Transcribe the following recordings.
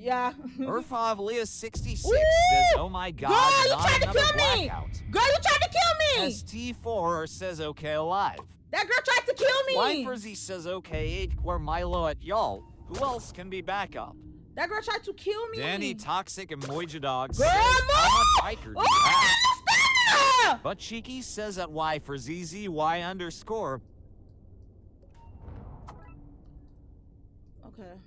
Yeah. Urfavlia66 Woo! says, oh my god, Girl, you not tried to another kill me! blackout. Girl, you tried to kill me! ST4 says, okay, alive. That girl tried to kill me! Liferzy says, okay, 8 where Milo at y'all. Who else can be backup? That girl tried to kill me! Danny Toxic and Dog Girl, says, how much Iker do you have? Stamina! But Cheeky says at Y for ZZY underscore. Okay.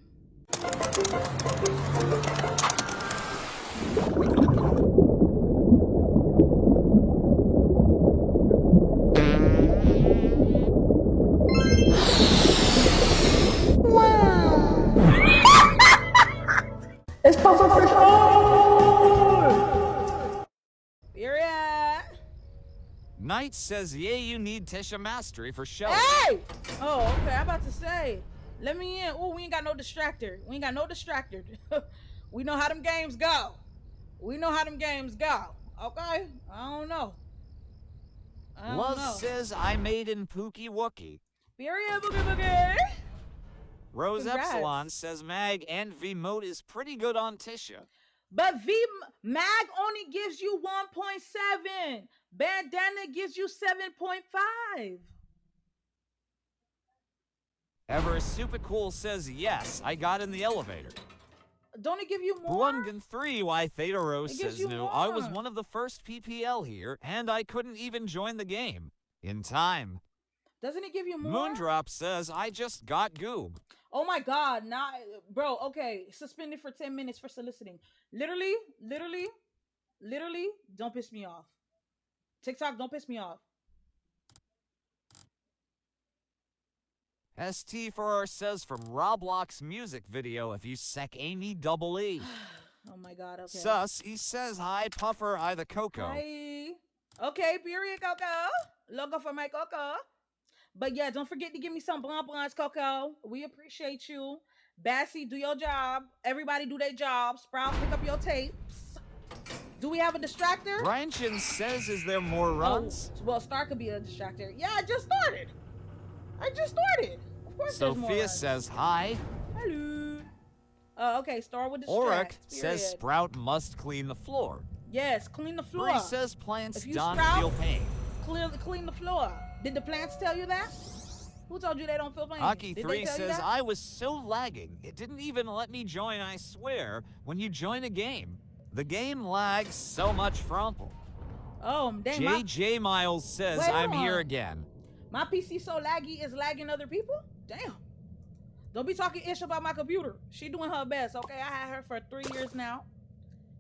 It's Puffer Fish Period. Knight says, yeah, you need Tisha Mastery for show. Hey! Oh, okay. I'm about to say. Let me in. Oh, we ain't got no distractor. We ain't got no distractor. We know how them games go. We know how them games go. Okay? I don't know. Love says, I made in Pookie Wookie. Period, boogie boogie. Rose Congrats. Epsilon says, Mag and V mode is pretty good on Tisha. But Mag only gives you 1.7. Bandana gives you 7.5. Ever Super Cool says, yes, I got in the elevator. Don't it give you more? Buungan 3 Y Theta Rose It gives says, you no, I was more. one of the first PPL here, and I couldn't even join the game. In time. Doesn't it give you more? Moondrop says, I just got goob. Oh my God, bro, okay. Suspended for 10 minutes for soliciting. Literally, don't piss me off. TikTok, don't piss me off. ST4R says from Roblox music video, if you sec Amy double E. Oh my God, okay. Sus, he says, hi, Puffer, I the Coco. Hi. Okay, period, Coco. Logo for my Coco. But yeah, don't forget to give me some blanc blancs, Coco. We appreciate you. Bassy, do your job. Everybody do their job. Sprout, pick up your tapes. Do we have a distractor? Ryanshin says, is there more runs? Oh, well, Star could be a distractor. Yeah, I just started. Of course there's more Sophia runs. says, hi. Hello. Okay, Star with distract. Oric Period. says, Sprout must clean the floor. Yes, clean the floor. Bree says, plants If you don't sprout, feel pain. Clean the floor. Did the plants tell you that? Who told you they don't feel pain? Aki Did 3 they tell you says, that? I was so lagging. It didn't even let me join, I swear. When you join a game, the game lags so much frumple. Oh, dang. JJ Miles says, Wait, I'm hold here on. again. My PC so laggy, it's lagging other people? Damn. Don't be talking ish about my computer. She doing her best, okay? I had her for 3 years now.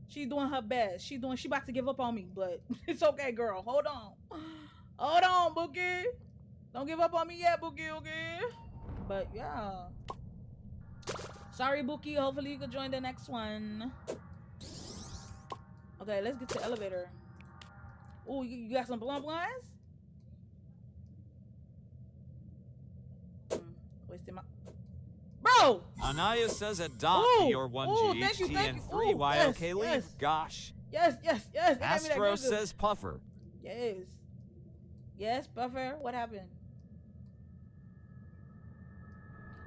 She's doing her best. She about to give up on me, but it's okay, girl. Hold on. Hold on, Bookie. Don't give up on me yet, Bookie, okay? But yeah. Sorry, Bookie. Hopefully you can join the next one. Okay, let's get to the elevator. Oh, you got some blunt blunts? Wasting my... Bro! Anaya says, adopt your 1 GHT and 3 YOK leave. Yes. Gosh. Yes. Astro says, Puffer. Yes. Yes, Puffer. What happened?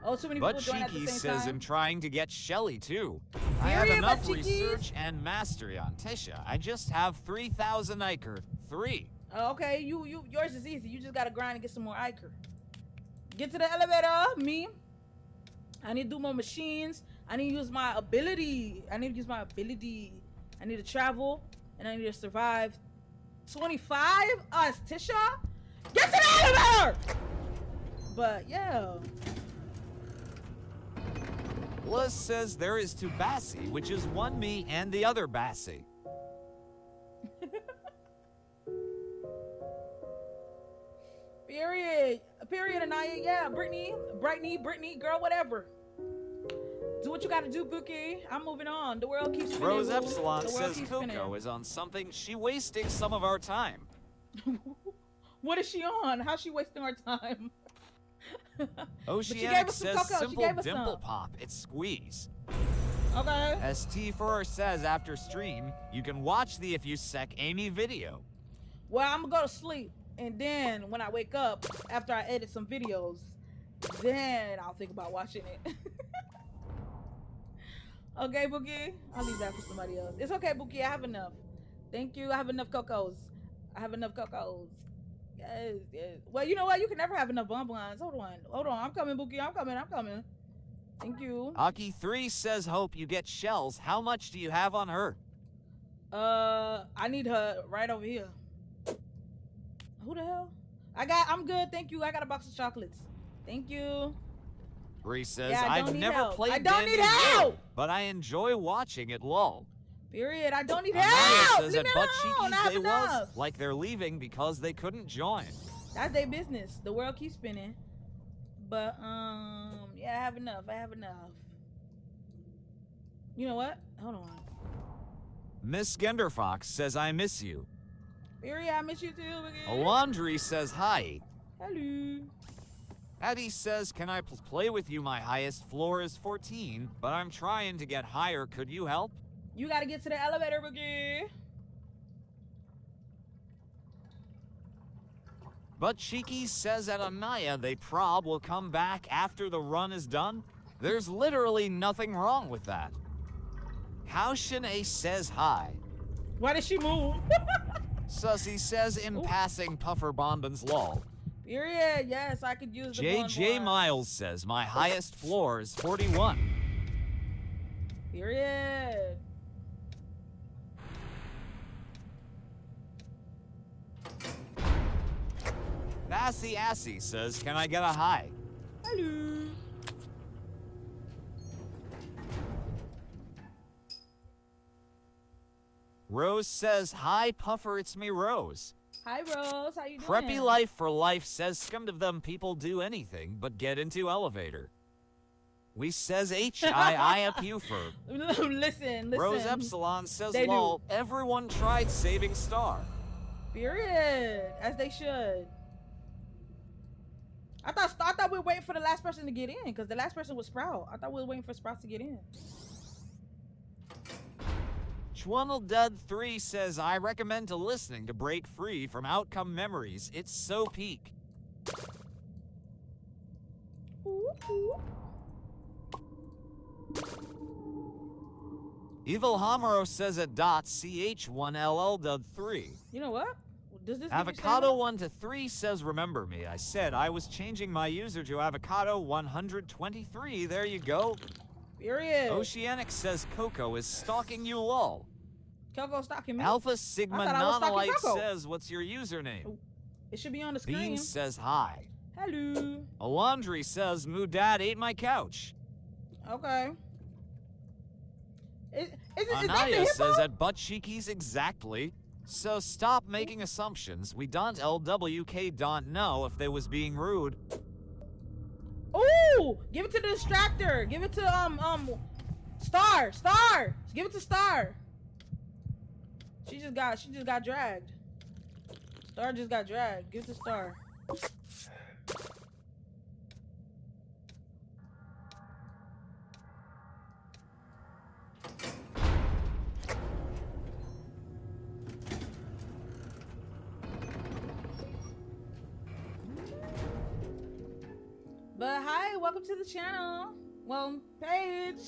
Oh, too many But people joined at the Cheeky same says, time. I'm trying to get Shelly too. I have Period, enough but Cheekies. research and mastery on Tisha. I just have 3,000 Iker. 3. Oh, okay, yours is easy. You just gotta grind and get some more Iker. Get to the elevator, me. I need to do more machines. I need to use my ability. I need to travel, and I need to survive. 25? Us, Tisha? Get to the elevator! But yeah. Liz says there is two Bassie, which is one me and the other Bassie. Period, Anaya. Yeah, Brittany, girl, whatever. Do what you gotta do, Bookie. I'm moving on. The world keeps spinning. Rose Epsilon The world says keeps Coco spinning. is on something. She wasting some of our time. What is she on? How's she wasting our time? Oceanic us some says cocoa. She simple gave us dimple some. pop. It's squeeze. Okay. ST4 says after stream, you can watch the If You Sec Amy video. Well, I'm gonna go to sleep, and then when I wake up, after I edit some videos, then I'll think about watching it. Okay, Bookie. I'll leave that for somebody else. It's okay, Bookie. I have enough. Thank you. I have enough cocos. I have enough cocos. Yes, yes. Well, you know what? You can never have enough bonbons. Hold on. Hold on. I'm coming, Bookie. I'm coming. I'm coming. Thank you. Aki3 says, hope you get shells. How much do you have on her? I need her right over here. Who the hell? I'm good. Thank you. I got a box of chocolates. Thank you. Bree says, Yeah, I don't I've need never help. played I don't need Banjo, help! but I enjoy watching it, lol. Period. I don't need Anaya help! says Leave at me Butt alone. I Cheekies have they enough. was like they're leaving because they couldn't join. That's their business. The world keeps spinning. But, yeah, I have enough. I have enough. You know what? Hold on. Miss Genderfox says, I miss you. Period. I miss you too. Alondri says, hi. Hello. Addie says, can I play with you? My highest floor is 14, but I'm trying to get higher. Could you help? You gotta get to the elevator, Boogie. But Cheeky says at Anaya they prob will come back after the run is done. There's literally nothing wrong with that. Howshine says hi. Why did she move? Sussy says in passing Puffer Bonbons lol. Period. Yes, I could use the JJ bonbon. Miles says my highest floor is 41. Period. Assy says, can I get a hi? Hello. Rose says, hi Puffer, it's me Rose. Hi, Rose. How you doing? Preppy Life for Life says, scummed of them people do anything but get into elevator. We says HII up you for. Listen. Rose Epsilon says, They lol, everyone tried saving Star. Period. As they should. I thought we were waiting for the last person to get in, because the last person was Sprout. I thought we were waiting for Sprout to get in. Chwunnel Dud 3 says, I recommend to listening to break free from outcome memories. It's so peak. Ooh, ooh. Evil Hamaro says at .ch1ll Dud 3. You know what? Does this give you Avocado stamina? 1 to 3 says, remember me. I said I was changing my user to Avocado 123. There you go. Period. Oceanic says Coco is stalking you lol. Coco stalking me. Alpha Sigma I thought I was stalking Nonolite Coco. says, what's your username? It should be on the screen. Bean says hi. Hello. Alondri says, Moo Dad ate my couch. Okay. Is that the Anaya hippo? says at Butt Cheekies exactly. So stop making assumptions. We don't LWK don't know if they was being rude. Ooh! Give it to the distractor. Give it to Star. Give it to Star. She just got dragged. Star just got dragged. Give it to Star. But hi, welcome to the channel. Well, Paige.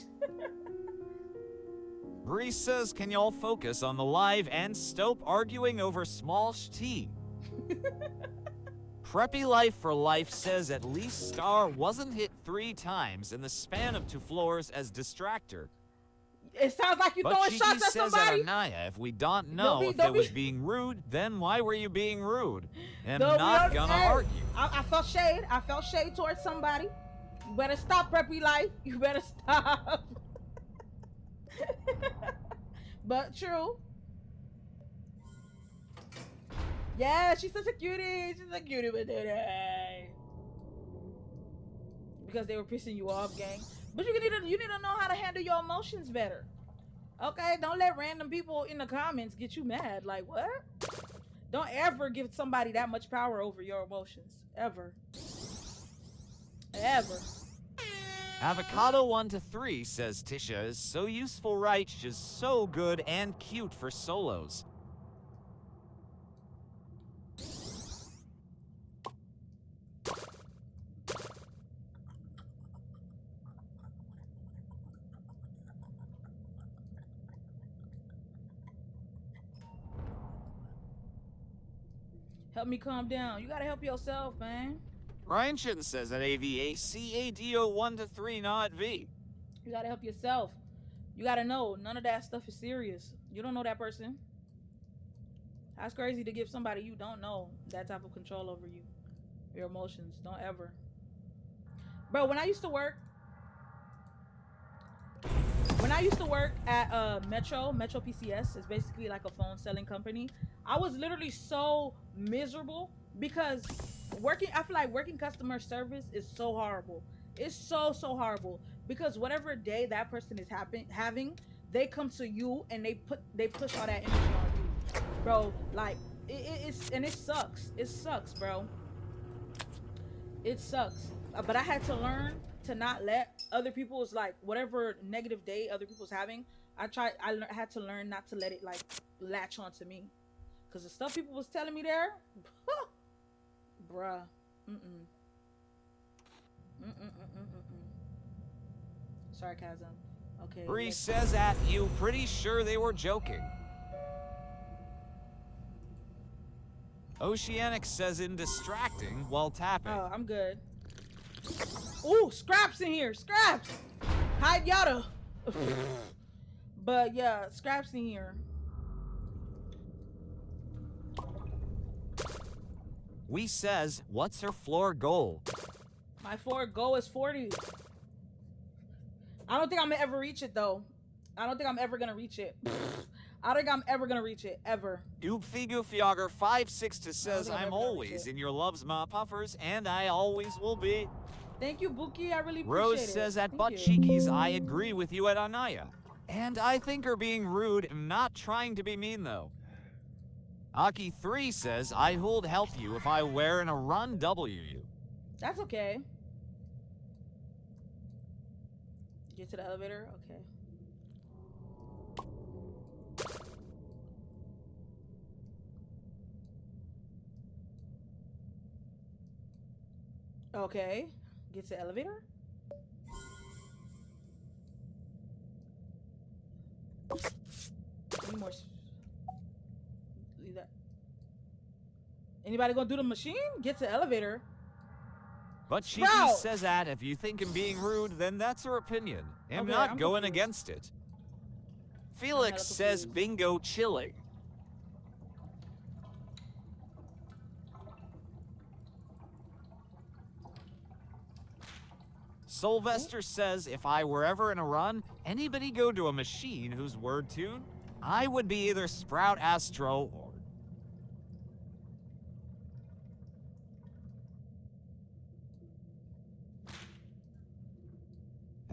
Bree says, can y'all focus on the live and stop arguing over small tea? Preppy Life for Life says at least Star wasn't hit 3 times in the span of 2 floors as distractor. It sounds like you But throwing Cheeky shots at says somebody. at Anaya, if we don't know if don't they was be- being rude, then why were you being rude? I'm Don't be not on- gonna hey, argue. I felt shade. I felt shade towards somebody. You better stop, Preppy Life. You better stop. But true. Yeah, she's such a cutie. She's a cutie with it. Because they were pissing you off, gang. But you need to know how to handle your emotions better. Okay, don't let random people in the comments get you mad. Like, what? Don't ever give somebody that much power over your emotions. Ever. Ever. Avocado 1 to 3 says Tisha is so useful, right? She's so good and cute for solos. Help me calm down. You gotta help yourself, man. Ryan says at AVA CADO 1 to 3 not V. You gotta help yourself. You gotta know none of that stuff is serious. You don't know that person. That's crazy to give somebody you don't know that type of control over you. Your emotions. Don't ever. Bro, when I used to work at Metro PCS, it's basically like a phone selling company. I was literally so miserable because I feel like working customer service is so horrible. It's so horrible because whatever day that person is having, they come to you and they push all that energy on you, bro. Like it sucks. It sucks, bro. It sucks. But I had to learn to not let other people's, like, whatever negative day other people's having. I had to learn not to let it like latch onto me, because the stuff people was telling me there, bruh. Sarcasm. Okay. Bree says at you, pretty sure they were joking. Oceanic says in distracting while tapping. Oh, I'm good. Ooh, Scraps in here. Scraps. Hide yada. But yeah, Scraps in here. We says, what's her floor goal? My floor goal is 40. I don't think I'm gonna ever reach it though. I don't think I'm ever gonna reach it. I don't think I'm ever gonna reach it, ever. Goofy 562 says, I'm always in your loves, ma puffers, and I always will be. Thank you, Buki. I really appreciate Rose it. says at Thank Butt you. Cheekies, I agree with you at Anaya. And I think her being rude and not trying to be mean though. Aki 3 says, I would help you if I were in a run W you. That's okay. Get to the elevator? Okay. Okay. Get to the elevator? Need more. Leave that. Anybody gonna do the machine? Get to the elevator. But Cheeky Sprout! says that if you think I'm being rude, then that's her opinion. I'm Okay, not I'm going confused. against it. Felix says confused. bingo chilling. Sylvester says if I were ever in a run, anybody go to a machine whose word tune, I would be either Sprout Astro or...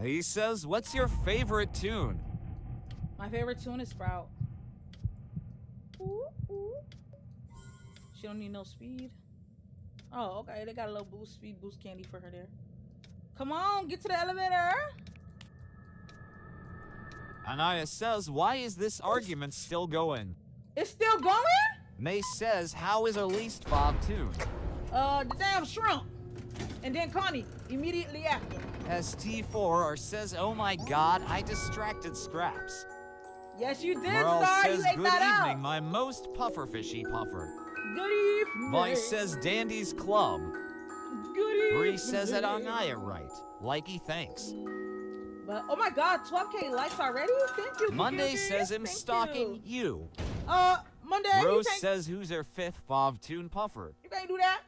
He says, what's your favorite tune? My favorite tune is Sprout. Ooh, ooh. She don't need no speed. Oh, okay. They got a little speed boost candy for her there. Come on, get to the elevator. Anaya says, why is this argument still going? It's still going? May says, how is her least fob tune? The damn shrimp. And then Connie, immediately after. ST4 says, oh my god, I distracted Scraps. Yes, you did, Merle Star. says, You ate good that evening, out. my most pufferfishy puffer. Good evening. Vice says, Dandy's Club. Good evening. Bree says that Anaya right. Likey thanks. But, oh my god, 12K likes already? Thank you. Monday Kiki. says, I'm Thank stalking you. Monday, Rose says, who's her fifth fob tune puffer? you can't do that.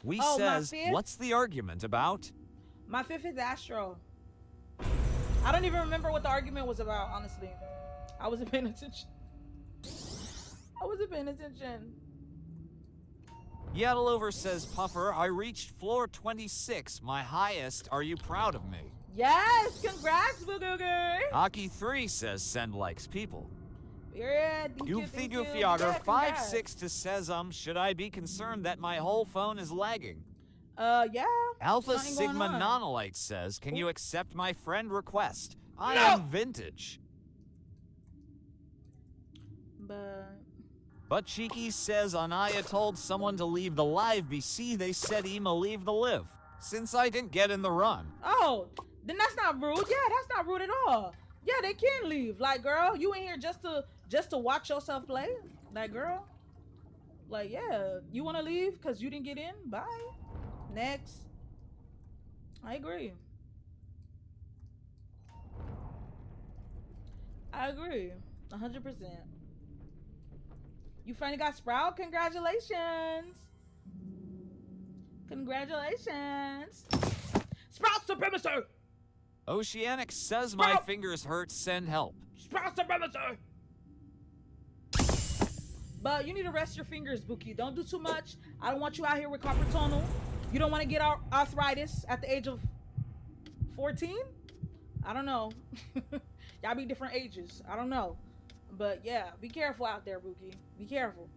We Oh, my says, fifth? what's the argument about? My fifth is Astro. I don't even remember what the argument was about, honestly. I wasn't paying attention. I wasn't paying attention. Yaddleover says, Puffer, I reached floor 26, my highest. Are you proud of me? Yes, congrats, Boogie. Aki 3 says, send likes people. Yeah, Goofy Goofyogger 562 says, should I be concerned that my whole phone is lagging? Yeah. Alpha Something going Sigma on. Nonolite says, can you accept my friend request? I No! am vintage. But Cheeky says Anaya told someone to leave the live BC, they said Ema leave the live. Since I didn't get in the run. Oh, then that's not rude. Yeah, that's not rude at all. Yeah, they can leave. Like, girl, you in here just to watch yourself play? Like, girl, Like, yeah, you want to leave because you didn't get in? Bye. Next. I agree. I agree. 100%. You finally got Sprout? Congratulations. Congratulations. Sprout supremacy. Oceanic says my Sprout. fingers hurt, send help. Sprout supremacy. But you need to rest your fingers, Buki. Don't do too much. I don't want you out here with carpal tunnel. You don't want to get arthritis at the age of 14? I don't know. Y'all be different ages. I don't know. But yeah, be careful out there, Buki. Be careful.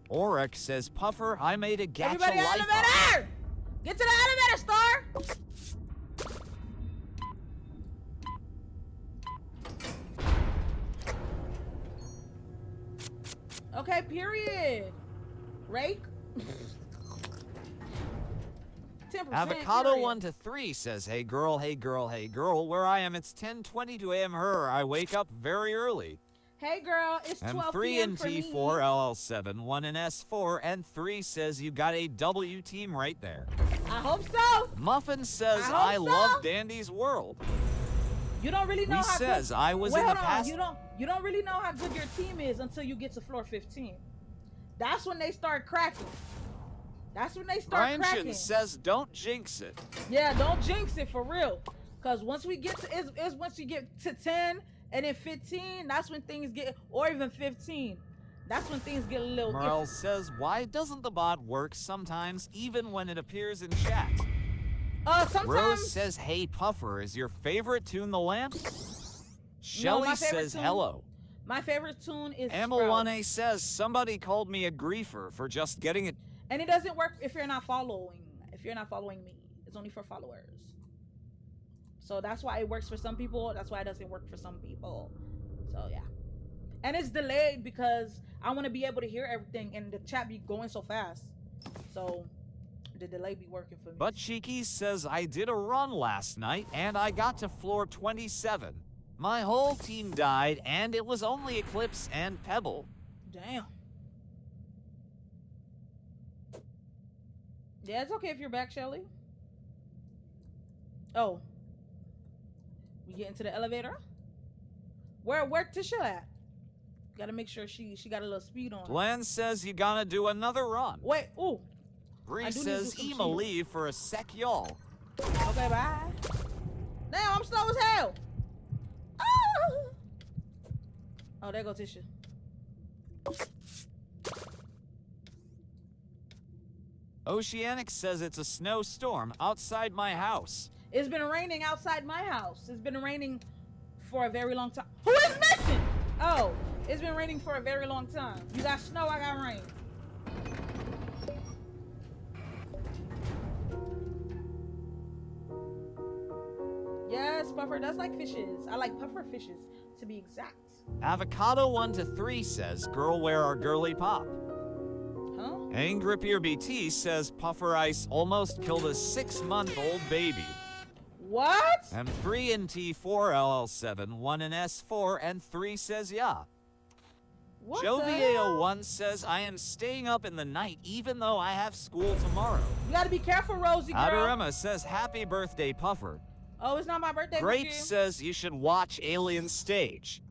Oryx says, Puffer, I made a gacha Everybody, life elevator! Get to the elevator, Star! Okay, period. Rake. 10%. Avocado period. 1 to 3 says, hey girl, hey girl, hey girl, where I am it's 10:22 a.m. her. I wake up very early. Hey girl, it's 12 And 3 p.m. and for me. T4 LL7, 1 and S4, and 3 says you got a W team right there. I hope so. Muffin says, I hope so. love Dandy's World. You don't really know He how says, good. I was Wait, in the hold on. past. You don't really know how good your team is until you get to floor 15. That's when they start cracking. That's when they start cracking. Ryan says, don't jinx it. Yeah, don't jinx it for real. Cause once we get to is once you get to 10 and then 15, that's when things get, or even 15. That's when things get a little Merle iffy. says, why doesn't the bot work sometimes, even when it appears in chat? Sometimes. Rose says, hey Puffer, is your favorite tune The Lamp? Shelly my favorite says, tune- hello. My favorite tune is Emil Sprout. 1A says, somebody called me a griefer for just getting it. And it doesn't work if you're not following. If you're not following me, it's only for followers. So that's why it works for some people. That's why it doesn't work for some people. So yeah. And it's delayed because I want to be able to hear everything and the chat be going so fast. So the delay be working for me. But Cheeky says, I did a run last night and I got to floor 27. My whole team died and it was only Eclipse and Pebble. Damn. Yeah, it's okay if you're back, Shelly. Oh. We get into the elevator? Where Tisha at? Gotta make sure she got a little speed on her. Glenn says you gotta do another run. Wait, ooh. Bree I do need to says, do some Ema cheating. leave for a sec, y'all. Okay, bye. Damn, I'm slow as hell. Oh, there go Tisha. Oceanic says it's a snowstorm outside my house. It's been raining outside my house. It's been raining for a very long time. Who is missing? Oh, it's been raining for a very long time. You got snow, I got rain. Yes, Puffer does like fishes. I like puffer fishes, to be exact. Avocado 1 to 3 says, girl, where are girly pop? Huh? Angripier BT says, Puffer Ice almost killed a 6-month-old baby. What? And 3 in T4 LL7, 1 in S4, and 3 says yeah. What the hell? Jovieo1 says, I am staying up in the night even though I have school tomorrow. You gotta be careful, Rosie girl. Adorema says, happy birthday, Puffer. Oh, it's not my birthday. Grape weekend. says you should watch Alien Stage.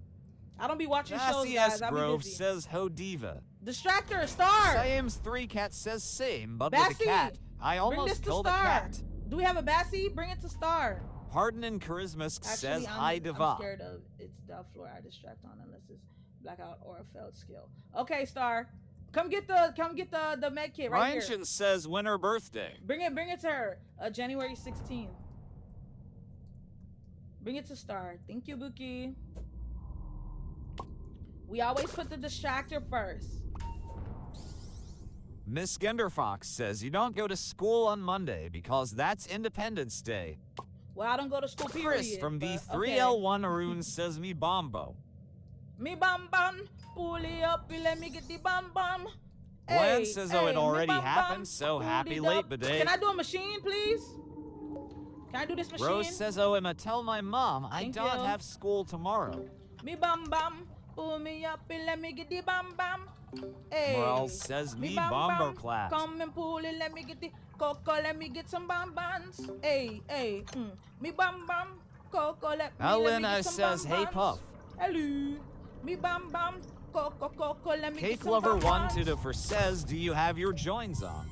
I don't be watching shows, Sassy guys. S. I be Grove busy. says Ho Diva. Distractor, Star. Siam's 3 Cat says same, but with Bassy, a cat. I Bring this almost to killed a Star. cat. Do we have a Bassy? Bring it to Star. Pardon and Charisma says hi, I'm Diva. scared of it's the floor I distract on unless it's blackout or a failed skill. Okay, Star. Come get the med kit right here. Ryan says winter birthday. Bring it to her. January 16th. Bring it to Star. Thank you, Buki. We always put the distractor first. Miss Genderfox says you don't go to school on Monday because that's Independence Day. Well, I don't go to school, period. Chris from but D3L1 Arun says me bombo. Me bam bam, pull it up, let me get the bam bam. Glenn says, oh, it me already bam happened, bam, so pull happy it late up. bidet. Can I do a machine, please? Can I do this machine? Rose says, oh, Emma, tell my mom I Thank don't you. have school tomorrow. Me bam bam, pull me up, let me get the bam bam. Hey. Morales says me bam bomber bam. class. Come and pull it, let me get the coco, let me get some bonbons. Hey, hey, me bam bam. Coco, let me Elena get some says, hey bonbons. Puff. Hello. Me bam bam. Coco, let me get Cake some Lover bonbons. 124 says, do you have your joins on?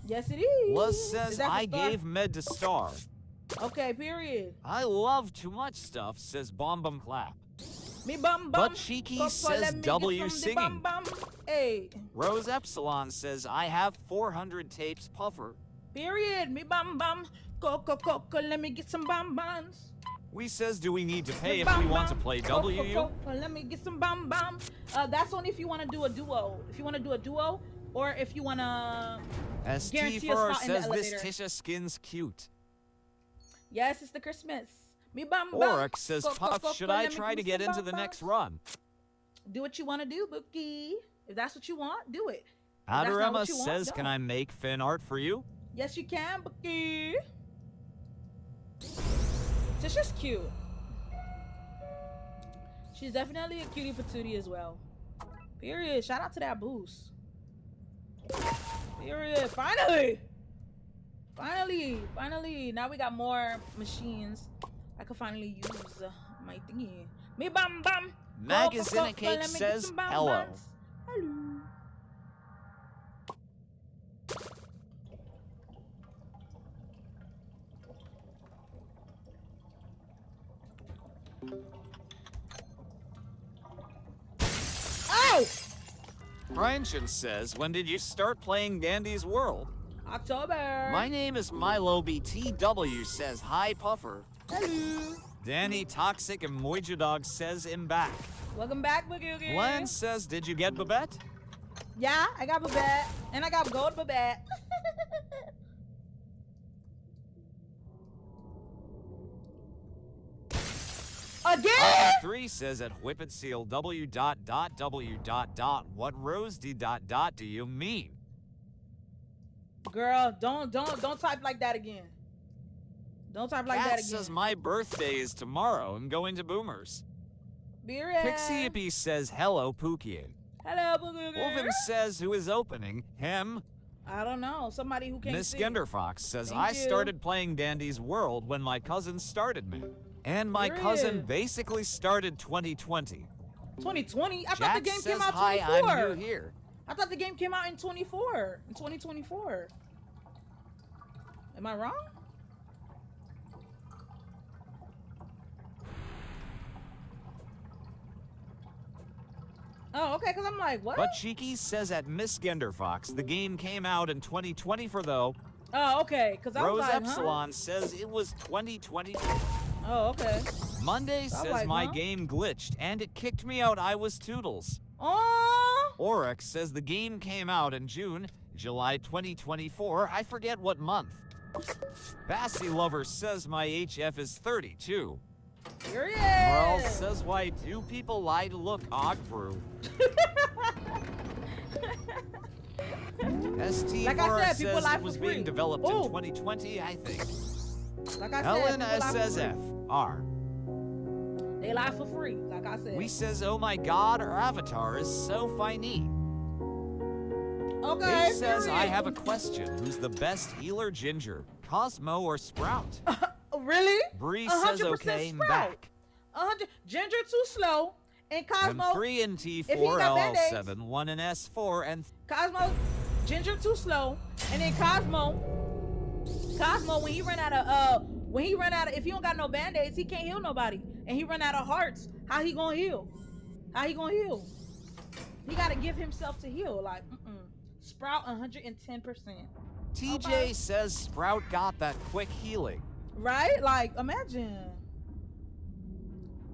Yes, it is. Luz Is says, that for I Star? gave Med to Star. Okay, period. I love too much stuff, says Bomb Bum Clap. Me bum bum. But Cheeky Coco, says let me W get some singing. Bum, bum. Hey. Rose Epsilon says, I have 400 tapes puffer. Period. Me bum bum. Coco, let me get some bonbons. We says, do we need to pay Me if bum, we want to bum. play Coco, WU? let me get some bonbons. That's only if you want to do a duo. If you want to do a duo, or if you want to guarantee a ST4 spot in the says this elevator. Tisha skin's cute. Yes, it's the Christmas. Me bum bum. Oryx says, Coco, Puff, should I let me try to some get into the bonbons. next run? Do what you want to do, Bookie. If that's what you want, do it. If that's not Adorema what you want, says, can don't. I make fan art for you? Yes, you can, Bookie. Tisha's cute. She's definitely a cutie patootie as well. Period. Shout out to that boost. Period. Finally. Now we got more machines. I can finally use my thingy. Me bam bam. Magazine Cake says, hello. Hello. Oh! Ryanchen says, when did you start playing Dandy's World? October. My name is Milo BTW says, hi Puffer. Hello. Danny Toxic and Moija Dog says, I'm back. Welcome back, Boogie. Len says, did you get Babette? Yeah, I got Babette. And I got gold Babette. Again? 3 says at Whippet Seal W. What Rose D. Do you mean? Girl, don't type like that again. Don't type like Kat that again. says my birthday is tomorrow. I'm going to Boomers. Be ready. Pixie Hippie says hello Pookie. Hello, Boogie. Wolven says who is opening? Him. I don't know. Somebody who can't Miss see. Genderfox says Thank I you. started playing Dandy's World when my cousin started me. And my cousin Period. basically started 2020. 2020? I thought Jack the game says came out hi, 24. I'm new here. I thought the game came out in 2024. Am I wrong? Oh, okay, because I'm like, what? But Cheeky says at Miss Genderfox the game came out in 2020 for though. Oh, okay, because I was Rose like, Epsilon says it was 2020. Huh? Oh, okay. Monday I'm says like, my huh? game glitched and it kicked me out. I was Toodles. Oh, Oryx says the game came out in July 2024. I forget what month. Bassy Lover says my HF is 32. period. Merle says why do people lie to look brew? ST Like I said, people says lie it for was free. being developed in Ooh. 2020, I think. Like I Helen said, people lie for free. SSFR. They lie for free, like I said. We says, oh my god, our avatar is so finy. Okay. He says, I period. have a question. Who's the best healer, Ginger? Cosmo or Sprout? Really? Bree 100% says, okay, I'm Sprout. back. 100. Ginger too slow, and Cosmo. M3 and if he T4, got Band-Aids. LL7, 1 and S4, and Cosmo, Ginger too slow, and then Cosmo, when he run out of if he don't got no Band-Aids, he can't heal nobody, and he run out of hearts. How he gonna heal? He gotta give himself to heal. Like, Sprout 110%. TJ Okay. says Sprout got that quick healing. Right? Like, imagine.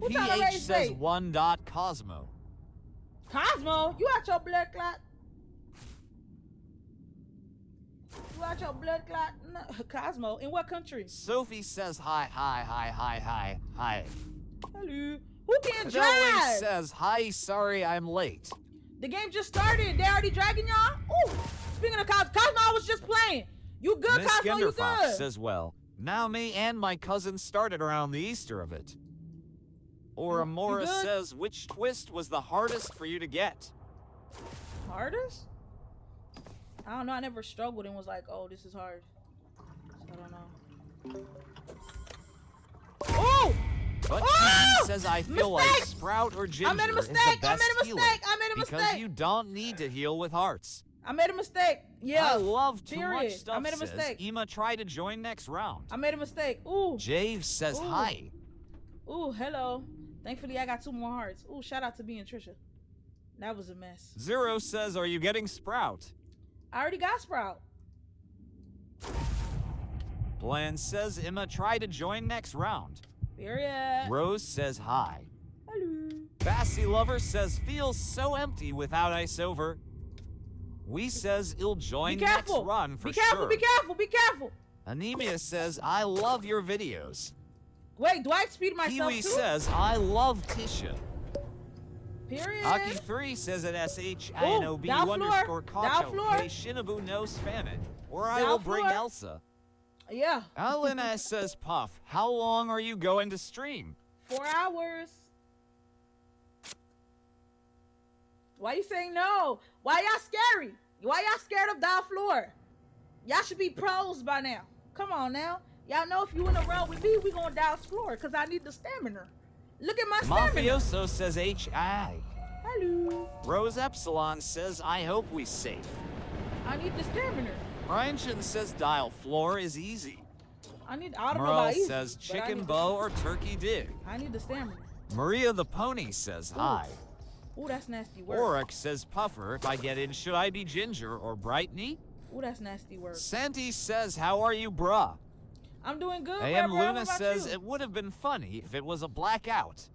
Who tryna PH raise says bait? 1. Cosmo. Cosmo, you out your blood clot? You out your blood clot? No. Cosmo, in what country? Sophie says hi. Hello. Who can't Adele drive? says hi, sorry I'm late. The game just started. They already dragging y'all? Ooh. Speaking of Cosmo, I was just playing. You good, Miss Cosmo? You Genderfox good? says, well, now me and my cousin started around the Easter of it. Or You Amora good? says, which twist was the hardest for you to get? Hardest? I don't know. I never struggled and was like, oh, this is hard. So I don't know. Oh! But Oh! He says I feel like Sprout or Ginger I made a is the mistake. best healer because mistake. you don't need to heal with hearts. I made a mistake. Yeah. I love too Period. much stuff. I made a says mistake. Ema, try to join next round. I made a mistake. Ooh. Jave says Ooh. hi. Ooh, hello. Thankfully, I got 2 more hearts. Ooh, shout out to me and Trisha. That was a mess. Zero says, are you getting Sprout? I already got Sprout. Bland says, Emma, try to join next round. Period. Rose says hi. Hello. Bassy Lover says, feels so empty without ice over. We says, he'll join next run for sure. Be careful. Anemia says, I love your videos. Wait, do I speed myself Kiwi too? says, I love Tisha. Period. Aki3 says at SHINOB underscore Kacho K Shinobu no spam it, or I will bring Elsa. Yeah. Alina says, Puff, how long are you going to stream? 4 hours. Why you saying no? Why y'all scary? Why y'all scared of dial floor? Y'all should be pros by now. Come on now. Y'all know if you in a row with me, we gonna dial floor because I need the stamina. Look at my stamina. Mafioso says HI. Hello. Rose Epsilon says, I hope we safe. I need the stamina. Ryanshin says dial floor is easy. I don't know Merle about easy, says but chicken bow or turkey dig. I need the stamina. Maria the Pony says hi. Ooh, that's nasty word. Oryx says Puffer, if I get in, should I be Ginger or Brightney? Ooh, that's nasty word. Santi says, how are you, bruh? I'm doing good. AM Luna says, it would have been funny if it was a blackout.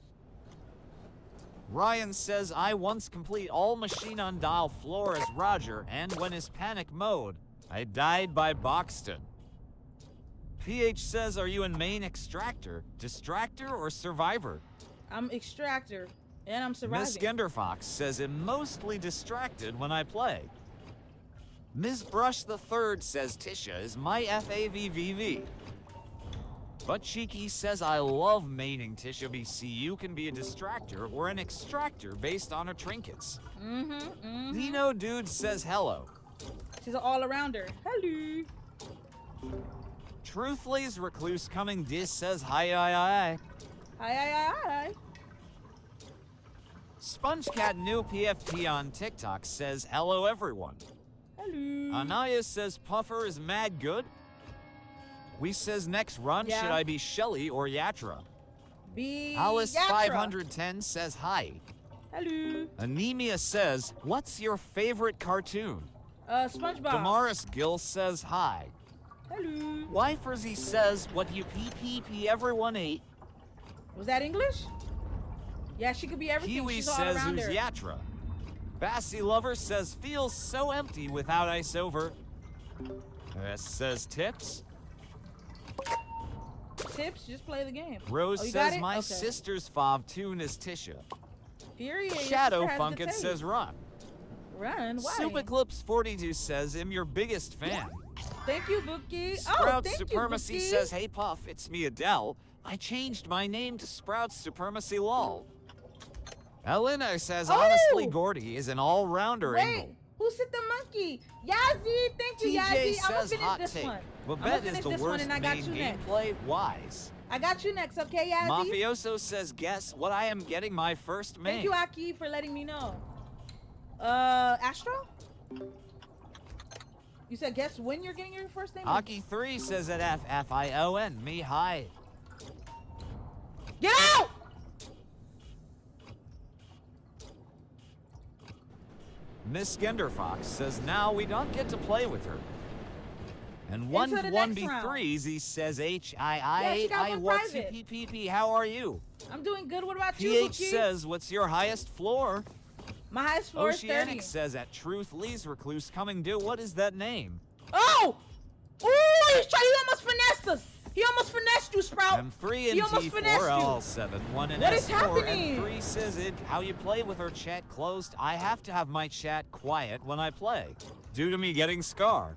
Ryan says, I once complete all machine on dial floor as Roger, and when his panic mode, I died by Boxton. PH says, are you in main extractor, distractor, or survivor? I'm extractor, and I'm surviving. Miss Genderfox says, I'm mostly distracted when I play. Ms. Brush the Third says, Tisha is my FAVVV. But Cheeky says, I love maining Tisha BC. You can be a distractor or an extractor based on her trinkets. Dino Dude says hello. She's an all-arounder. Hello. Truthly's Recluse Coming Dis says hi. Hi. SpongeCat New PFT on TikTok says hello everyone. Hello. Anaya says Puffer is mad good. We says next run, should I be Shelly or Yatra? Be Alice Yatra. 510 says hi. Hello. Anemia says, what's your favorite cartoon? SpongeBob. Damaris Gill says hi. Hello. Wifersy says, what you pee everyone ate. Was that English? Yeah, she could be everything. Kiwi She's says, all who's arounder. Yatra? Bassy Lover says, feels so empty without ice over. Says Tips. Tips, just play the game. Rose you says, got it? my Okay. sister's fav tune is Tisha. Period. Shadow Funkin says, run. Run? Why? Superclips 42 says, I'm your biggest fan. Thank you, Bookie. Sprout thank Supremacy you, Bookie. says, hey Puff, it's me Adele. I changed my name to Sprout Supremacy lol. Elena says, honestly, Gordy is an all-rounder angle. Who said the monkey? Yazzie, thank you, TJ Yazzie. I'm gonna says, finish hot this take. one. Babette is the worst main gameplay. Wise. I got you next, okay, Yazzie? Mafioso says, guess what I am getting my first main. Thank you, Aki, for letting me know. Astro? You said guess when you're getting your first name? Aki3 says at FFION, me hi. Get out! Miss Genderfox says now we don't get to play with her. And Into the next 1v3s he says Yeah, she HII got one what's private. PPP, how are you? I'm doing good. What about you, PH Bookie? says what's your highest floor? My highest floor is 30. Oceanic says at Truth Lee's Recluse coming due, what is that name? Oh! Ooh, he almost finessed us. He almost finessed you, Sprout. M3 He and almost finessed you. T4L7, 1 and What is S4, happening? and 3 says it, how you play with her chat closed. I have to have my chat quiet when I play, due to me getting scarred.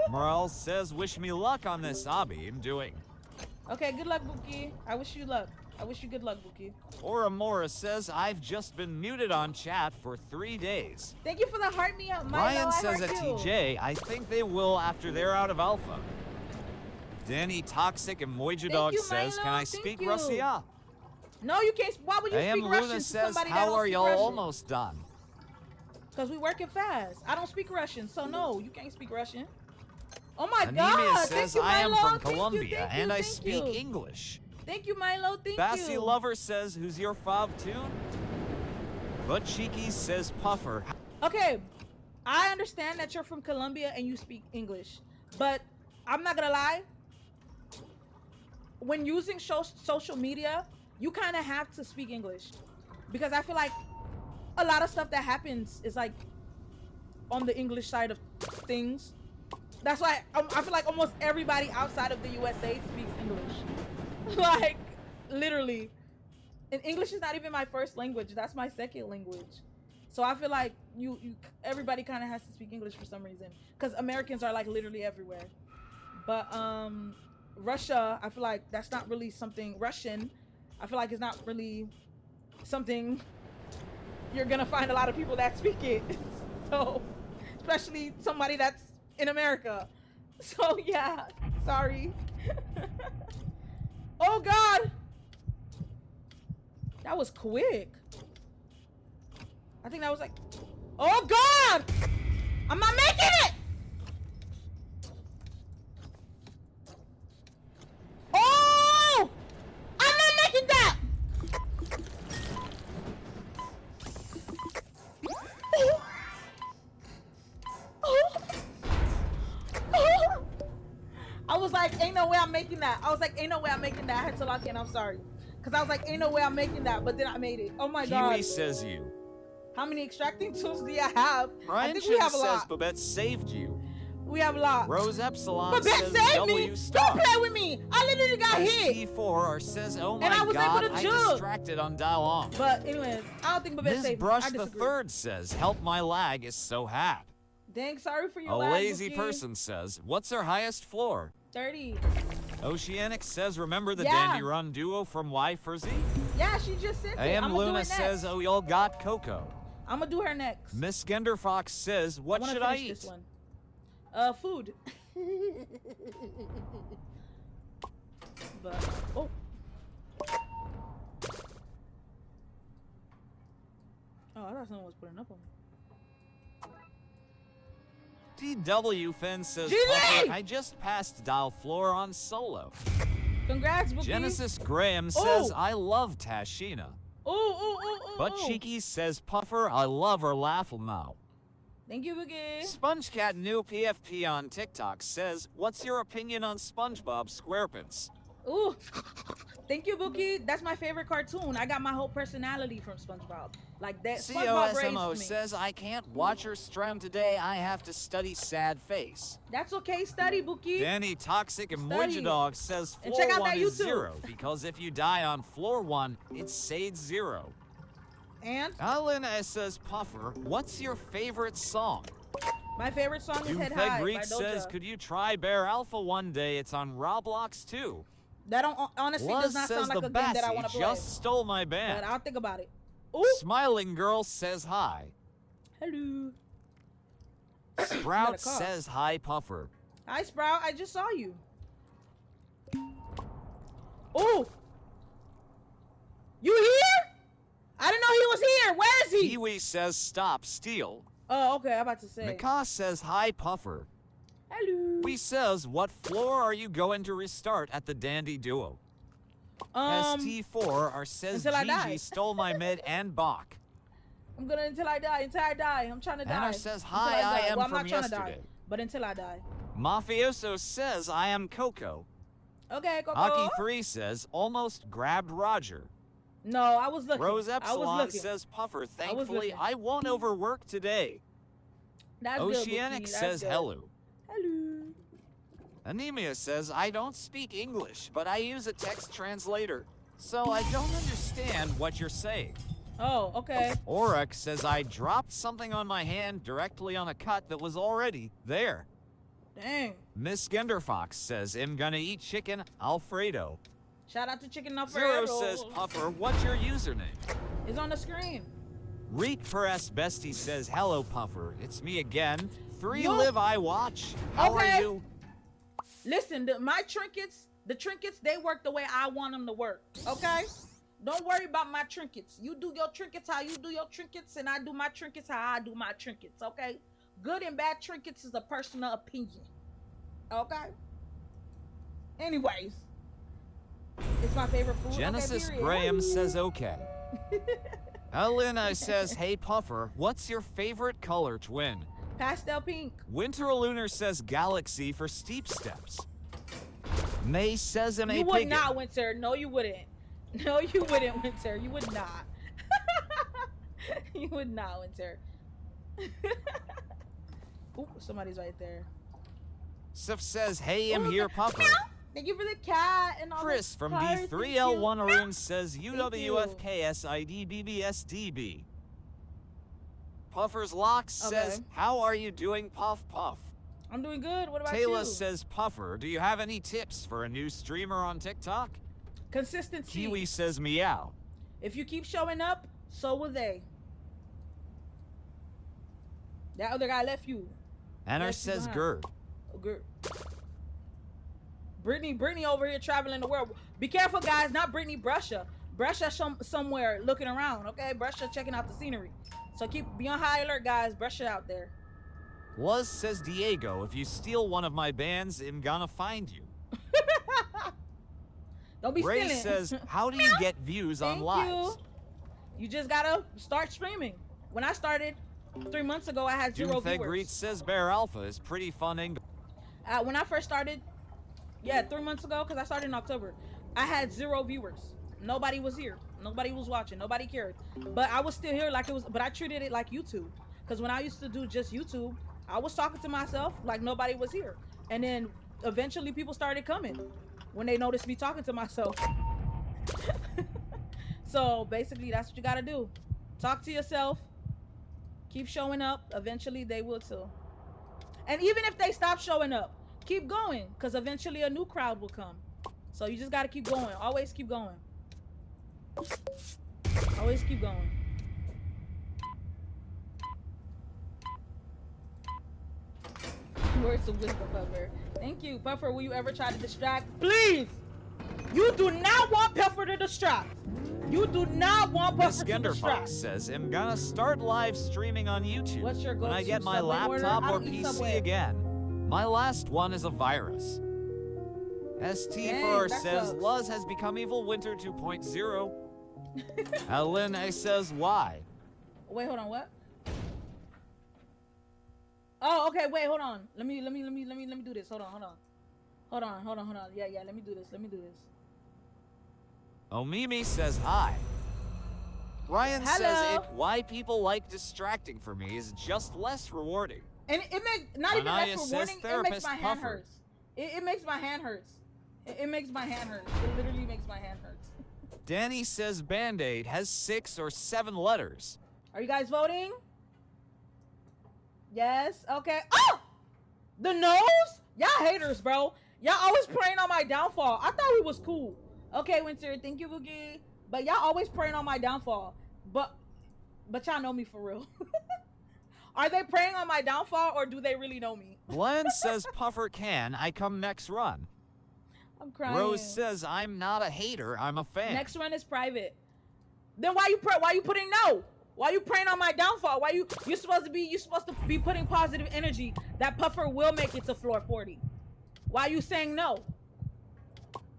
Morale says, wish me luck on this hobby I'm doing. Okay, good luck, Bookie. I wish you luck. I wish you good luck, Buki. Oramora says, I've just been muted on chat for 3 days. Thank you for the heart me up, Milo. Ryan I says heard at you. TJ, I think they will after they're out of Alpha. Danny Toxic and Moijadog you, says, Milo. can I Thank speak you. Russia? No, you can't. Why would you AM speak Russian Luna to says, somebody that how don't are speak y'all Russian? almost done? Because we working fast. I don't speak Russian, so no, you can't speak Russian. Oh my Anemia God! says, Thank you, I am Milo. from Thank you, Colombia thank you, and I thank speak you. English. Thank you, Milo. Thank Bassy you. Lover says, who's your fav tune? But Cheeky says, Puffer. Okay, I understand that you're from Colombia and you speak English, but I'm not gonna lie. When using social media, you kind of have to speak English because I feel like a lot of stuff that happens is like on the English side of things. That's why I feel like almost everybody outside of the USA speaks English. Like, literally. And English is not even my first language. That's my second language. So I feel like everybody kind of has to speak English for some reason. Because Americans are like literally everywhere. But Russia, I feel like that's not really something. Russian, I feel like it's not really something you're going to find a lot of people that speak it. So, especially somebody that's in America. So yeah, sorry. Oh God, that was quick. I think that was like, oh God, I'm not making it. Oh, I'm not making that. Oh. Oh. Oh. I was like, ain't no way I'm making that. I was like, ain't no way I'm making that. I had to lock in. I'm sorry. Because I was like, ain't no way I'm making that. But then I made it. Oh my God. Kiwi says you. How many extracting tools do you have? Ryan I think we have a says lot. Babette saved you. We have a lot. Rose Epsilon Babette says saved W me. star. Don't play with me. I literally got hit. ST4 says, oh my And I was God, able to I jug. distracted on dial on. But anyways, I don't think Babette Ms. saved me. Brush I the disagree. Third says, help my lag is so hap. Dang, sorry for your A lag, lazy Bookie. person says, what's our highest floor? 30. Oceanic says, remember the Yeah. Dandy Run duo from Y for Z? Yeah, she just sent it. I'm AM gonna do it Luna next. says, oh, y'all got Coco. I'm gonna do her next. Miss Genderfox says, what wanna should I finish eat? this one. Food. But, oh. Oh, I thought someone was putting up on me. DW Fen says, GG! Puffer, I just passed dial floor on solo. Congrats, Bookie. Genesis Graham says, Oh. I love Tashina. Oh. But Cheeky says, Puffer, I love her laugh now. Thank you, Bookie. SpongeCat New PFP on TikTok says, what's your opinion on SpongeBob SquarePants? Ooh. Thank you, Bookie. That's my favorite cartoon. I got my whole personality from SpongeBob. Like that. SpongeBob COSMO raised me. says, I can't watch her stream today. I have to study sad face. That's okay. Study, Bookie. Danny Toxic and Study. Moijadog says And floor check out 1 that is YouTube. 0 because if you die on floor 1, it's Sade 0. And Alina says, Puffer, what's your favorite song? my favorite song is Head High by Greek says, Doja. could you try Bear Alpha one day? It's on Roblox too. That don't honestly Luz does not says sound like the a game that I Bassy want to play. just stole my But band. I'll think about it. Ooh. Smiling Girl says hi. Hello. Sprout Got a cough. says hi, Puffer. Hi, Sprout. I just saw you. Ooh. You here? I didn't know he was here. Where is he? Kiwi says stop steal. Oh, okay. I'm about to say. Mika says hi, Puffer. Hello. We says, what floor are you going to restart at the Dandy Duo? ST4 are says until I die. Gigi stole my mid and Bach. I'm gonna until I die. Until I die. I'm trying to die. Anna says, Until hi, I die. am well, I'm from not trying to die, yesterday. but until I die. Mafioso says, I am Coco. Okay, Coco. Aki3 says, almost grabbed Roger. No, I was looking. Rose I was Epsilon looking. says, Puffer, was thankfully, looking. I won't overwork today. That's good, Oceanic Bookie. That's says, good. hello. Hello. Anemia says, I don't speak English, but I use a text translator, so I don't understand what you're saying. Oh, okay. Oryx says, I dropped something on my hand directly on a cut that was already there. Dang. Miss Genderfox says, I'm gonna eat chicken Alfredo. Shout out to Chicken Zero Alfredo. says, Puffer, what's your username? It's on the screen. Reek Perez Bestie says, hello, Puffer. It's me again. 3 Yo. Live I Watch. How Okay. are you? Listen, my trinkets, the trinkets, they work the way I want them to work. Okay? Don't worry about my trinkets. You do your trinkets how you do your trinkets, and I do my trinkets how I do my trinkets. Okay? Good and bad trinkets is a personal opinion. Okay? Anyways. It's my favorite food. Genesis okay, Graham says, okay. Elena says, hey, Puffer, what's your favorite color twin? Pastel pink. Winter Lunar says, galaxy for steep steps. May says, You would not, Winter. No, you wouldn't. No, you wouldn't, Winter. You would not. You would not, Winter. Ooh, somebody's right there. Sif says, hey, I'm here, Puffer. Thank you for the cat and all Chris the from cards. D3L1 Thank you. Arun says, UWFKSIDBBSDB. Puffer's Locks says, Okay. how are you doing, Puff Puff? I'm doing good. What about Taylor you? says, Puffer, do you have any tips for a new streamer on TikTok? Consistency. Kiwi says, meow. If you keep showing up, so will they. That other guy left you. Anna Left you says, behind. Gerd. Oh, good. Brittany over here traveling the world. Be careful, guys. Not Brittany, Brusha. Brusha somewhere looking around, okay? Brusha checking out the scenery. So be on high alert, guys. Brusha out there. Luz says, Diego, if you steal one of my bands, I'm gonna find you. Don't be Ray stealing. says, how do you get views on Thank lives? You just gotta start streaming. When I started 3 months ago, I had 0 Doomfeg viewers. Reach says, Bear Alpha is pretty fun and When I first started, 3 months ago, because I started in October, I had 0 viewers. Nobody was here. Nobody was watching. Nobody cared. But I was still here like it was, but I treated it like YouTube. Because when I used to do just YouTube, I was talking to myself like nobody was here. And then eventually people started coming when they noticed me talking to myself. So basically that's what you gotta do. Talk to yourself. Keep showing up. Eventually they will too. And even if they stop showing up, keep going, because eventually a new crowd will come. So you just got to keep going. Always keep going. Always keep going. Words of wisdom, Puffer. Thank you. Puffer, will you ever try to distract? Please! You do not want Puffer to distract. You do not want Miss Puffer to Genderfox distract. says, I'm gonna start live streaming on YouTube What's your when I go-to get my Subway order? laptop I or don't eat PC Subway. again. My last one is a virus. ST4 Dang, that says, sucks. Luz has become Evil Winter 2.0. Ellen says, why? Wait, hold on. What? Oh, okay. Wait, hold on. Let me do this. Hold on. Yeah. Let me do this. Oh, Mimi says, hi. Ryan says, Hello. why people like distracting for me is just less rewarding. And it makes not even Anaya less says rewarding. It makes therapist my hand Puffer. hurts. It makes my hand hurts. It makes my hand hurt. It literally makes my hand hurt. Danny says Band-Aid has 6 or 7 letters. Are you guys voting? Yes. Okay. Oh, the nose. Y'all haters, bro. Y'all always praying on my downfall. I thought we was cool. Okay, Winter. Thank you, Boogie. But y'all always praying on my downfall. But y'all know me for real. Are they praying on my downfall or do they really know me? Glenn says Puffer can. I come next run. I'm crying. Rose says I'm not a hater. I'm a fan. Next run is private. Then why you putting no? Why you praying on my downfall? You're supposed to be putting positive energy that Puffer will make it to floor 40. Why you saying no?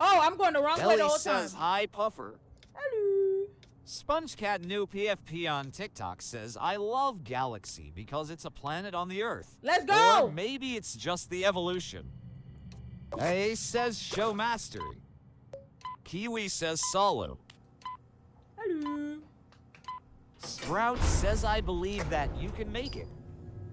Oh, I'm going the wrong way Ellie the whole says time. hi Puffer. Hello. SpongeCat new PFP on TikTok says I love Galaxy because it's a planet on the Earth. Let's go. Or maybe it's just the evolution. A says show mastery. Kiwi says solo. Hello. Sprout says I believe that you can make it.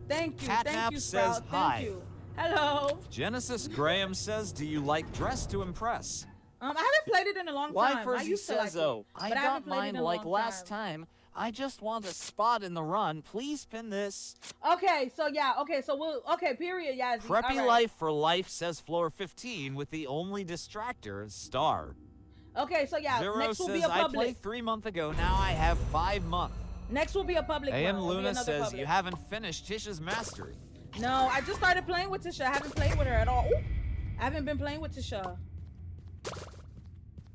Thank you. Catnap Thank you, says Sprout. hi. Thank you. Hello. Genesis Graham says, do you like Dress to Impress? I haven't played it in a long time. I Wyfersy used to like says, oh, it, I but I haven't don't played it mind in a like long last time. I just want a spot in the run. Please pin this. Okay, so yeah, period, Yazzie. Preppy All right. Life for Life says floor 15 with the only distractor, Star. Okay, so yeah, Zero next will be says a I played public. 3 months ago. Now I have 5 months. Next will be a public one. AM It'll be Luna another says public. you haven't finished Tisha's mastery. No, I just started playing with Tisha. I haven't played with her at all. Ooh, I haven't been playing with Tisha.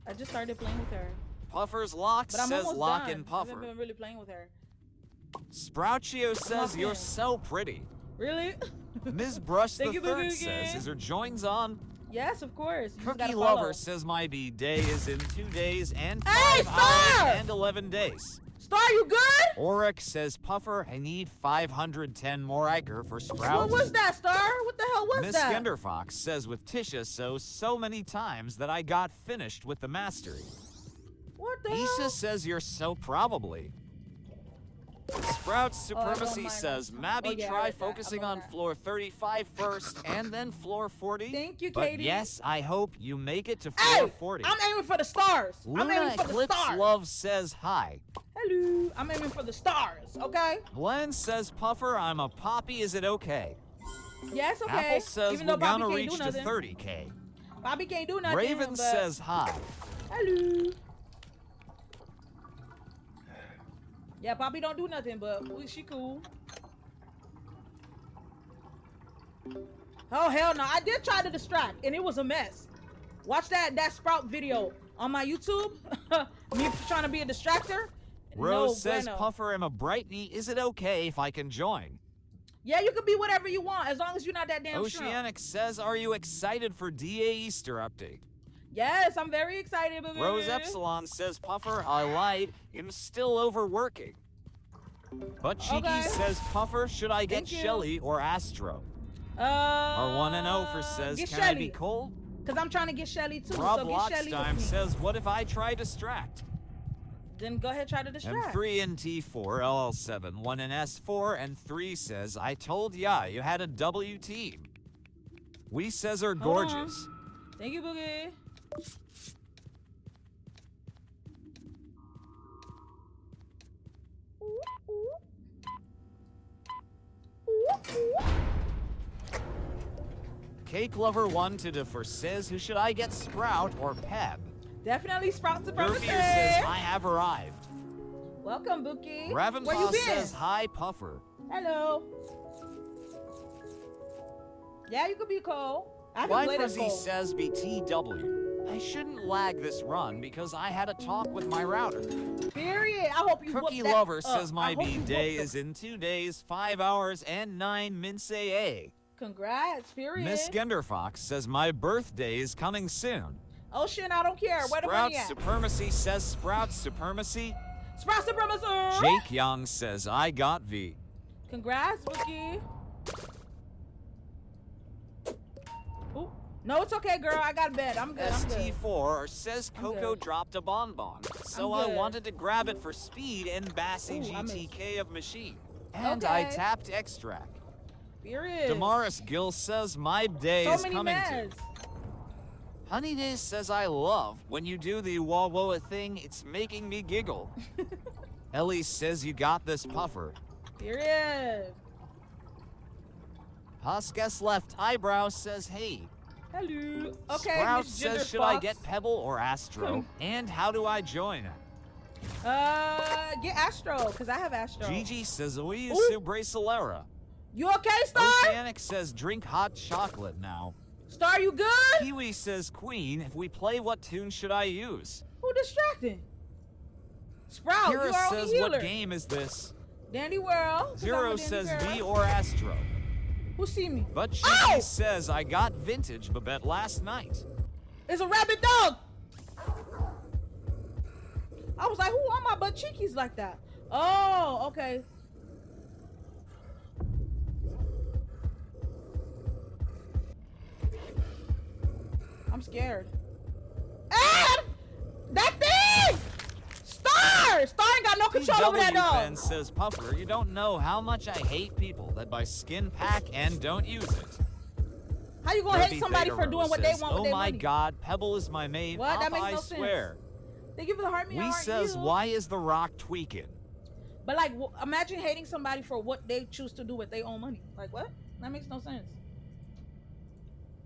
I just started playing with her. Puffer's Lock But I'm says almost lock done. in I Puffer. haven't been really playing with her. Sprouchio says Lock you're in. so pretty. Really? Ms. Brush the Thank you, Third Boogie. says, is her joins on? Yes, of course. You just Cookie gotta Lover follow. says my B-day is in 2 days and 5 Hey, Star! hours and 11 days. Star, you good? Oryx says, Puffer, I need 510 more Iker for What Sprouts. was that, Star? What the hell was Miss that? Genderfox says with Tisha so many times that I got finished with the mastery. What the Isha hell? says you're so probably. Sprouts Oh, I don't Supremacy mind says, that. Mabby, Oh, yeah, I try read that. focusing I'm on that. floor 35 first and then floor 40. Thank you, But Katie. yes, I hope you make it to Hey, floor 40. I'm aiming for the stars. I'm Luna aiming for the Eclipse stars. Love says hi. Hello. I'm aiming for the stars, okay? Glenn says, Puffer, I'm a poppy, is it okay? Yes, okay. Apple says Even we're though Bobby gonna can't reach do to nothing. 30K. Bobby can't do nothing. Raven but... says hi. Hello. Yeah, Bobby don't do nothing, but she cool. Oh, hell no. I did try to distract, and it was a mess. Watch that Sprout video on my YouTube. Me trying to be a distractor. Rose No says, bueno. Puffer, I'm a Brightney, is it okay if I can join? Yeah, you can be whatever you want, as long as you're not that damn shrimp. Oceanic says, are you excited for DA Easter update? Yes, I'm very excited. Baby. Rose Epsilon says, Puffer, I lied, I'm still overworking. But Cheeky Okay. says, Puffer, should I get Thank you. Shelly or Astro? Our 1 and 0 for says, get can I be Shelly, cold? because I'm trying to get Shelly too. Rob so get Shelly Lockstime with me. says, what if I try distract? Then go ahead, try to distract. M3 and T4, LL7, 1 and S4, and 3 says, I told ya you had a W team. We says are Hold on. gorgeous. Thank you, Boogie. Cake Lover 1 to defer says, who should I get, Sprout or Peb? Definitely Sprout Derpier Supremacy. says, I have arrived. Welcome, Bookie. Ravenpaw Where you been? says, hi, Puffer. Hello. Yeah, you could be Cole. I can play this Liferzy Cole. says, BTW. I shouldn't lag this run because I had a talk with my router. Period. I hope you Cookie whoop that Lover up. says my I hope you B-day whoop is in 2 days, 5 hours, and 9 minutes AA. Congrats. Period. Miss Genderfox says my birthday is coming soon. Oh shit, I don't care. Where the money Sprout at? Supremacy says Sprout Supremacy. Sprout Supremacy. Jake Young says I got V. Congrats, Bookie. Ooh. No, it's okay, girl. I got a bed. I'm good. I'm good. ST4 says I'm Coco good. dropped a bonbon, so I'm I good. wanted to grab it for speed and Bassy Ooh, I missed. GTK of machine. And I Okay. tapped extract. Period. Damaris Gill says my day so is many coming meds. to. Honey Days says I love when you do the wah wah thing, it's making me giggle. Ellie says you got this, Puffer. Period. Huskus left eyebrow says hey. Hello. Okay, Sprout Miss Gender says should I Fox. get Pebble or Astro? And how do I join? Get Astro, because I have Astro. Gigi says Oyu Ooh. Bracelera. You okay, Star? Oceanic says drink hot chocolate now. Star, you good? Kiwi says Queen, if we play what tune should I use? Who distracting? Sprout, Kira you are says only healer. what game is this? Dandy World. 'cause I'm Zero a Dandy says girl. V or Astro. Who see me? But Cheeky Ow! says I got vintage Babette last night. It's a rabbit dog. I was like, who are my butt cheekies like that? Oh, okay. I'm scared. Ah! That thing! Star! Star ain't got no control over that dog. Ben says Puffer, you don't know how much I hate people that buy skin pack and don't use it. How you gonna hate Derpy somebody Theta for doing Rose what they says, want with oh their my money? god, Pebble is my main What? That op, makes I no sense. swear. They give you the heart me, We aren't says, you? why is the rock tweaking? But like, imagine hating somebody for what they choose to do with their own money. Like what? That makes no sense.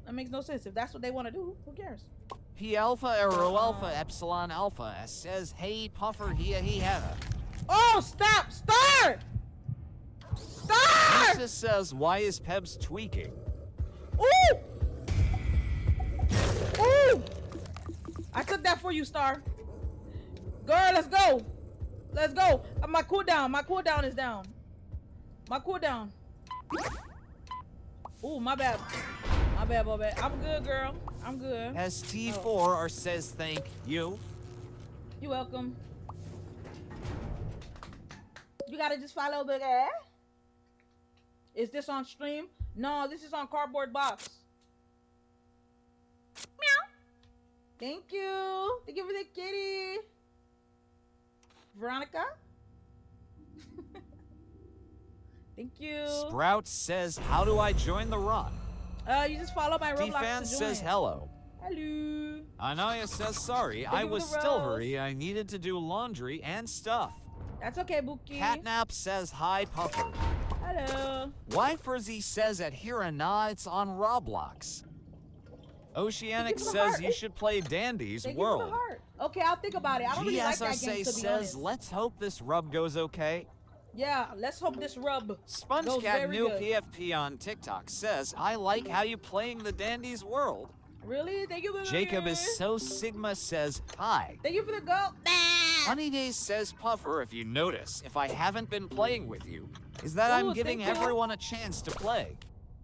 That makes no sense. If that's what they want to do, who cares? P Alpha Arrow Alpha Epsilon Alpha says, hey Puffer, he had a. Oh, stop! Star! Star! TISHA says, why is Pebs tweaking? Ooh! Ooh! I took that for you, Star. Girl, let's go. Let's go. My cooldown is down. My cooldown. Ooh, my bad. My bad. I'm good, girl. I'm good. ST4 says thank you. You're welcome. You gotta just follow Big Ass. Is this on stream? No, this is on Cardboard Box. Meow. Thank you. Thank you for the kitty. Veronica. Thank you. Sprout says, how do I join the run? You just follow my Roblox Defan to join. says hello. Hello. Anaya says sorry, Thank I you for was the still rose. hurry. I needed to do laundry and stuff. That's okay, Buki. Catnap says hi Puffer. Hello. Yfrzy says at here and now it's on Roblox. Oceanic Thank you for the says heart. you should play Dandy's Thank you for the World. heart. Okay, I'll think about it. I don't really like that game, GSRC to be says honest. let's hope this rub goes okay. Yeah, let's hope this rub goes SpongeCat very new good. PFP on TikTok says I like how you playing the Dandy's World. Really? Thank you for the Jacob is so Sigma says hi. Thank you for the go. Honeydays says Puffer, if you notice, if I haven't been playing with you, is that I'm Ooh, giving thank you. everyone a chance to play.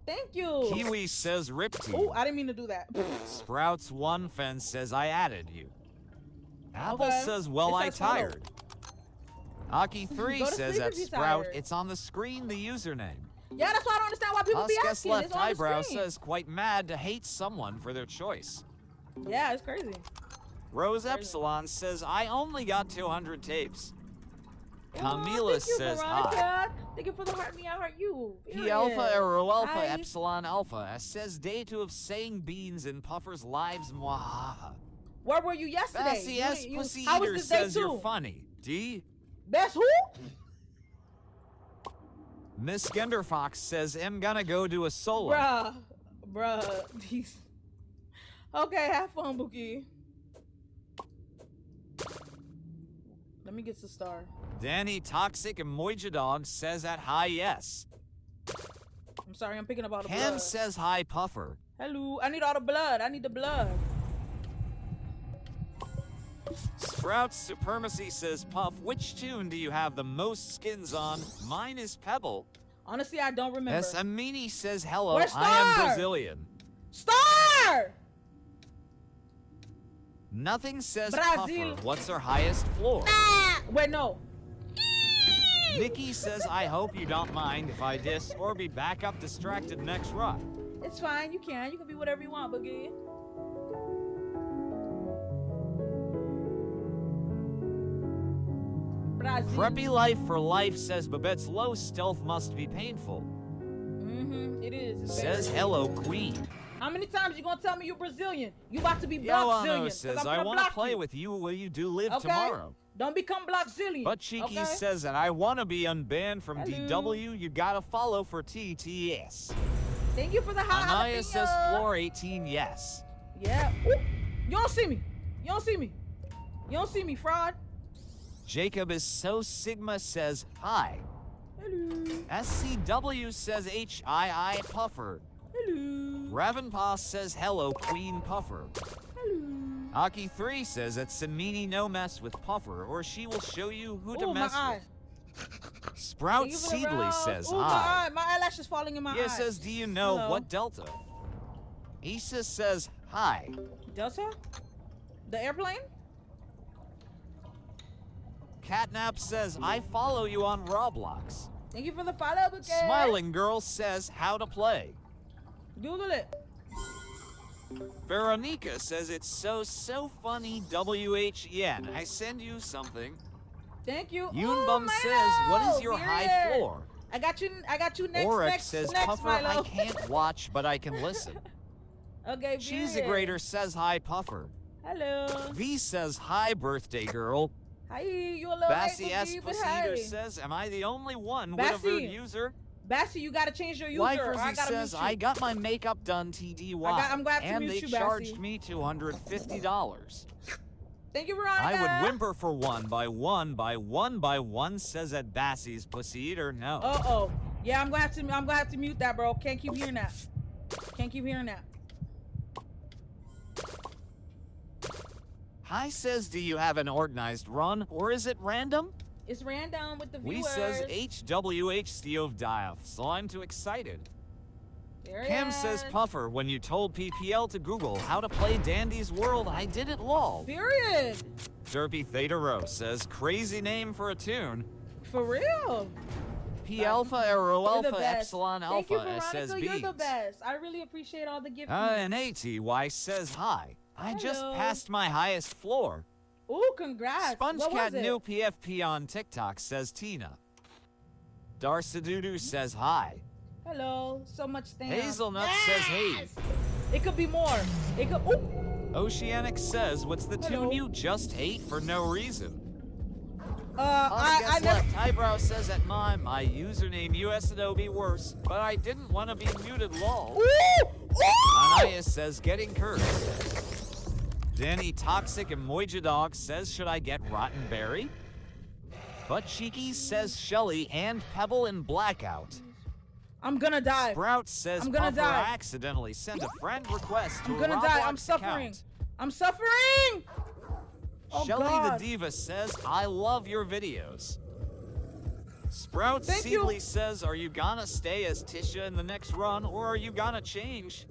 Thank you. Kiwi says rip to Oh, you. I didn't mean to do that. Sprouts one fence says I added you. Apple Okay. says well It I says follow. tired. Aki 3 Go to says sleep at if you're Sprout tired. it's on the screen the username. Yeah, that's why I don't understand why people be Huskus asking. left It's on the eyebrow screen. says quite mad to hate someone for their choice. Yeah, it's crazy. Rose Crazy. Epsilon says I only got 200 tapes. Oh, Camila thank you, says Veronica. hi. Thank you for the heart me, I heart you. P Period. Alpha Arrow Alpha Hi. Epsilon Alpha says day 2 of saying beans in Puffer's lives mwahaha. Where were you yesterday? Bassy S Pussy How was Eater this day says you're two? funny. D. That's who? Miss Genderfox says I'm gonna go do a solo. Bruh. These. Okay, have fun, Buki. Let me get the star. Danny Toxic and Moija Dog says at hi yes. I'm sorry, I'm picking up all the Cam blood. says hi Puffer. Hello, I need all the blood. I need the blood. Sprouts Supremacy says Puff, which tune do you have the most skins on? Mine is Pebble. Honestly, I don't remember. S. Amini says hello, Where's I am Star? Brazilian. Star! Nothing says Brazil. Puffer. What's her highest floor? Ah! Wait, no. Nikki says I hope you don't mind if I diss or be back up distracted next run. It's fine. You can. You can be whatever you want, Boogie. Brazil. Preppy Life for Life says Babette's low stealth must be painful. Mm-hmm. It is. It's Says very- hello Queen. How many times you gonna tell me you're Brazilian? You about to be Yoano Blockzillion. says I'm I gonna want to block play you. with you. Will you do live Okay? tomorrow? Don't become Blockzillion. But Cheeky okay? says that I want to be unbanned from Hello. DW. You gotta follow for TTS. Thank you for the hot Anaya jalapeno. says floor 18 yes. Yeah. Ooh. You don't see me. You don't see me. You don't see me, fraud. Jacob is so Sigma says hi. Hello. SCW says HII Puffer. Hello. Ravenpaw says hello Queen Puffer. Hello. Aki 3 says that Samini no mess with Puffer or she will show you who to Ooh, my mess eye. with. Sprout Thank you for the Seedly rose. says Ooh, hi. my eyelash is falling in my He eye. says, do you know Hello. what Delta? Issa says hi. Delta? The airplane? Catnap says, I follow you on Roblox. Thank you for the follow, Bouquet. Smiling Girl says how to play. Google it. Veronica says it's so funny WHEN. I send you something. Thank you. Yoonbum Ooh, says, what is Milo, your high period. floor? I got you next, Oryx next, says, next, Puffer, Milo. I can't watch, but I can listen. Okay, She's a period. Grader says hi, Puffer. Hello. V says hi, birthday girl. Hi, you a little Bassy late, S Boogie, but Pussy Eater hi. says, am I the only one with a Bassy. rude user? Bassy, you gotta change your user. Wifers, Or I he gotta says, mute you. I got my makeup done TDY. I'm gonna have to and mute they you, charged Bassy. me $250. Thank you, Veronica. I would whimper for one by one, says at Bassy's pussy eater. No. Uh-oh. Yeah, I'm gonna have to mute that, bro. Can't keep hearing that. Can't keep hearing that. Hi says, do you have an organized run or is it random? It's random with the viewers. We says HWH Steve Dive, so I'm too excited. There Cam it says, is. Puffer, when you told PPL to Google how to play Dandy's World, I did it lol. Period. Derpy Theta Rho says, crazy name for a tune. For real. P Alpha Arrow You're the Alpha best. Epsilon Thank you, Alpha Veronica. SSB. You're the best. I really appreciate all the gifts. And ATY says, hi. I just Hello. passed my highest floor. Ooh, congrats. What was SpongeCat it? new PFP on TikTok, says Tina. Darsadudu says hi. Hello. So much thanks. Hazelnut says hey. It could be more. It could. Ooh. Oceanic says, what's the Hello. tune you just ate for no reason? I never. Left Eyebrow says at my username US Adobe worse, but I didn't want to be muted lol. Ooh. Ooh. Anaya says getting cursed. Danny Toxic and Moija Dog says, should I get Rotten Berry? But Cheeky says Shelly and Pebble in Blackout. I'm gonna die. Sprout says I'm gonna Puffer die. accidentally sent a friend request to I'm a gonna die. I'm Roblox suffering. account. I'm suffering. Oh, Shelly God. the Diva says, I love your videos. Sprout Thank you. Seedley says, are you gonna stay as Tisha in the next run, or are you gonna change?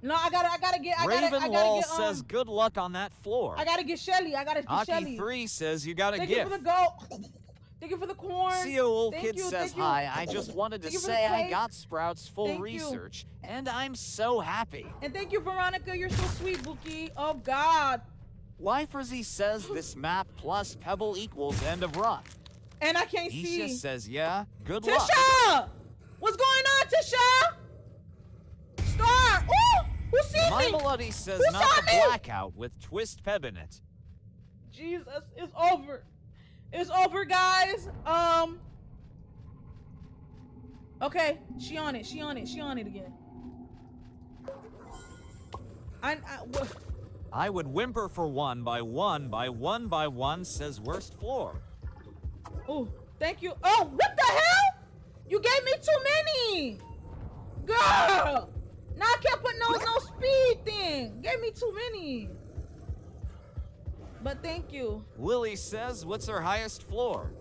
No, I gotta get. Raven Wall says, good luck on that floor. I gotta get Shelly. I gotta get Shelly. Aki3 says, you got a Thank you gift. for the gold. Thank you for the corn. CEO Old Thank Kid you, says, thank you. hi, I just wanted to Thank you for the say I cake. got Sprout's full Thank you. research, and I'm so happy. And thank you, Veronica. You're so sweet, Bookie. Oh God. Lifersy says this map plus Pebble equals end of run. And I can't Isha see. says, yeah, good luck. Tisha! What's going on, Tisha? Star! Ooh! Who sees My me? Melody says Who not saw the me? blackout with Twist Peb in it. Jesus, it's over. It's over, guys. Okay, she on it. She on it. She on it again. I would whimper for one by one, says worst floor. Oh, thank you. Oh, what the hell? You gave me too many. Girl. Now I can't put no speed thing. Gave me too many. But thank you. Lily says, what's her highest floor?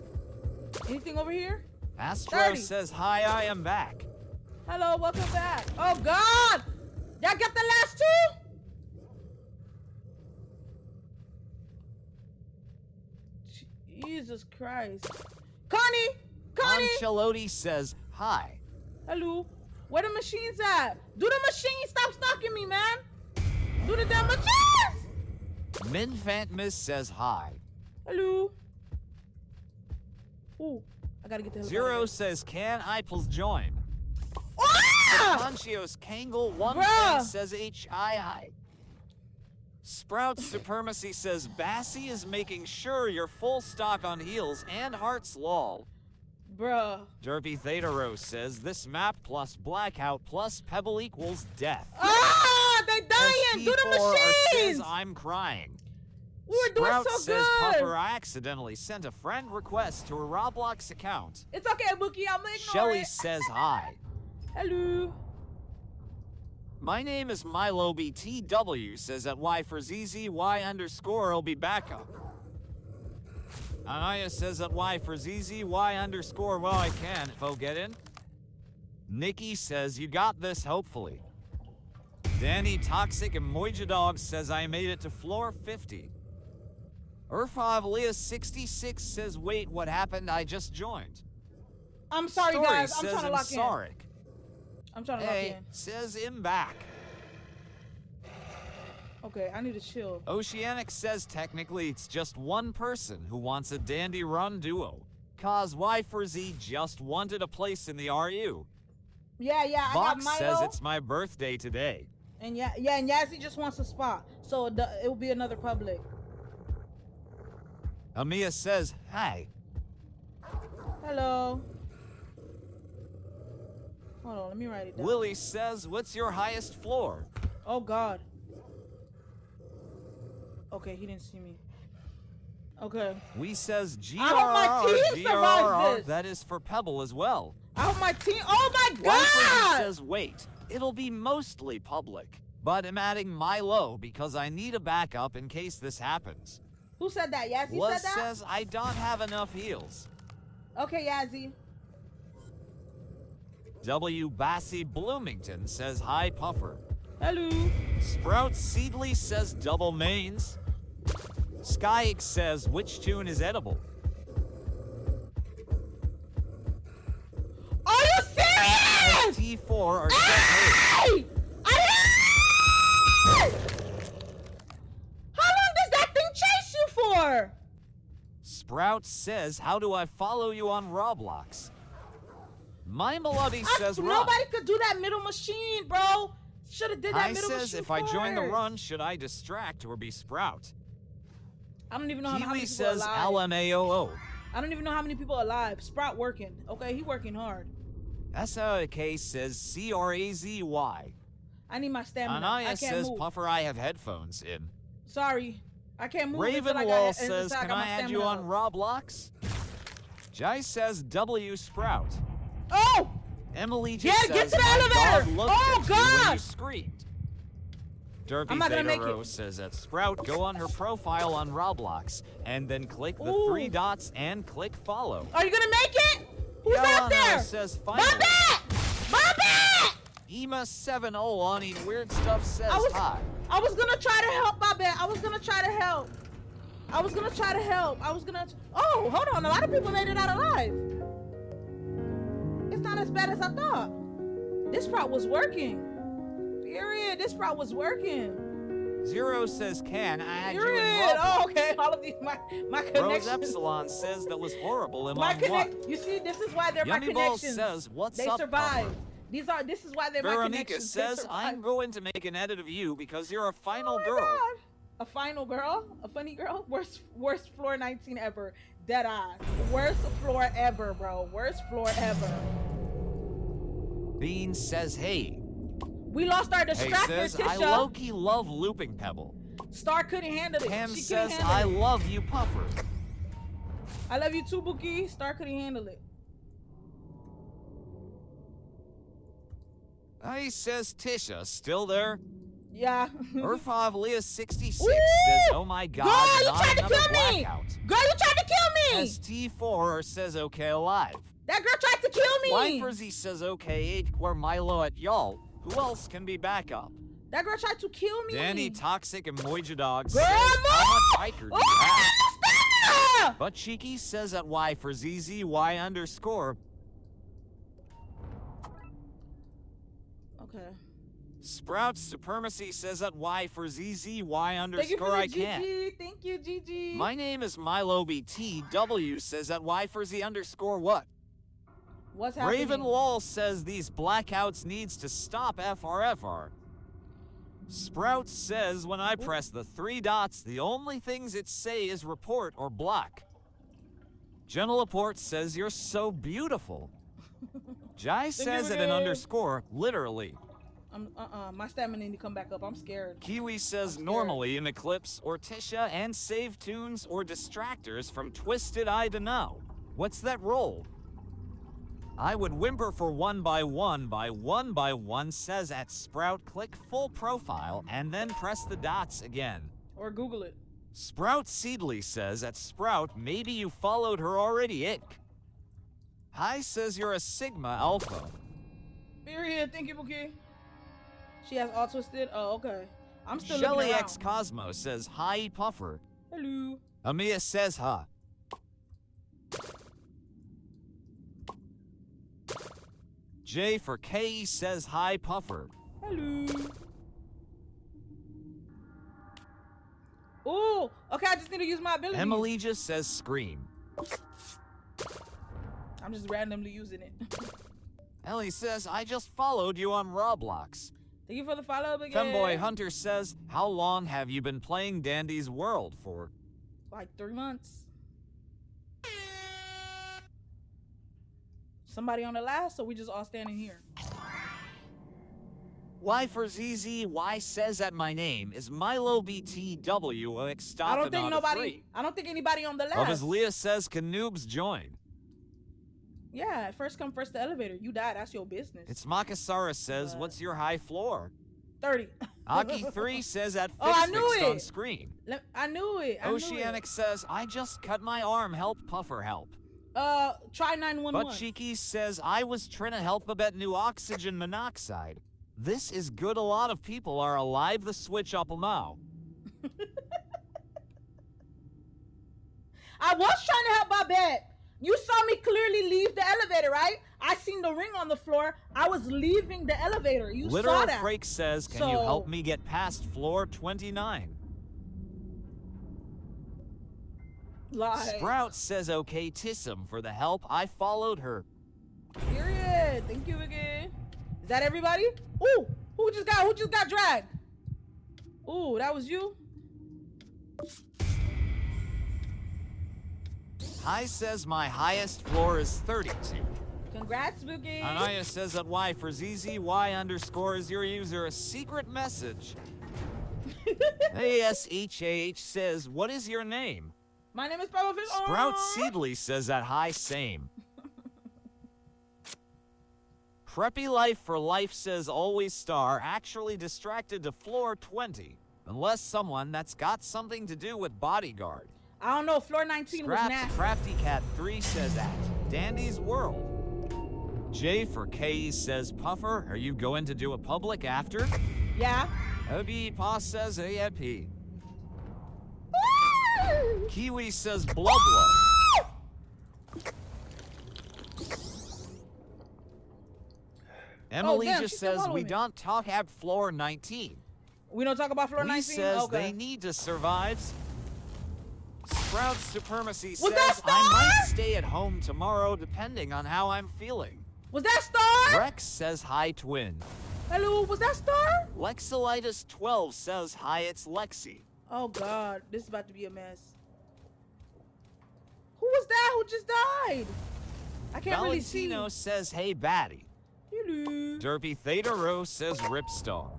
Anything over here? Astro 30. says, hi, I am back. Hello, welcome back. Oh God. Y'all got the last two? Jesus Christ. Connie! Connie! Ancelotti says, hi. Hello. Where the machines at? Do the machine stop stalking me, man? Do the damn machines! Minfantmas says hi. Hello. Ooh, I gotta get the hell out Zero of says, can Iples join? here. Ah! Conchios Kangle one Bruh. thing says HII. Sprout Supremacy says, Bassy is making sure you're full stock on heals and hearts lol. Bruh. Derpy Theta Rose says, this map plus blackout plus Pebble equals death. Ah! They dying! Do the ST4 machines! says, I'm crying. We were doing Sprout so says, good! Puffer accidentally sent a friend request to a Roblox account. It's okay, Bookie. I'm gonna ignore Shelly it. says hi. Hello. My name is Milo BTW, says at Y for ZZY underscore I'll be back up. Anaya says at Y for ZZY underscore well I can if I'll get in. Nikki says you got this hopefully. Danny Toxic and Moija Dog says I made it to floor 50. Urfavlia 66 says wait what happened I just joined. I'm sorry, Story guys. I'm says trying to lock in. Sorry. I'm trying to lock Hey in. says I'm back. Okay, I need to chill. Oceanic says technically it's just one person who wants a Dandy Run duo. Cause Y for Z just wanted a place in the RU. Yeah, I got Vox Milo. says it's my birthday today. And and Yazzie just wants a spot. So it will be another public. Amia says, hi. Hello. Hold on, let me write it down. Lily says, what's your highest floor? Oh God. Okay, he didn't see me. Okay. We says I hope my team survives GRR. this. That is for Pebble as well. I hope my team. Oh my Wyford God! says, wait, it'll be mostly public. But I'm adding Milo because I need a backup in case this happens. Who said that? Yazzie Luz said that? says, I don't have enough heals. Okay, Yazzie. W. Bassey Bloomington says, hi, Puffer. Hello. Sprout Seedly says, double mains. Skyx says, which tune is edible? Are you serious? T4 or says, Hey! How long does that thing chase you for? Sprout says, how do I follow you on Roblox? My Melody says, run. Nobody could do that middle machine, bro. Should have did that I middle says, machine if I join the first. run, should I distract or be Sprout? I don't even know how many Kiwi people says, are alive. LMAOO. I don't even know how many people are alive. Sprout working. Okay, he working hard. SOK says, CRAZY. I need my stamina. I Anaya can't says, move. Puffer, I have headphones in. Sorry. I can't move Raven until I Wall got, says, until can got I my add you stamina on up. Roblox? Jai says, W Sprout. Oh! Emily Yeah, just get says, to the my elevator! dog looked Oh, at you when God! you screamed. Derpy I'm not gonna Theta make Rose it. says that Sprout, go on her profile on Roblox and then click the Ooh. 3 dots and click follow. Are you gonna make it? Who's Yellow out there? Hannah says, finally. Bobby! Ema70 on Eat Weird Stuff says hi. I was gonna try to help, Bobby. I was gonna try to help. Oh, hold on. A lot of people made it out alive. It's not as bad as I thought. This Sprout was working. Period. This Sprout was working. Zero says, can I add you in Period. Roblox? Oh, okay. All of these, my Rose connections. Epsilon says that was horrible. Am My I what? You see, this is why they're Yummy my Balls connections. says, what's They up, survive. Puffer? This is why they're my Veronica connections. They says, survive. I'm going to make an edit of you because you're a final Oh my girl. God. A final girl? A funny girl? Worst floor 19 ever. Dead eye. Worst floor ever, bro. Worst floor ever. Bean says, hey. We lost our Hey distractor, says, I Tisha. low-key love Looping Pebble. Star couldn't handle it. Pam She says, couldn't I handle it. love you, Puffer. I love you too, Bookie. Star couldn't handle it. He says, Tisha, still there? Yeah. Urfavlia 66 Ooh! says, oh my god, Girl, you not tried to another kill me! blackout. Girl, you tried to kill me! ST4 says, okay, alive. That girl tried to kill me! Wyfersy says, okay, 8 where Milo at y'all. Who else can be backup? That girl tried to kill me! Danny Toxic and Moija Dog Girl, says, how much biker do you have? Stamina! But Cheeky says at Y for ZZY underscore. Okay. Sprout Supremacy says at Y for ZZY Thank you for underscore the I GG. can't. Thank you, GG. My name is Milo BTW says at Y for Z underscore what? What's happening? Raven Wall says these blackouts needs to stop FRFR. Sprout says when I press the 3 dots, the only things it say is report or block. Jenna Laporte says you're so beautiful. Jai says at an underscore, literally. My stamina need to come back up. I'm scared. Kiwi says normally in Eclipse or Tisha and save tunes or distractors from Twisted I to know. What's that roll? I would whimper for 1 by 1 by 1 by 1 says at Sprout, click full profile and then press the dots again. Or Google it. Sprout Seedly says at Sprout, maybe you followed her already, ick. Hi says you're a Sigma Alpha. Period. Thank you, Bookie. She has all twisted. Oh, okay. I'm still Shelly looking around. X Cosmo says hi Puffer. Hello. Amia says huh. J for K says hi Puffer. Hello. Oh, okay. I just need to use my ability. Emily just says scream. I'm just randomly using it. Ellie says I just followed you on Roblox. Thank you for the follow again. Femboy Hunter says, how long have you been playing Dandy's World for? Like 3 months. Somebody on the last, so we just all standing here. Y for ZZY says that my name is Milo BTW. I don't think nobody. I don't think anybody on the left. As Leah says, can noobs join? Yeah, first come, first the elevator. You die, that's your business. It's Makasara says, what's your high floor? 30. Aki3 says at I knew fixed it. on screen. I knew it. Oceanic says, I just cut my arm, help Puffer help. Try 911. But Cheeky says, I was trying to help about new oxygen monoxide. This is good, a lot of people are alive, the switch up now. I was trying to help Babette. You saw me clearly leave the elevator, right? I seen the ring on the floor. I was leaving the elevator. You Literal saw that. Freak says, can you help me get past floor 29? Lie. Sprout says, okay, Tissum for the help. I followed her. Period. Thank you again. Is that everybody? Ooh, who just got dragged? Ooh, that was you? Hi says my highest floor is 32. Congrats, Boogie. Anaya says that Y for ZZY underscore is your user a secret message. ASHAH says, what is your name? My name is Papa Fish. Sprout Seedly says that hi, same. Preppy Life for Life says always star, actually distracted to floor 20. Unless someone that's got something to do with bodyguard. I don't know, floor 19 was nasty. Crafty Cat 3 says at Dandy's World. J for K says, Puffer, are you going to do a public after? Yeah. Obi Pa says AFP. Kiwi says blah blah. Emily just says we don't talk at floor 19. We don't talk about floor 19? says they need to survive. Sprout Supremacy Was says I might stay at home tomorrow depending on how I'm feeling. Was that Star? Rex says hi, twin. Hello, was that Star? Lexilitis 12 says hi, it's Lexi. Oh God, this is about to be a mess. Who was that who just died? I can't really see. Valentino says hey, baddie. Hello. Derpy Theta Rho says Rip Star.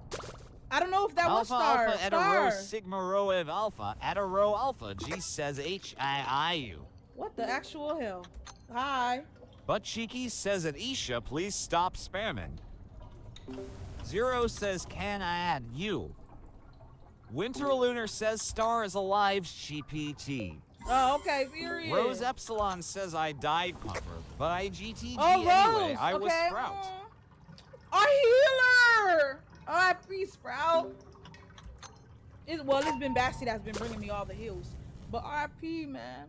I don't know if that was Star. Alpha Eta Rho Sigma Rho Ev Alpha Eta Rho Alpha G says HIIU. What the actual hell? Hi. But Cheeky says at Isha, please stop spamming. Zero says can I add you? Winter Lunar says Star is alive, GPT. Oh, okay, period. Rose Epsilon says I died, Puffer, but I GTG anyway. Rose. I was Sprout. Our healer! R.I.P. Sprout. It's been Basty that's been bringing me all the heals. But R.I.P. man.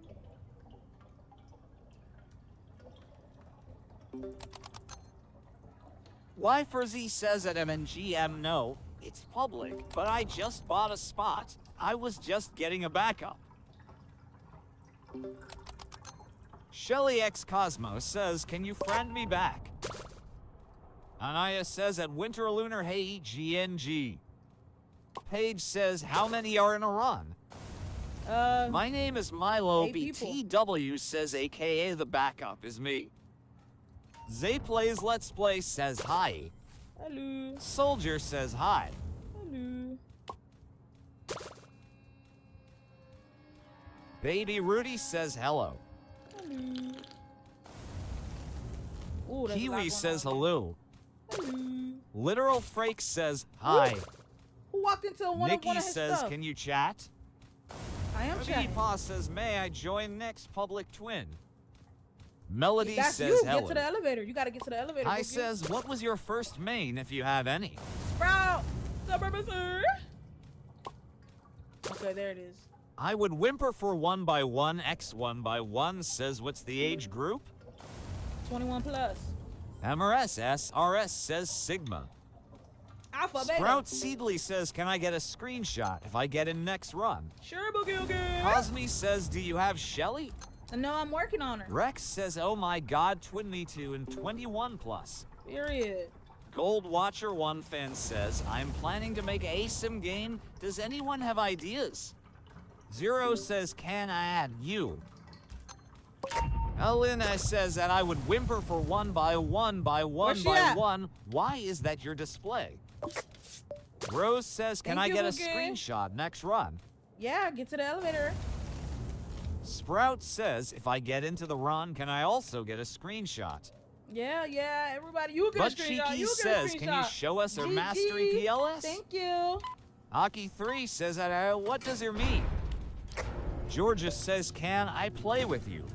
Y for Z says at MNGM no, it's public, but I just bought a spot. I was just getting a backup. Shelly X Cosmos says, can you friend me back? Anaya says at Winter Lunar, hey, GNG. Paige says, how many are in a run? My name is Milo. BTW says, aka the backup is me. Zay Plays Let's Play says hi. Hello. Soldier says hi. Hello. Baby Rudy says hello. Hello. Ooh, Kiwi says on. hello. Hello. Literal Frake says hi. Who walked into one Nikki of his says, stuff? can you chat? I am chatting. Pa says, may I join next public twin? Melody That's says you. hello. Get to the elevator. You gotta get to the elevator. I says, what was your first main if you have any? Sprout. Suburban. Okay, there it is. I would whimper for 1x1 x 1x1 says, what's the age group? 21 plus. MRS SRS says Sigma. Alpha, Sprout Seedly says, can I get a screenshot if I get in next run? Sure, Boogie, okay. Cosme says, do you have Shelly? No, I'm working on her. Rex says, oh my god, twin me too and 21 plus. Period. Gold Watcher 1 fan says, I'm planning to make a sim game. Does anyone have ideas? Zero says, can I add you? Elena says that I would whimper for 1x1 by 1 by 1. Why is that your display? Rose says, can Thank I you, get a Bookie. screenshot next run? Yeah, get to the elevator. Sprout says, if I get into the run, can I also get a screenshot? Yeah, everybody, you get But a screenshot. Cheeky You get says, a screenshot. can you show us our GG. mastery PLS? Thank you. Aki3 says, what does it mean? Georgia says, can I play with you?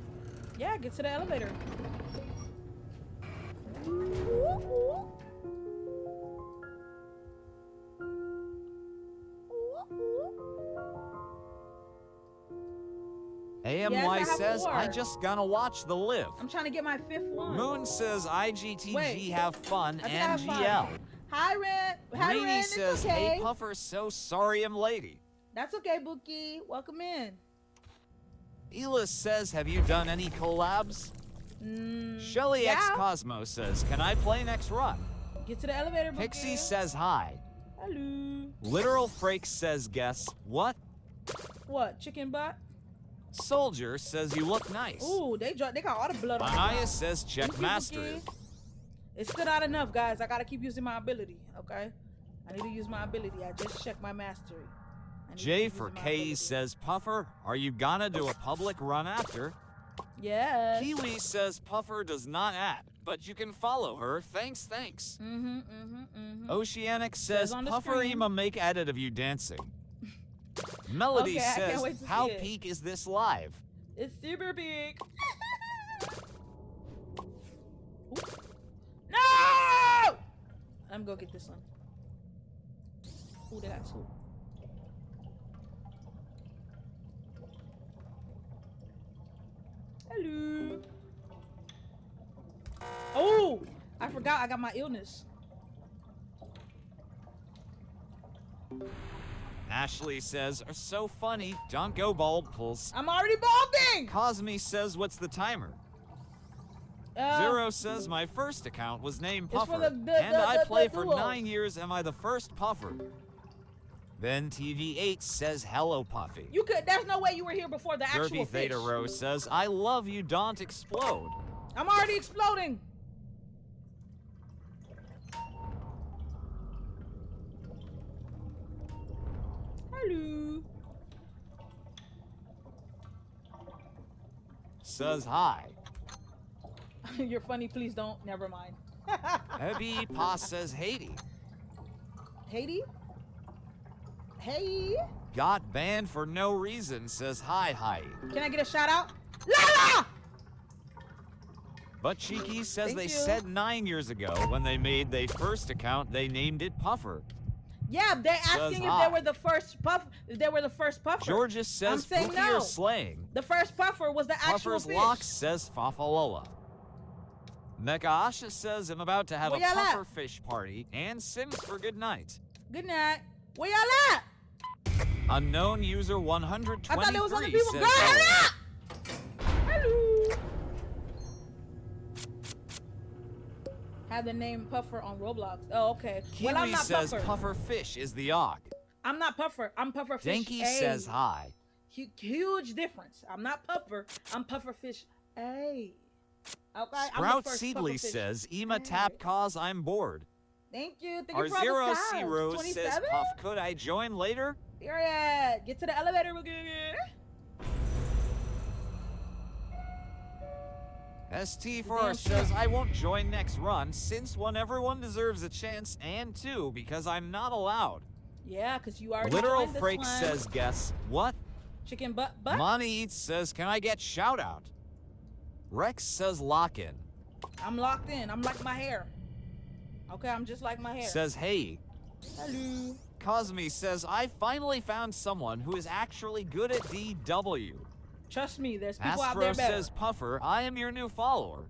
Yeah, get to the elevator. AMY Yes, I have says, 4. I just gonna watch the live. I'm trying to get my 5th one. Moon says, IGTG Wait. have fun I think I and have 5. GL. Hi, Ren. Hi, Greeny Ren. It's says, okay. hey Puffer, so sorry I'm lady. That's okay, Bookie. Welcome in. Elis says, have you done any collabs? Shelly yeah. X Cosmo says, can I play next run? Get to the elevator, Bookie. Pixie says hi. Hello. Literal Frake says, guess what? What? Chicken butt? Soldier says, you look nice. Ooh, they got all the blood on Anaya me. says, check Thank you, mastery. Bookie. It's still not enough, guys. I gotta keep using my ability, okay? I need to use my ability. I just checked my mastery. I need to J keep for using my K ability. says, Puffer, are you gonna do a public run after? Yes. Kiwi says, Puffer does not add, but you can follow her. Thanks. Oceanic says, on the Puffer screen. Ema make edit of you dancing. Melody Okay, I can't says, wait to how see it. peak is this live? It's super big. No! I'm gonna get this one. Ooh, they got 2. Hello. Oh, I forgot I got my illness. Ashley says, are so funny, don't go bald pulse. I'm already balding. Cosme says, what's the timer? Zero says, my first account was named It's for Puffer, and I the play for duos. 9 years. Am I the first Puffer? Then TV8 says, hello, Puffy. You could. There's no way you were here before the actual Derpy fish. Theta Rose says, I love you, don't explode. I'm already exploding. Hello. Says hi. You're funny. Please don't. Never mind. Abby Pa says, Haiti. Haiti? Hey. Got banned for no reason says, hi. Can I get a shout out? Lala! But Cheeky says Thank they you. said 9 years ago when they made their first account, they named it Puffer. Yeah, they're asking if hi. they were the first puff. If they were the first puffer. Georgia says, saying Pookie no. or slaying. The first puffer was the actual Puffer's fish. Locks says Fafalola. Mecha Asha says, I'm about to have Where a y'all at? puffer fish party and Sims for good night. Good night. Where y'all at? Unknown user 123 I thought there was other people. says, Girl, hello. hurry up! Hello. Have the name Puffer on Roblox. Oh, okay. Kiwi well, I'm not says Puffer. Puffer Fish is the Og. I'm not Puffer. I'm Puffer Fish. Denki A. says hi. Huge difference. I'm not Puffer. I'm Puffer Fish A. Okay. I'm Sprout the first Seedly Puffer Fish. says, Ema A. tap cause I'm bored. Thank you. Thank Our you for all Zero the C tabs. Rose says, 27? Puff, could I join later? Period. Get to the elevator. We'll get ST4 says, I won't join next run since one, everyone deserves a chance, and two, because I'm not allowed. Yeah, because you already Literal joined this Freak one. says, guess what? Chicken butt. Money Eats says, can I get shout out? Rex says, lock in. I'm locked in. I'm like my hair. Okay, I'm just like my hair. Says, hey. Hello. Cosme says, I finally found someone who is actually good at DW. Trust me, there's people out Astro there better. says, Puffer, I am your new follower.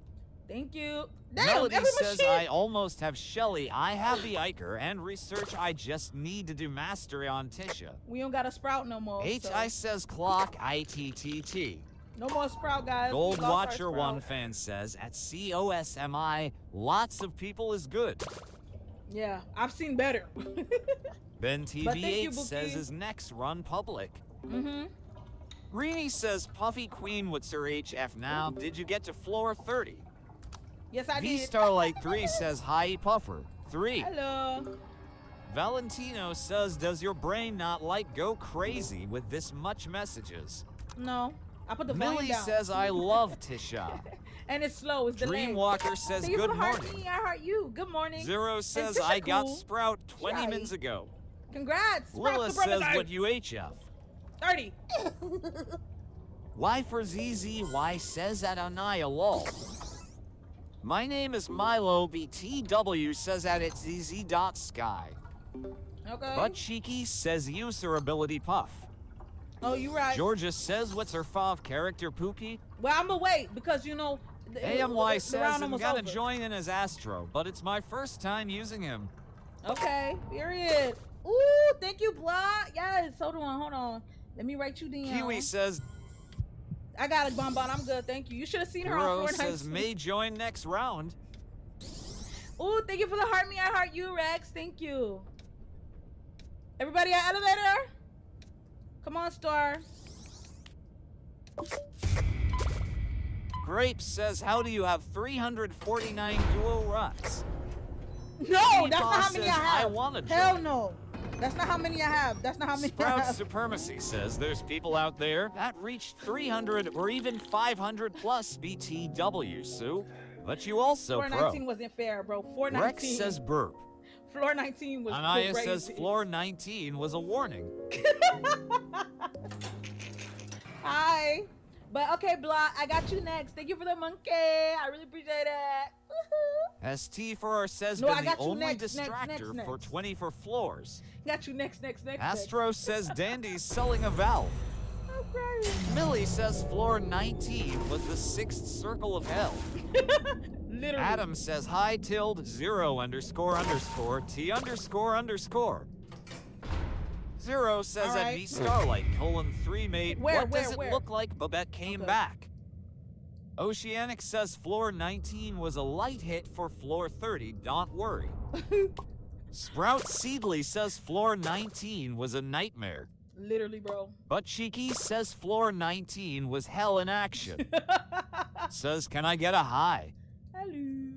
Thank you. Damn, Melody every says, machine. I almost have Shelly. I have the Iker and research. I just need to do mastery on Tisha. We don't got a Sprout no more. so HI says, clock ITTT. no more Sprout, guys. We Gold lost our Watcher Sprout. 1 fan says, at COSMI, lots of people is good. Yeah, I've seen better. Ben But thank you, TV8 says, Bookie. is next run public. Mm-hmm. Reenie says, Puffy Queen, what's her HF now? Did you get to floor 30? Yes, I V did. Starlight 3 says, hi Puffer. 3. Hello. Valentino says, does your brain not like go crazy with this much messages? No. I put the volume Millie down. says, I love Tisha. And it's slow. It's delayed. Dreamwalker says, Thank you good for the heart morning. me. I heart you. Good morning. Zero says, Tisha I got cool. Sprout 20 Shy. minutes ago. Congrats. Sprout Lilith Supremacy. says, what UHF? 30. Y for ZZY says at Anaya lol. My name is Milo BTW says at it's ZZ.sky. Okay. But Cheeky says user ability puff. Oh, you right. Georgia says what's her fav character Pookie? Well, I'm gonna wait because you know. AMY the says round I'm almost gonna over. join in as Astro, but it's my first time using him. Okay. Period. Ooh, thank you, Blah. Yes. Hold on. Let me write you down. Kiwi says I got it, Bonbon. I'm good. Thank you. You should have seen her on Hero Fortnite. says may join next round. Ooh, thank you for the heart me. I heart you, Rex. Thank you. Everybody at elevator? Come on, Star. Grape says, how do you have 349 duo runs? No, Meatball that's not how many I says, have. I wanna Hell join. no. That's not how many I have. That's not how many I Sprout have. Supremacy says there's people out there that reached 300 or even 500 plus BTW, Sue. But you also Floor pro. 19 wasn't fair, bro. Floor 19. Rex says burp. Floor 19 was Anaya crazy. says floor 19 was a warning. Hi. But okay, Blah, I got you next. Thank you for the monkey. I really appreciate it. Woohoo. ST for our says No, I been the got you only next, distractor next. for 24 floors. Got you next. Astro says Dandy's selling a valve. I'm crying. Millie says floor 19 was the sixth circle of hell. Literally. Adam says hi tilde 0__T__. Zero says All at right. V Starlight :3 mate. What does it Where? look like Babette came Okay. back? Oceanic says floor 19 was a light hit for floor 30. Don't worry. Sprout Seedly says floor 19 was a nightmare. Literally, bro. But Cheeky says floor 19 was hell in action. Says, can I get a high? Hello.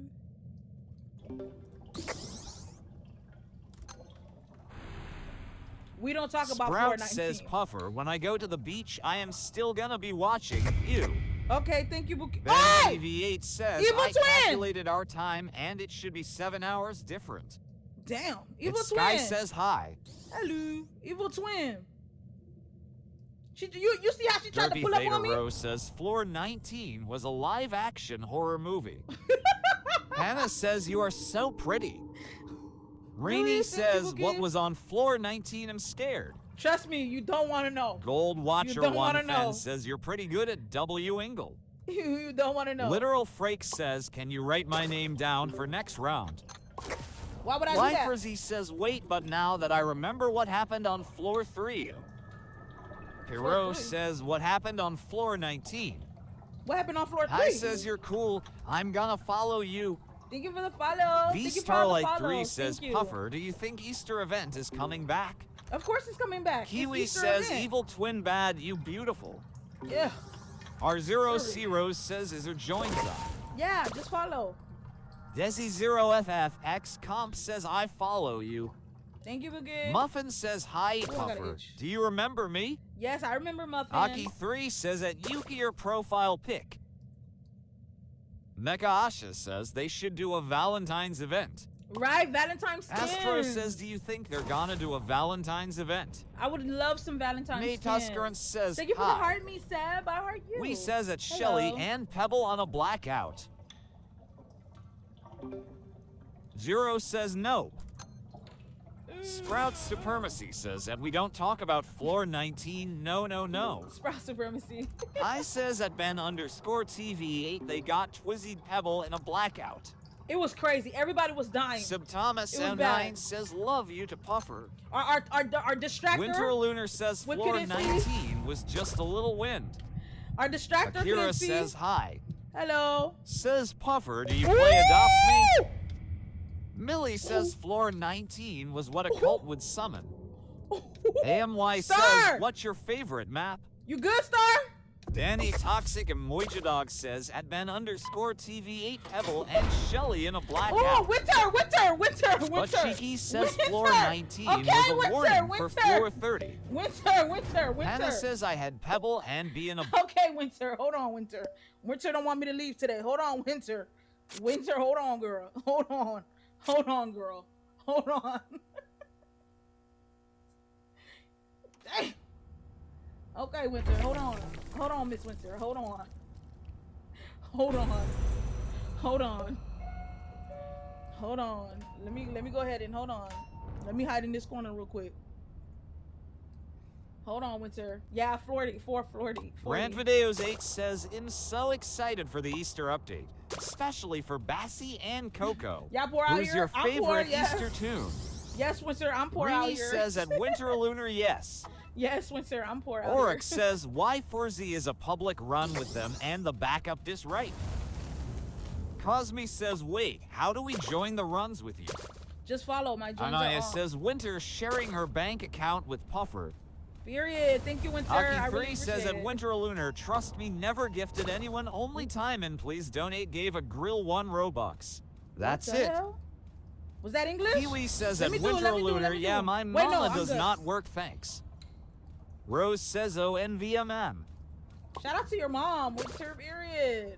We don't talk about floor Sprout 19. says Puffer, when I go to the beach, I am still gonna be watching you. Okay, thank you, Bookie. Ben Hey! TV8 says, Evil I Twin! calculated our time and it should be 7 hours different. Damn. Evil It's Twin. Sky says hi. Hello. Evil Twin. You see how she tried Derpy to pull up Theta on me? Rose says floor 19 was a live action horror movie. Hannah says you are so pretty. Rainy Really? Thank you, says Bookie. what was on floor 19 I'm scared. Trust me, you don't want to know. Gold Watcher don't wanna 1 know. Fan says you're pretty good at W Ingle. You don't want to know. Literal Frake says, can you write my name down for next round? Why would I do that? Liferzy says, wait, but now that I remember what happened on floor 3. Hero three? says, what happened on floor 19? What happened on floor 3? Hi says, you're cool. I'm gonna follow you. Thank you for the follow. V Thank you for all the Starlight 3 follows. says, Thank you. Puffer, do you think Easter event is coming back? Of course it's coming back. It's Kiwi Easter says, event. evil twin bad, you beautiful. Yeah. Our Zero Sure. C Rose says, is there joins up? Yeah, just follow. Desi0FFX Comp says, I follow you. Thank you, Boogie. Muffin says, hi, Ooh, I got an Puffer. itch. Do you remember me? Yes, I remember Muffin. Aki3 says, at Yuki your profile pic. Mecha Asha says, they should do a Valentine's event. Right, Valentine's Astro skins. says, do you think they're gonna do a Valentine's event? I would love some Valentine's Nate skins. Tuscarens says, Thank you for the hi. heart me, Seb. I heart you. We says at Hello. Shelly and Pebble on a blackout. Zero says no. Sprout Supremacy says that we don't talk about floor 19, no. Sprout supremacy. I says at Ben_TV8 they got Twizzied Pebble in a blackout. It was crazy. Everybody was dying. Subthomas It was M9 bad. says love you to Puffer. Our distractor. Winter Lunar says What floor could it see? 19 was just a little wind. Our distractor. Akira couldn't see. says hi. Hello. Says Puffer, do you play Adopt Me? Woo! Millie says floor 19 was what a cult would summon. AMY Star! says, what's your favorite map? You good, Star? Danny Toxic and Moijadog says at Ben_TV8 Pebble and Shelly in a blackout. Oh, winter. But Cheeky says Winter. floor 19 Okay, was a winter, warning for winter. floor 30. Winter. Hannah says I had Pebble and be in a... Okay, Winter. Hold on, Winter. Winter don't want me to leave today. Hold on, Winter. Winter, hold on, girl. Hold on, girl. Hold on. Dang. Okay, Winter. Hold on, Miss Winter. Hold on. Let me go ahead and hold on. Let me hide in this corner real quick. Hold on, Winter. Yeah, Florida. Rantvideos8 says, I'm so excited for the Easter update, especially for Bassie and Coco. Y'all pour out Who's here? your I'm poor, favorite yes. Easter tune? Yes, Winter, I'm poor out Rini here. says at Winter Lunar, yes. Yes, Winter, I'm poor out Oryx here. says Y4Z is a public run with them and the backup is right. Cosme says, wait, how do we join the runs with you? Just follow my joins Anaya are on. says Winter sharing her bank account with Puffer. Period. Thank you, Winter. I Aki3 really says appreciate at it. Winter Lunar, trust me, never gifted anyone, only time and please donate, gave a grill 1 Robux. That's What the it. hell? Was that English? Kiwi says Let at me do it, Winter let me do it, Lunar, let me do yeah, it. my Wait, no, mama I'm does good. not work, thanks. Rose says ONVMM. Shout out to your mom, Winter. Period.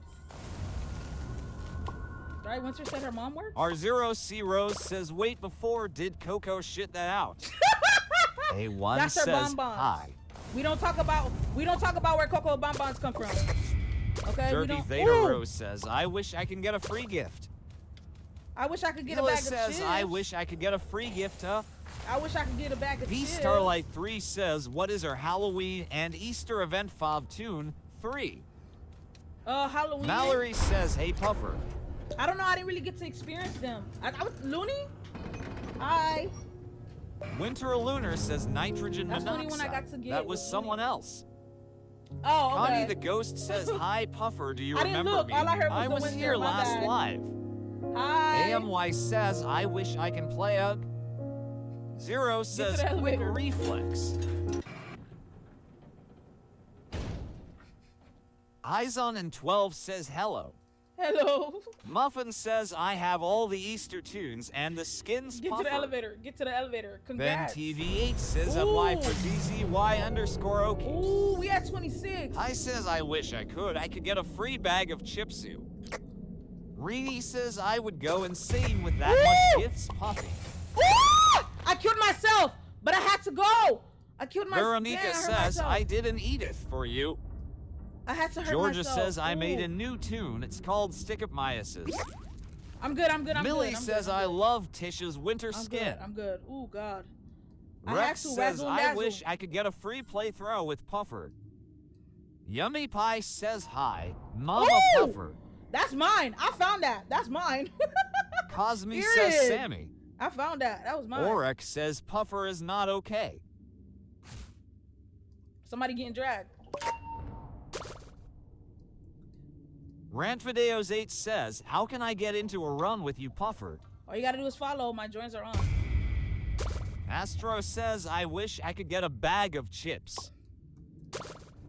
Right, Winter said her mom works? R0C Rose says, wait, before did Coco shit that out? A1 That's her says, bonbons. hi. We don't talk about where Cocoa bonbons come from. Okay, we Derby don't. Theta Ooh! Rose says, I wish I can get a free gift. I wish I could get a Hila bag of says, chips. I wish I could get a free gift, huh? I wish I could get a bag of B chips. Starlight 3 says, what is her Halloween and Easter event fob tune? 3. Halloween. Mallory says, hey Puffer. I don't know. I didn't really get to experience them. I was Looney. Hi. Winter Lunar says nitrogen That's the only monoxide. one I got to get That was was someone Looney. else. Oh, okay. Connie the Ghost says, hi Puffer, do you I didn't remember look. me? All I heard was I the was Winter, here my last bad. live. Hi. AMY says, I wish I can play a... Zero says, the quick elevator. reflex. Izon and 12 says, hello. Hello. Muffin says, I have all the Easter tunes and the skins Get to Puffer. the elevator. Get to the elevator. Ben Congrats. TV8 says, at Ooh. Y for DZY_Okie. Ooh, we at 26. I says, I wish I could get a free bag of chipsu. Reedy says, I would go insane with that Woo! much gifts Puffy. Ooh! I killed myself, but I had to go. I killed myself. Veronica says, I did an Edith for you. I had to hurt Georgia myself. says, I made Ooh. a new tune. It's called Stick Up Myises. I'm good. Millie says, I love Tisha's winter skin. I'm good. Ooh, God. I Rex had to, says, razzle I dazzle. wish I could get a free playthrough with Puffer. Yummy Pie says hi. Mama Ooh! Puffer. That's mine. I found that. That's mine. Cosme Period. says Sammy. I found that. That was mine. Oryx says Puffer is not okay. Somebody getting dragged. Rantvideos8 says, how can I get into a run with you, Puffer? All you gotta do is follow. My joins are on. Astro says, I wish I could get a bag of chips.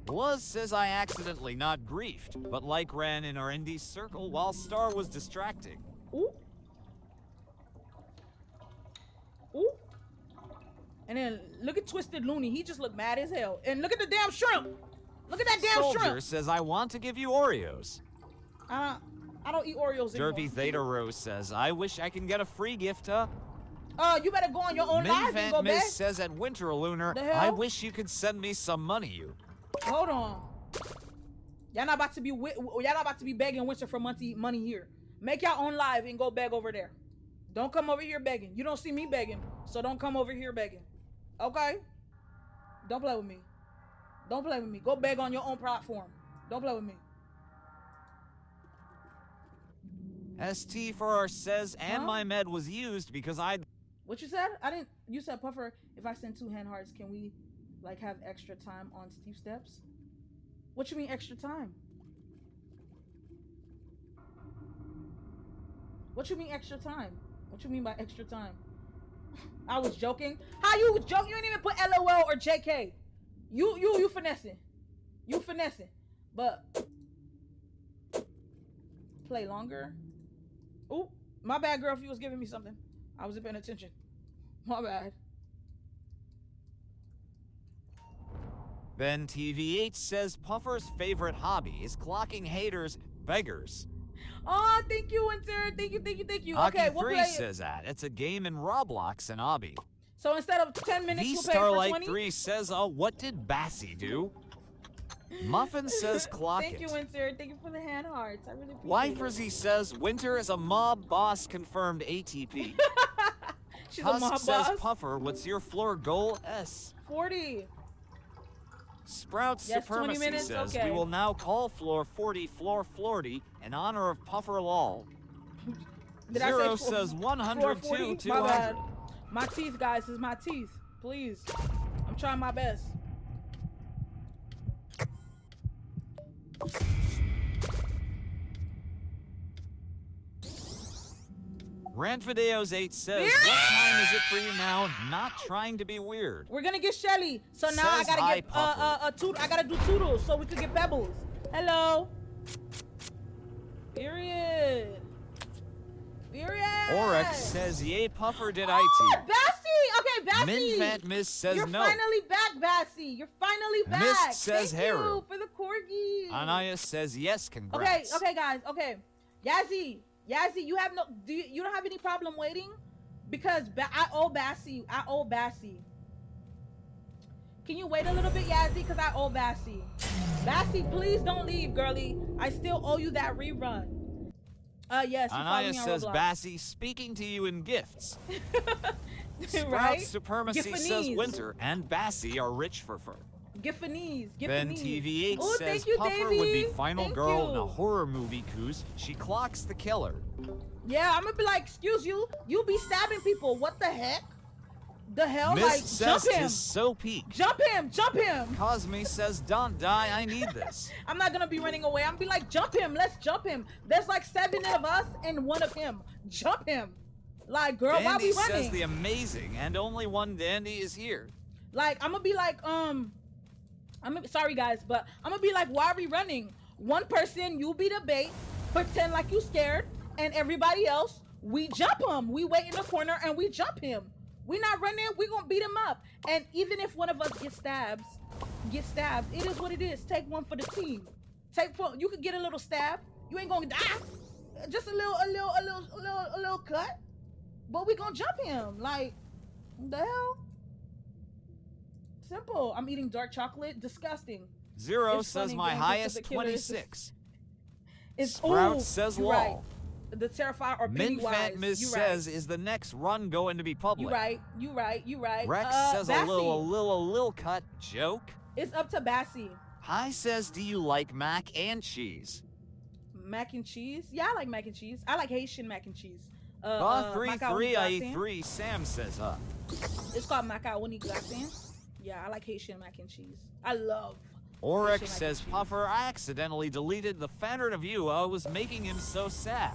Luz says I accidentally not griefed, but like ran in our indie circle while Star was distracting. Ooh. Ooh. And then look at Twisted Looney. He just looked mad as hell. And look at the damn shrimp. Look at that damn Soldier shrimp. says I want to give you Oreos. I don't eat Oreos anymore. Derpy Theta Rose says, I wish I can get a free gift, huh? You better go on your own live and go Minvant Miss back. says at Winter Lunar, The hell? I wish you could send me some money, you. Hold on. Y'all not about to be begging Winter for money here. Make your own live and go beg over there. Don't come over here begging. You don't see me begging, so don't come over here begging. Okay? Don't play with me. Don't play with me. Go beg on your own platform. Don't play with me. ST4R says, and Huh? my med was used because I... What you said? I didn't. You said, Puffer, if I send 2 hand hearts, can we like have extra time on steep steps? What you mean extra time? What you mean extra time? What you mean by extra time? I was joking. How you was joking? You didn't even put LOL or JK. You finessing. You finessing. But play longer. Oop, my bad, girl. If you was giving me something, I wasn't paying attention. My bad. Ben TV8 says Puffer's favorite hobby is clocking haters, beggars. Oh, thank you, Winter. Thank you, thank you, thank you. Hockey Okay, we'll 3 play. says that it's a game in Roblox and Obby. So instead of 10 minutes, V we'll pay for Starlight 20. 3 says, what did Bassie do? Muffin says clock Thank it. you, Winter. Thank you for the hand hearts. I really appreciate Wifersy says Winter is a mob boss confirmed ATP. it. She's a Husk mob says boss. Puffer, what's your floor goal? S. 40. Sprouts Yes, 20 Supremacy minutes? says Okay. we will now call floor 40 floor Florty in honor of Puffer lol. Did I Zero say says 102 440? My bad. 200. My teeth, guys, is my teeth. Please. I'm trying my best. Ranfideos 8 says, what time is it for you now? Not trying to be weird. We're gonna get Shelly. So now I Says gotta hi, get Puffer. I gotta do toodles so we could get pebbles. Hello. Period. Oryx says, yay, Puffer did Oh, IT. Bassie! Okay, Bassie! Minfant Miss says You're no. finally back, Bassie. You're finally back. Mist says Thank Haru. you for the corgi. Anaya says yes, congrats. Okay, guys. Okay, Yazzie, you have no. You don't have any problem waiting, because I owe Bassie. Can you wait a little bit, Yazzie? Because I owe Bassie. Bassie, please don't leave, girly. I still owe you that rerun. Yes. Anaya says, Bassie, speaking to you in gifts. Sprout Right? Supremacy says Giffanese. Winter and Bassie are rich for fur. Giffanese. Ben TV8 Oh, says thank you, Puffer Davey. would be final Thank girl in you. a horror movie cause she clocks the killer. Yeah, I'm gonna be like, excuse you. You be stabbing people. What the heck? The hell? Miss Like, says jump him. tis so peak. Jump him. Cosme says don't die, I need this. I'm not gonna be running away. I'm gonna be like, jump him. Let's jump him. There's like 7 of us and 1 of him. Jump him. Like, girl, why Dandy we says running? the amazing and only one Dandy is here. Like, I'm gonna be like, sorry guys, but I'm gonna be like, why are we running? One person, you be the bait, pretend like you scared, and everybody else, we jump him. We wait in the corner and we jump him. We not running, we gonna beat him up. And even if one of us gets stabbed, it is what it is. Take one for the team. You could get a little stab. You ain't gonna die. Just a little cut. But we gonna jump him. Like, what the hell? Simple. I'm eating dark chocolate. Disgusting. Zero It's says funny my getting into highest the killer is 26. It's Sprout ooh, says you're lol. right. The Terrifier or Pennywise. Minfant Miss You says is the next run going to be public. You right. Rex says Bassie. a little cut joke. It's up to Bassie. Hi says, do you like mac and cheese? Mac and cheese? Yeah, I like mac and cheese. I like Haitian mac and cheese. Three macaroni gratin. 3 Sam says It's called macaroni gratin. Yeah, I like Haitian mac and cheese. I love Oryx Haitian mac says, and cheese. Puffer, I accidentally deleted the fan review. I was making him so sad.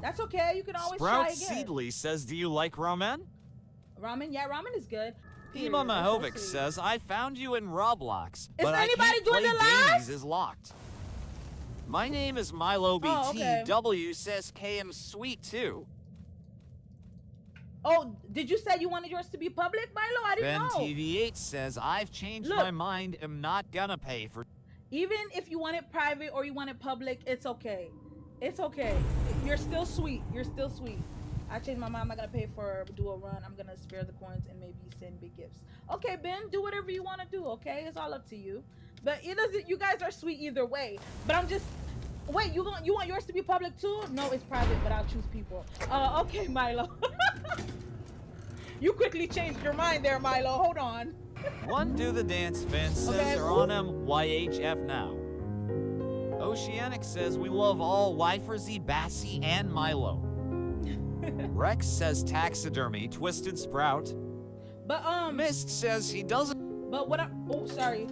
That's okay. You can always Sprout try again. Seedly says, do you like ramen? Ramen? Yeah, ramen is good. Period. Ema That's so Mahovic sweet. says, I found you in Roblox, Is but I anybody can't doing play the live? games is locked. My name is Milo BT. Oh, okay. W says KM sweet too. Oh, did you say you wanted yours to be public, Milo? I didn't Ben know. TV8 says, I've changed Look. my mind. Am not gonna pay for. Even if you want it private or you want it public, it's okay. It's okay. You're still sweet. I changed my mind. I'm not gonna pay for do a run. I'm gonna spare the coins and maybe send big gifts. Okay, Ben, do whatever you want to do. Okay, it's all up to you. But it doesn't. You guys are sweet either way. But I'm just. Wait, you want yours to be public too? No, it's private, but I'll choose people. Okay, Milo. You quickly changed your mind there, Milo. Hold on. One do the dance fan says Okay. are on MYHF now. Oceanic says we love all Wifersy, Bassie, and Milo. Rex says taxidermy, Twisted Sprout. But Mist says he doesn't. But what sorry.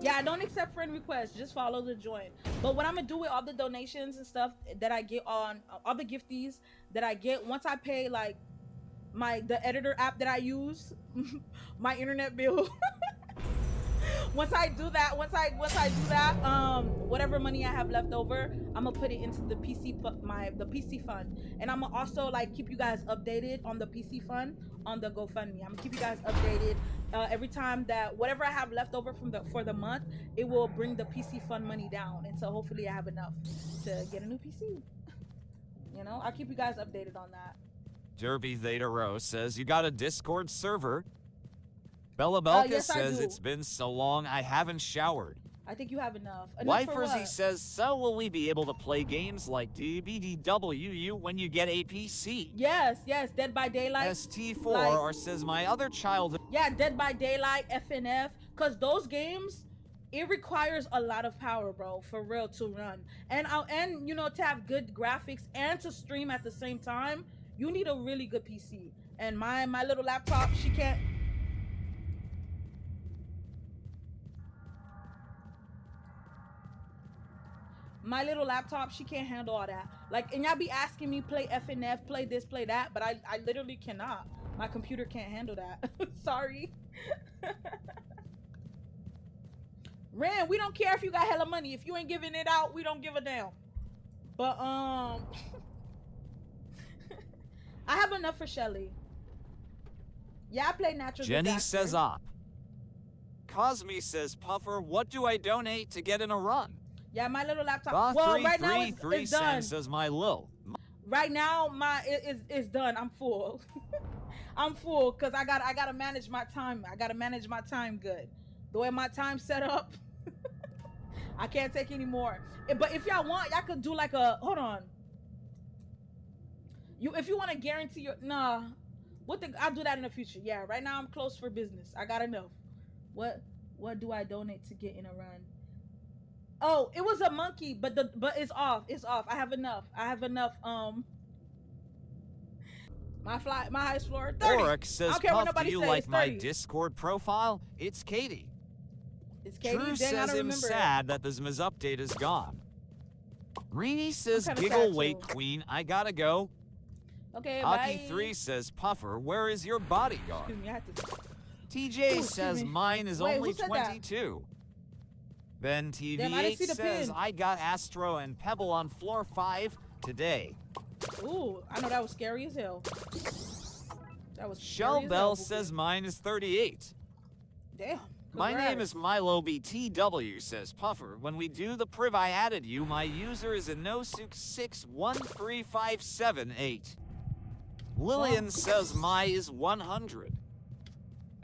Yeah, I don't accept friend requests. Just follow the join. But what I'm gonna do with all the donations and stuff that I get on all the gifties that I get once I pay like the editor app that I use, my internet bill. once I do that, whatever money I have left over, I'm gonna put it into the the PC fund, and I'm gonna also like keep you guys updated on the PC fund on the GoFundMe. I'm gonna keep you guys updated every time that whatever I have left over for the month, it will bring the PC fund money down, and so hopefully I have enough to get a new PC. You know, I'll keep you guys updated on that. Derby Theta Rho says you got a Discord server. Bella Belka yes, says it's been so long I haven't showered. I think you have enough. Wifersy says, so will we be able to play games like DBDWU when you get a PC? Yes, Dead by Daylight. ST4 like, or says my other child. Yeah, Dead by Daylight, FNF, because those games, it requires a lot of power, bro, for real, to run. And you know, to have good graphics and to stream at the same time, you need a really good PC. And my little laptop, she can't. My little laptop, she can't handle all that. Like, and y'all be asking me play FNF, play this, play that, but I literally cannot. My computer can't handle that. Sorry. Ren, we don't care if you got hella money. If you ain't giving it out, we don't give a damn. But I have enough for Shelly. Yeah, I play natural. Jenny says op. Cosme says Puffer, what do I donate to get in a run? Yeah, my little laptop. Well, right now it's done. Says my lil. Right now, it's done. I'm full. I'm full because I gotta manage my time. I gotta manage my time good. The way my time's set up, I can't take any more. But if y'all want, y'all could do like a hold on. If you want to guarantee your I'll do that in the future. Yeah, right now I'm closed for business. I got enough. What do I donate to get in a run? Oh, it was a monkey, but it's off. It's off. I have enough. My highest floor 30. Oryx says, Puff, do you like my Discord profile? It's Katie. It's Katie. Drew says I'm sad that the Zmiz update is gone. Reenie says, giggle wait queen, I gotta go. Okay, Aki 3 says, Puffer, where is your bodyguard? Excuse me, I have to... TJ says mine is only 22. Ben TV8 says I got Astro and Pebble on floor 5 today. Ooh, I know that was scary as hell. That was Shell Bell says mine is 38. Damn. My name is Milo BTW, says Puffer. When we do the priv I added you, my user is Inosuk613578. Lillian says my is 100.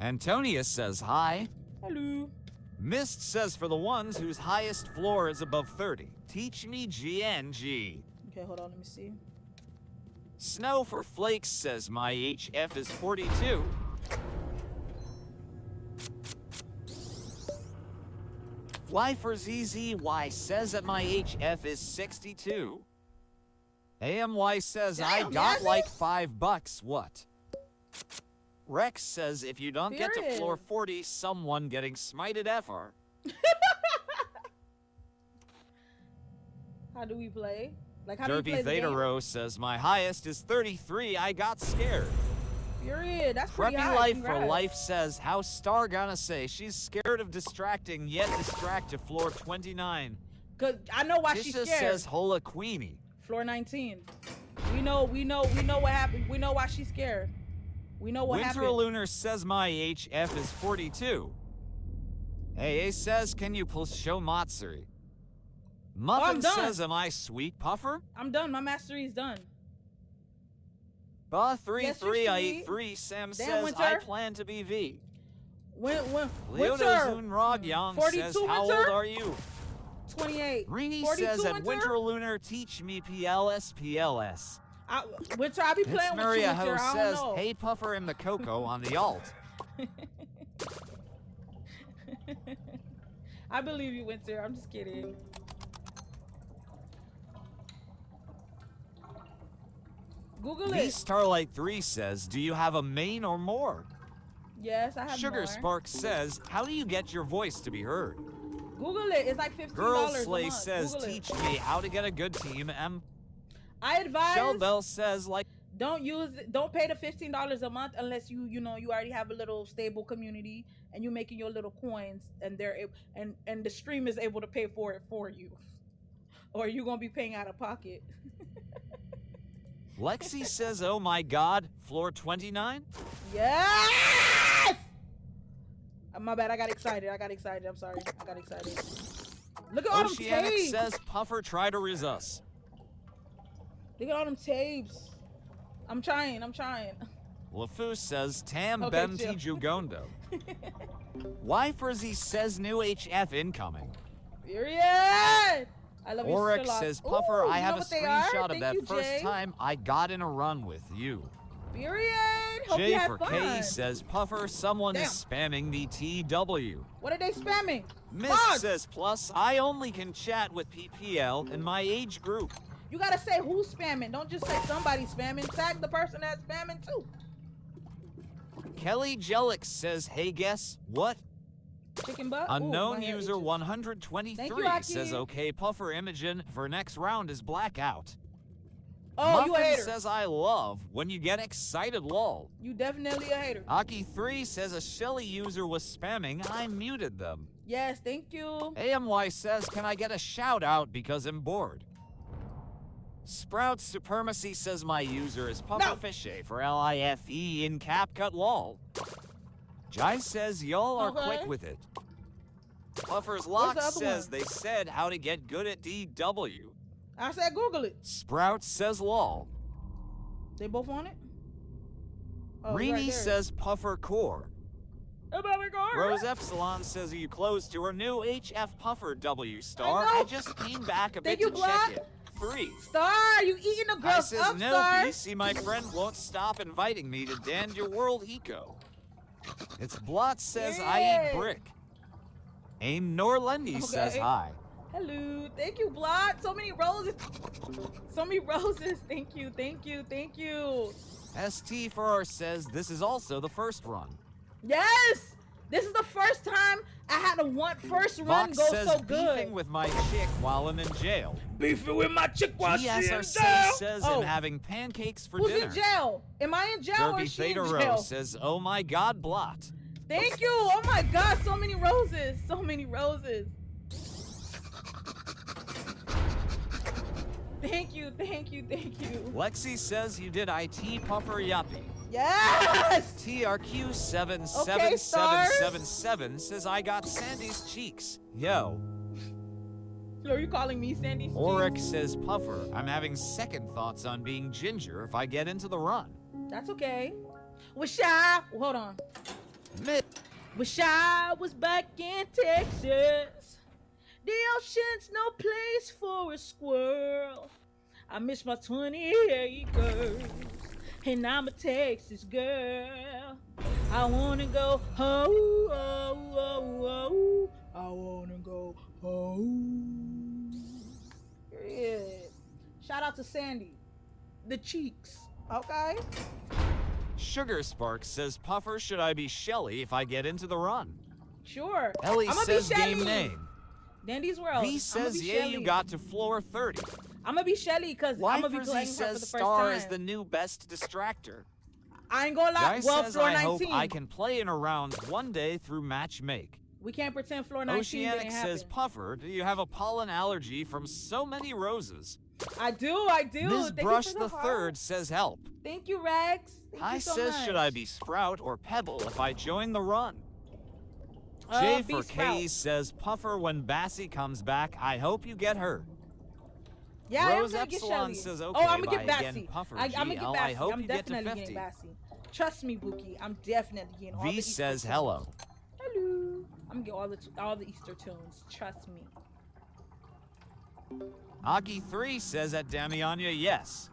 Antonia says hi. Hello. Mist says for the ones whose highest floor is above 30. Teach me GNG. Okay, hold on, let me see. Snow for Flakes says my HF is 42. Fly for ZZY says that my HF is 62. AMY says I got like $5. What? Rex says if you don't get to floor 40, someone getting smited FR. How do we play? Like, how do Derby we play Theta Rho says my highest is 33. I got scared. Period. That's pretty Preppy high. Life Congrats. for Life says how Star gonna say she's scared of distracting yet distract to floor 29. Cause I know why TISHA she's scared. says Hola Queenie. Floor 19. We know what happened. We know why she's scared. We know what happened. Winter Lunar says my HF is 42. AA says, can you please show Matsuri? Muffin says, am I sweet Puffer? I'm done. My mastery is done. Ba33I3 Sam says, Winter. I plan to be V. Winter. Leono Young 42 says, how Winter? old are you? 28. Rini 42 says, at Winter? Winter Lunar, teach me PLS. Winter, I be playing It's with Maria you, Ho Winter. I says, don't know. hey Puffer and the Coco on the alt. I believe you, Winter. I'm just kidding. Google The it. Starlight 3 says, do you have a main or more? Yes, I have Sugar more. Spark says, how do you get your voice to be heard? Google it. It's like $15 Girl a Slay month. says, Google teach it. me how to get a good team. I advise. Shell Bell says, like, Don't pay the $15 a month unless you know you already have a little stable community and you're making your little coins and and the stream is able to pay for it for you, or you're gonna be paying out of pocket. Lexi says, oh my god, floor 29? Yes! My bad, I got excited. I'm sorry. I got excited. Look at all them Oceanic tapes. says, Puffer, try to resist. Look at all them tapes. I'm trying. LaFou says, Tam Okay, Bem chill. Ti Jugondo. Wyferzy says, new HF incoming. Period. I love you, Oryx Sherlock. says, Puffer, Ooh, I you have know a what they are? screenshot of Thank that you, first Jay. time I got in a run with you. Period. Hope J you had for fun. K says, Puffer, someone is spamming the TW. What are they spamming? Miss Fox! says, plus, I only can chat with PPL in my age group. You gotta say who's spamming. Don't just say somebody's spamming. Tag the person that's spamming too. Kelly Jellick says, hey, guess what? Chicken butt. Ooh, Unknown my hair user itches. 123 Thank you, Aki. says, okay, Puffer Imogen for next round is blackout. Oh, you a Muffin hater. says, I love when you get excited, lol. You definitely a hater. Aki3 says a Shelly user was spamming, I muted them. Yes, thank you. AMY says, can I get a shout out because I'm bored? Sprout Supremacy says my user is Pufferfishy for LIFE in CapCut lol. Jai says y'all are Okay. quick with it. Puffer's the Lock other says one? they said how to get good at DW. I said Google it. Sprout says lol. They both on it? Oh, Rini right there. says Puffer Core. Oh my God. Rose Epsilon says, are you close to her new HF Puffer W star? I know. I just came back a Thank bit you, to check Block. it. 3. Star, you eating the I girls says, up, no, Star? BC, my friend won't stop inviting me to Dan your world eco. It's Blot says, I Yeah. eat brick. Aim Norlendi says Okay. hi. Hello. Thank you, Blot. So many roses. So many roses. Thank you. ST4R says, this is also the first run. Yes! This is the first time I had a first run Vox go says, so beefing good. with my chick while I'm in jail. Beefing with my chick while she in GSRC jail. says, Oh, I'm having pancakes for who's dinner. in jail? Am I in jail or Derby is she in Theta jail? Rose says, oh my god, Blot. Thank you. Oh my God, so many roses. So many roses. Thank you. Lexi says you did IT Puffer Yuppie. Yes! TRQ77777 says I got Sandy's cheeks. Yo. Are you calling me Sandy? Oryx says Puffer, I'm having second thoughts on being ginger if I get into the run. That's okay. Wish I... Hold on. Mid. Wish I was back in Texas. The ocean's no place for a squirrel. I miss my 20 acres. And I'm a Texas girl. I wanna go oh, oh, oh, oh. I wanna go home. Period. Shout out to Sandy. The cheeks. Okay? Sugar Spark says Puffer, should I be Shelly if I get into the run? Sure. Ellie I'ma says be game Shelly. name. Dandy's World. V says yeah, you got to floor 30. I'm gonna be Shelly because I'm gonna be Wyferzy playing her for the says first Star time. is the new best distractor. I ain't gonna lie. Guy Well, says floor I hope 19. I can play in a round one day through match make. We can't pretend floor 19 Oceanic didn't says, happen. Puffer, do you have a pollen allergy from so many roses? I do. Ms. Thank you Brush for the heart. Third says help. Thank you, Rex. Thank Hi you so says, much. should I be Sprout or Pebble if I join the run? Be J for Sprout. K says, Puffer, when Bassie comes back, I hope you get her. Yeah, Rose I'm gonna get Epsilon Shelly. says, Oh, okay, I'm gonna bye get again, Bassy. Puffer I'm gonna get GL, Bassy. I hope I'm you get to definitely 50. getting Bassy. Trust me, Bookie. I'm definitely getting all the V Easter says, tunes. hello. Hello. I'm gonna get all the Easter tunes. Trust me. Aki3 says at Damiania, yes.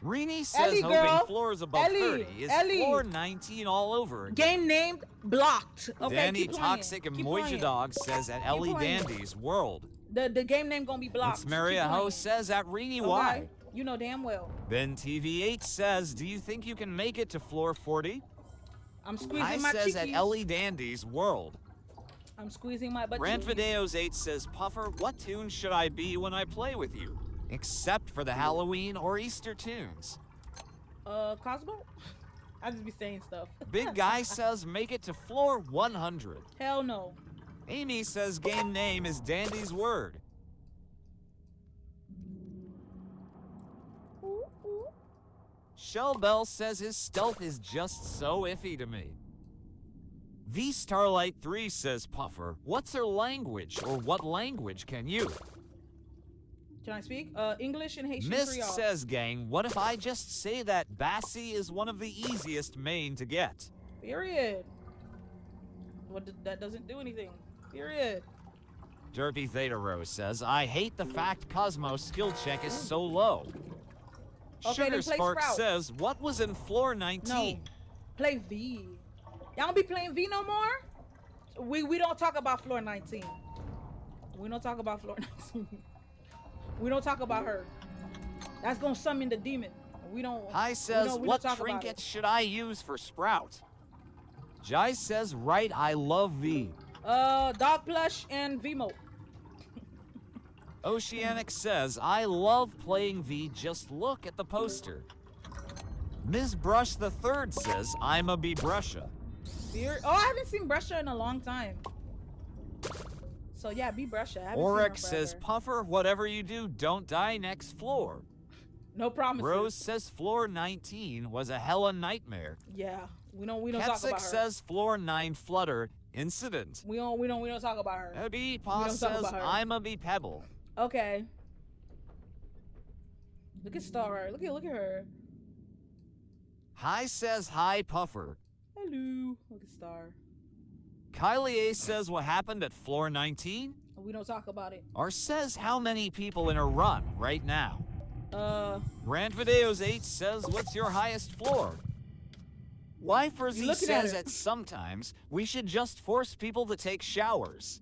Rini says Ellie, hoping girl. floors above Ellie, 30 is Ellie. floor 19 all over again. Game named blocked. Okay, Danny keep playing. Toxic and Keep Moija playing. Dog says at Ellie playing. Dandy's World. The game name gonna be blocked. It's Maria Keep Ho playing. says at Rini Okay? Y. You know damn well. Ben TV8 says, do you think you can make it to floor 40? I'm squeezing I my says at cheekies. Ellie Dandy's World. I'm squeezing my butt. Ranfideos 8 says, Puffer, what tune should I be when I play with you? Except for the Halloween or Easter tunes. Cosmo? I just be saying stuff. Big Guy says make it to floor 100. Hell no. Amy says game name is Dandy's Word. Ooh, ooh. Shell Bell says his stealth is just so iffy to me. V Starlight 3 says Puffer, what's her language, or what language can you? Can I speak? English and Haitian Mist Creole. says, gang, what if I just say that Bassie is one of the easiest main to get? Period. That doesn't do anything. Period. Derpy Theta Rose says, I hate the fact Cosmo's skill check is so low. Okay, Sugar then play Spark Sprout. says, what was in floor 19? No. Play V. Y'all don't be playing V no more? We don't talk about floor 19. We don't talk about floor 19. We don't talk about her. That's gonna summon the demon. We don't. Hi says, we don't what talk about trinkets it. should I use for Sprout? Jai says, right, I love V. Dog plush and V-Mo. Oceanic says, I love playing V, just look at the poster. Ms. Brush the Third says, I'm a B-Brusha. Oh, I haven't seen Brusha in a long time. So yeah, be Brusha. I haven't Oryx seen her says, forever. Puffer, whatever you do, don't die next floor. No promises. Rose says floor 19 was a hella nightmare. Yeah, we don't talk about Ketsik her. says floor 9 flutter incident. we don't talk about her. Abby We Pa don't talk says, about her. I'm a B Pebble. Okay. Look at Star. Look at her. Hi says, hi Puffer. Hello. Look at Star. Kylie A says, what happened at floor 19? We don't talk about it. Or says, how many people in a run right now? Rant Videos 8 says, what's your highest floor? Wifersy looking at says her. that sometimes we should just force people to take showers.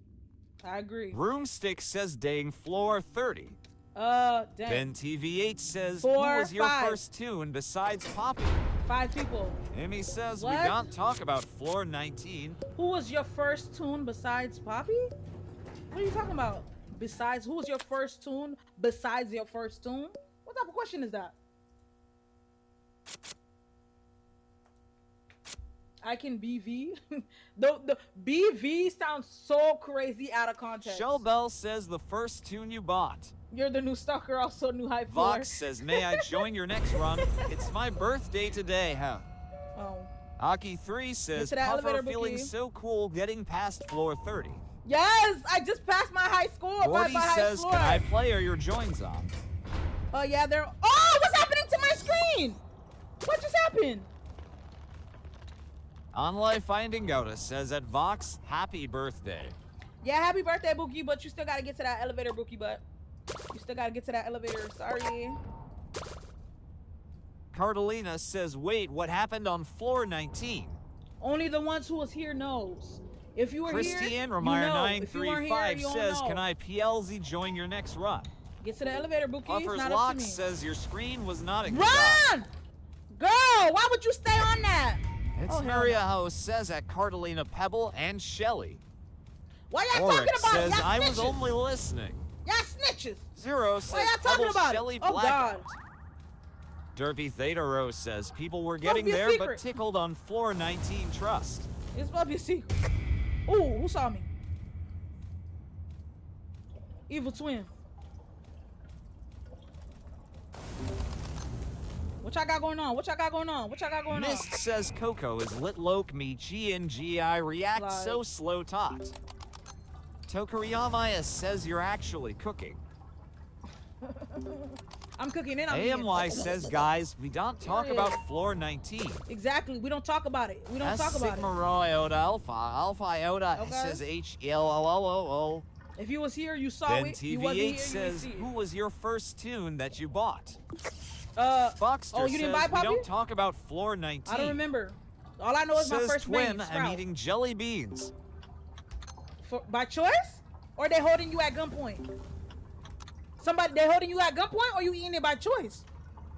I agree. Broomstick says dang floor 30. Dang. Ben TV8 says, 4, who was your 5. first tune besides Poppy? 5 people. Emmy says, What? we don't talk about floor 19. Who was your first tune besides Poppy? What are you talking about? Besides, who was your first tune besides your first tune? What type of question is that? I can BV. the BV sounds so crazy out of context. Shell Bell says the first tune you bought. You're the new stalker, also new high floor. Vox says, may I join your next run? It's my birthday today, huh? Oh. Aki3 says, to that Puffer elevator, feeling Bookie. so cool getting past floor 30. Yes, I just passed my high score. Gordy my high says, floor. can I play or your joins on? Oh yeah, they're. Oh, what's happening to my screen? What just happened? On Life Finding Goda says at Vox, happy birthday. Yeah, happy birthday, Bookie, but you still gotta get to that elevator, Bookie, but you still gotta get to that elevator. Sorry. Cardelina says, wait, what happened on floor 19? Only the ones who was here knows. If you were here, Christiane you Romeyer know. If you weren't here, 935 you don't says, know. can I PLZ join your next run? Get to the elevator, Bookie. It's Puffer's not up to Locks me. says your screen was not a good Run! Girl, why would you stay on that? It's Oh, hell Maria no. Ho says at Cardelina Pebble and Shelly. Why y'all Oryx talking about? says, Y'all I snitches. was only listening. Y'all snitches. Zero says y'all talking Pebble about it? Shelly Oh, Blackout. God. Derpy Theta Rose says people were getting be a there but secret. tickled on floor 19 trust. It's supposed to be a secret. Ooh, who saw me? Evil twin. What y'all got going on? What y'all got going on? What y'all got going Mist says Coco is lit loke me GNGI react Like- so slow tot. Tokuriyamaya says you're actually cooking. on? I'm cooking in. I'm AMY eating. says guys, we don't talk Period. about floor 19. Exactly. We don't talk about it. We don't talk about Sigma it. Rho Iota Alpha Iota Okay. says HLOLO. If you was here, you saw Ben it. You wasn't here, TV8 you says didn't see who was your first tune that you bought? it. Boxster Oh, you didn't buy says we Poppy? don't talk about floor 19. I don't remember. All I know is my Says first twin, name. I'm Sprout. eating jelly beans. By choice? Or they holding you at gunpoint? They holding you at gunpoint, or you eating it by choice?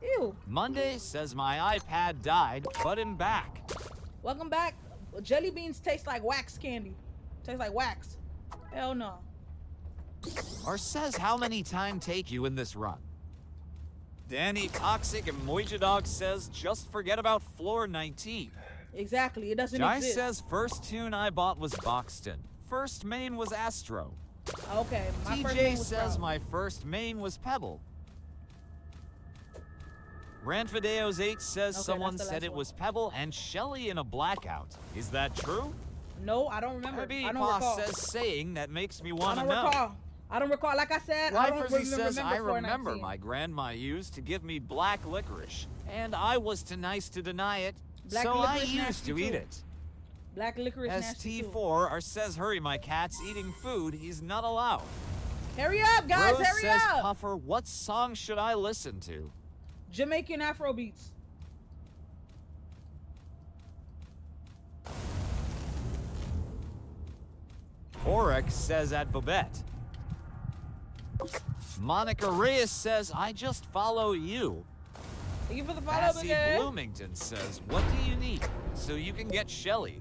Ew. Monday says my iPad died, but I'm back. Welcome back. Jelly beans taste like wax candy. Taste like wax. Hell no. Or says how many time take you in this run? Danny Toxic and Moija Dog says just forget about floor 19. Exactly, it doesn't Jai exist. says first tune I bought was Boxton. First main was Astro. Okay, my first name TJ was says Sprout. my first main was Pebble. Ranfideos 8 says Okay, someone that's the said last it one. was Pebble and Shelly in a blackout. Is that true? No, I don't remember. Maybe I don't Boss recall. says saying that makes me I want to don't know. recall. I don't recall. Like I said, I don't Lifersy remember. says, I remember 419. my grandma used to give me black licorice, and I was too nice to deny it, Black so I licorice used nasty to eat too. it. Black licorice nasty too. ST4 or says, hurry, my cat's eating food. He's not allowed. Hurry up, guys! Rose hurry says, up! Puffer, what song should I listen to? Jamaican Afro beats. Oryx says at Babette. Monica Reyes says, I just follow you. Thank you for the follow, Cassie big Bloomington says, what do you need so you can get Shelly?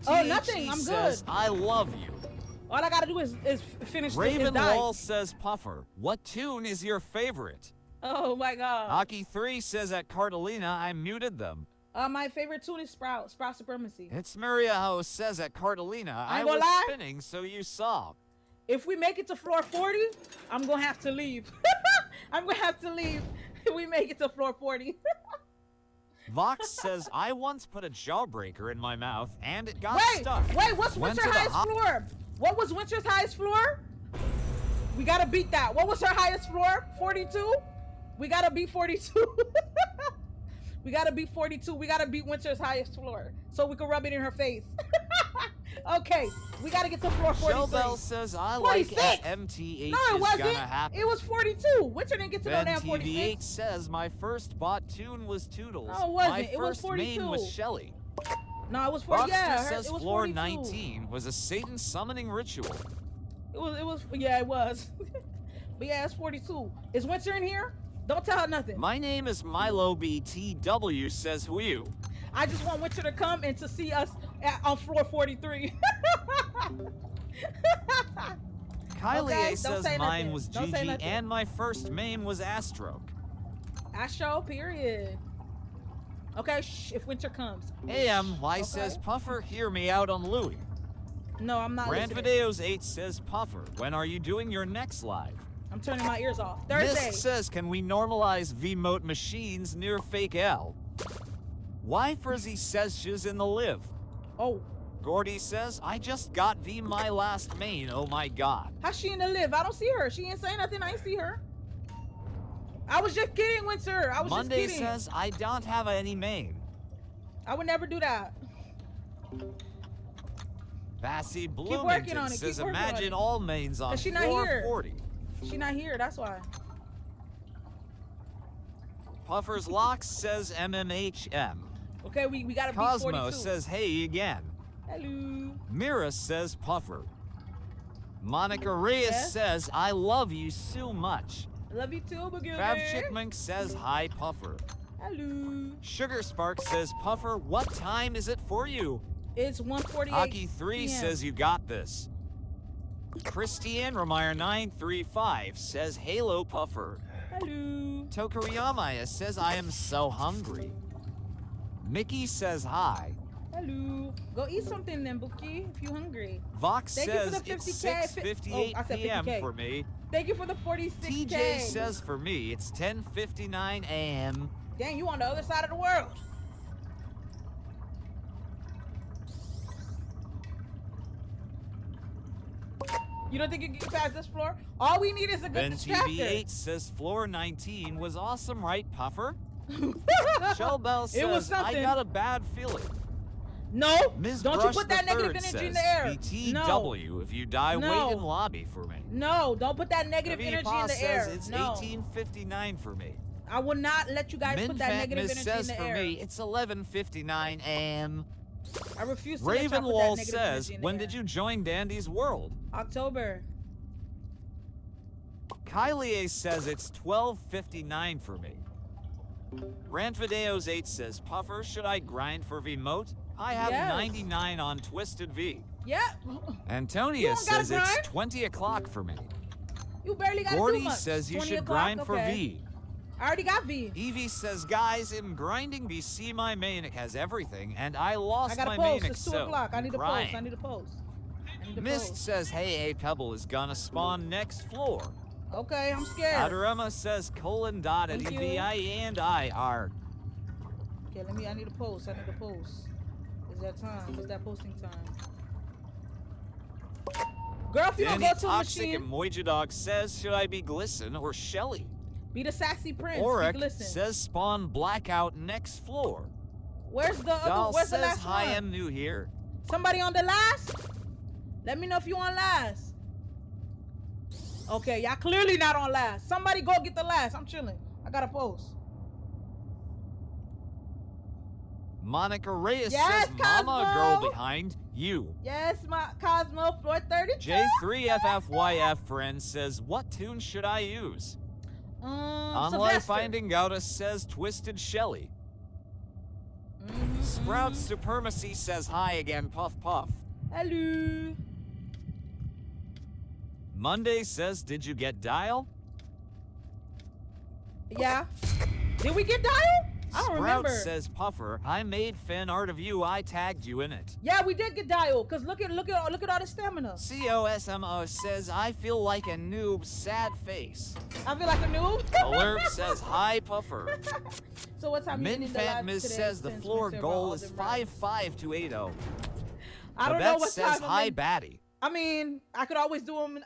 Oh, THE nothing, I'm says, good. I love you. All I gotta do is finish the Raven die. Wall says, Puffer, what tune is your favorite? Oh my god. Hockey 3 says at Cartolina, I muted them. My favorite tune is Sprout Supremacy. It's Maria Ho says at Cartolina, I ain't gonna was lie. spinning so you saw. If we make it to floor 40, I'm gonna have to leave. I'm gonna have to leave if we make it to floor 40. Vox says, I once put a jawbreaker in my mouth and it got Wait, stuck. what's Went Winter's to the highest hot- floor? What was Winter's highest floor? We gotta beat that. What was her highest floor? 42? We gotta beat 42. We gotta beat 42. We gotta beat Winter's highest floor so we can rub it in her face. Okay, we gotta get to floor 43. Shellbell says, I 46. like SMTH No, it is wasn't. gonna happen. It was 42. Winter didn't get to no Ben damn TV8 46. says, my first bot tune was Toodles. No, it wasn't. My It was first main was 42. Shelly. No, it was 40. Buster Yeah, says it was floor 42. 19 was a Satan summoning ritual. Yeah, it was. But yeah, it's 42. Is Winter in here? Don't tell her nothing. My name is Milo BTW, says who you. I just want Winter to come and to see us on floor 43. Kylie Okay, A don't says say mine nothing. was Don't say Gigi nothing. and my first main was Astro. Astro, period. Okay, shh, if Winter comes. AMY Okay. says Puffer, hear me out on Louis. No, I'm not listening. Ranvideos 8 says Puffer, when are you doing your next live? I'm turning my ears off. Thursday. Mist says, can we normalize V-Mote machines near Fake L? Why Frizzy says she's in the live. Oh, Gordy says, I just got V my last main, oh my god. how's she in the live? I don't see her. She ain't saying nothing. I ain't see her. I was just kidding, Winter. I was Monday just kidding. says, I don't have any main. I would never do that. Bassy working Bloomington on it, says, keep working on imagine it. all mains on But she not floor here. 40. She not here. That's why. Puffer's Locks says MMHM. Okay, we gotta beat Cosmo 42. says, hey again. Hello. Mira says, Puffer. Monica Reyes Yes? says, I love you so much. Love you too, Boogie. Fab Chipmunk says, hi, Puffer. Hello. Sugar Spark says, Puffer, what time is it for you? It's 1:48. Hockey 3 PM. says, you got this. Christiane Romeyer 935 says, Halo, Puffer. Hello. Tokuriyamaya says, I am so hungry. Mickey says, hi. Hello. Go eat something then, Bookie, if you hungry. Vox Thank you for says, the it's 50K. 6:58 Oh, I said p.m. 50K. for me. Thank you for the 46K. TJ says, for me, it's 10:59 a.m. Dang, you on the other side of the world. You don't think you can get past this floor? All we need is a good Ben distractor. TV8 says, floor 19 was awesome, right, Puffer? Shellbell says, It was I something. got a bad feeling. No, Ms. don't Brush you put that the negative Third energy says, in the air. BTW, if you die, No. wait in lobby for me. No, don't put that negative Vivi energy Pa in the says air. it's No, 18:59 for me. I will not let you guys put that Minfat negative Miss energy says in the for air. me, it's 11:59 a.m. I refuse to let y'all put that Ravenwall negative says, energy in the when air. did you join Dandy's World? October. Kylie A says it's 12:59 for me. Ranfideos 8 says, Puffer, should I grind for V-Mote? I have Yes. 99 on Twisted V. Yeah. Antonia You don't gotta says it's grind. 20 o'clock for me. You barely got to do Gordy much. says you 20 should o'clock? grind for Okay. V. I already got V. Evie says, guys, in grinding BC, my manic has everything, and I I lost gotta my post. manic, It's 2 so o'clock. I need to grind. post. I need to post. I need to Mist post. says, hey, a pebble is gonna spawn next floor. Okay, I'm scared. Adorama says, Thank you. :EVI and I are. Okay, I need to post. I need to post. Is that time? Is that posting time? Girl, if you don't Danny go to a Toxic machine, Emojidog says, should I be Glisten or Shelly? be the sassy prince. Oric Listen. says, spawn blackout next floor. Where's the other? Doll Where's the says, last hi, one? I'm new here. Somebody on the last? Let me know if you on last. Okay, y'all clearly not on last. Somebody go get the last. I'm chilling. I gotta post. Monica Reyes Yes, says, Mama, girl Cosmo. behind you. Yes, my Cosmo floor 32. J3FFYF friend says, what tune should I use? Online Sylvester. Finding Gouda says, Twisted Shelly. Sprout Supremacy says, hi again, Puff Puff. Hello. Monday says, did you get Dial? Yeah. Did we get dial? I don't Sprout remember. says, Puffer, I made fan art of you, I tagged you in it. Yeah, we did get dial. Cause look at all the stamina. COSMO says, I feel like a noob, sad face. I feel like a noob. Alert says, hi, Puffer. So what time you ending the Minfat live Miss today says the since floor we serve goal all is the rounds? 5-5 to 8-0. I don't know Babette what says, time. hi, Batty. I mean, I could always do them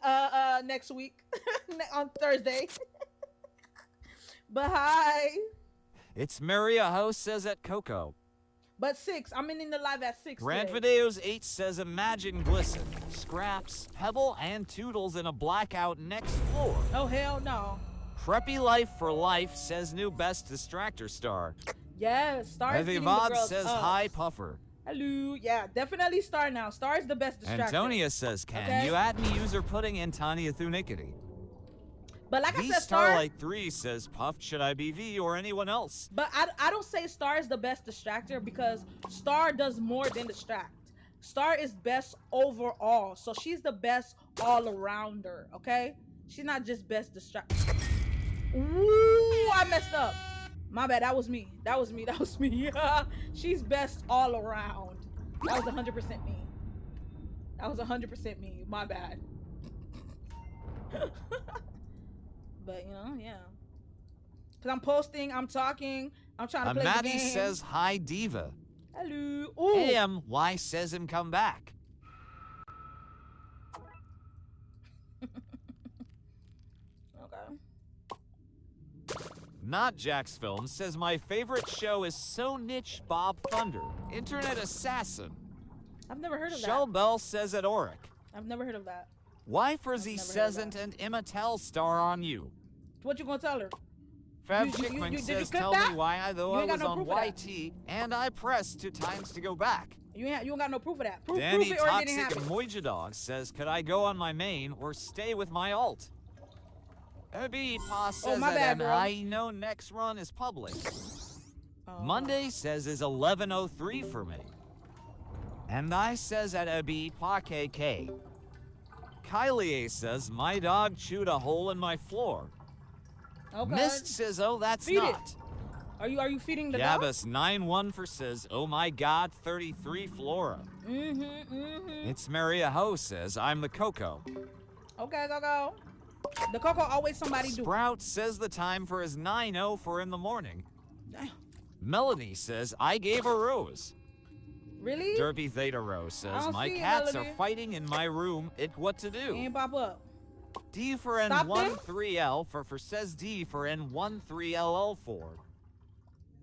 next week on Thursday. But hi. It's Maria Ho says at Coco. But 6. I'm ending the live at 6. Grand today. Videos 8 says imagine Glisten, Scraps, Pebble, and Toodles in a blackout next floor. Oh hell no. Preppy Life for Life says new best distractor star. Yes, Star is eating the Evivod girls says up. hi Puffer. Hello. Yeah, definitely Star now. Star is the best distractor. Antonia says can Okay. you add me user pudding in Tanya Thunicity? But like I The said, Star. Starlight 3 says Puff should I be V or anyone else? But I don't say Star is the best distractor because Star does more than distract. Star is best overall. So she's the best all-arounder, okay? She's not just best distractor. Ooh, I messed up. My bad, that was me. That was me. She's best all around. That was 100% me. That was 100% me. My bad. But, you know, yeah. Because I'm posting, I'm talking, I'm trying to play the Maddie game. says hi Diva. Hello. Ooh. Why says him come back? Okay. Not Jack's Film says my favorite show is So Niche Bob Thunder, Internet Assassin. I've never heard of Shell that. Bell says at Oric. I've never heard of that. Why Frizzy never heard of Sesant and Emma Tell star on you? What you gonna tell her? Fab You- Chickman did you says clip tell that? me why I though You I ain't got was no on proof of that. YT and I pressed 2 times to go back. You don't got no proof of that. Proof Danny it or it didn't Toxic happen. Moijadog says could I go on my main or stay with my alt? Abby Pa says my bad, that bro. I know next run is public. Oh. Monday says is 11:03 for me. And I says at Abby Pa KK. Kylie says my dog chewed a hole in my floor. Okay. Mist says oh that's Feed it. not. Are you feeding the dog? Gabus 91 for says oh my god 33 Flora. Mm-hmm. It's Maria Ho says I'm the Coco. Okay, go. The Coco always somebody do. Sprout says the time for his 9:00 for in the morning. Damn. Melanie says I gave a rose. Really? Derpy Theta Rose I says don't my see it, cats Melanie. are fighting in my room. It what to He do? ain't pop up. D for Stop N13L for says D for N13LL4.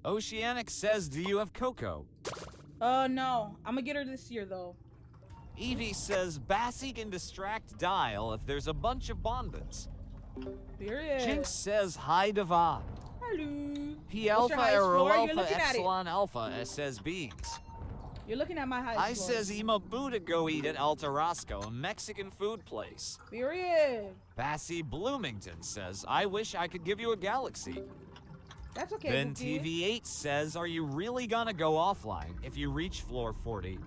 Oceanic says do you have Coco? No. I'm gonna get her this year though. Evie says Bassie can distract Dial if there's a bunch of bondants. Period. Jinx says hi Diva. Hello. P What's Alpha your highest Arrow floor? You're Alpha looking at it. Epsilon Alpha says beans. You're looking at my highest I floor. says Ema Buddha go eat at Alta Rosco, a Mexican food place. Period. Bassie Bloomington says, I wish I could give you a galaxy. That's okay. Ben Bookie. TV8 says, are you really gonna go offline if you reach floor 40?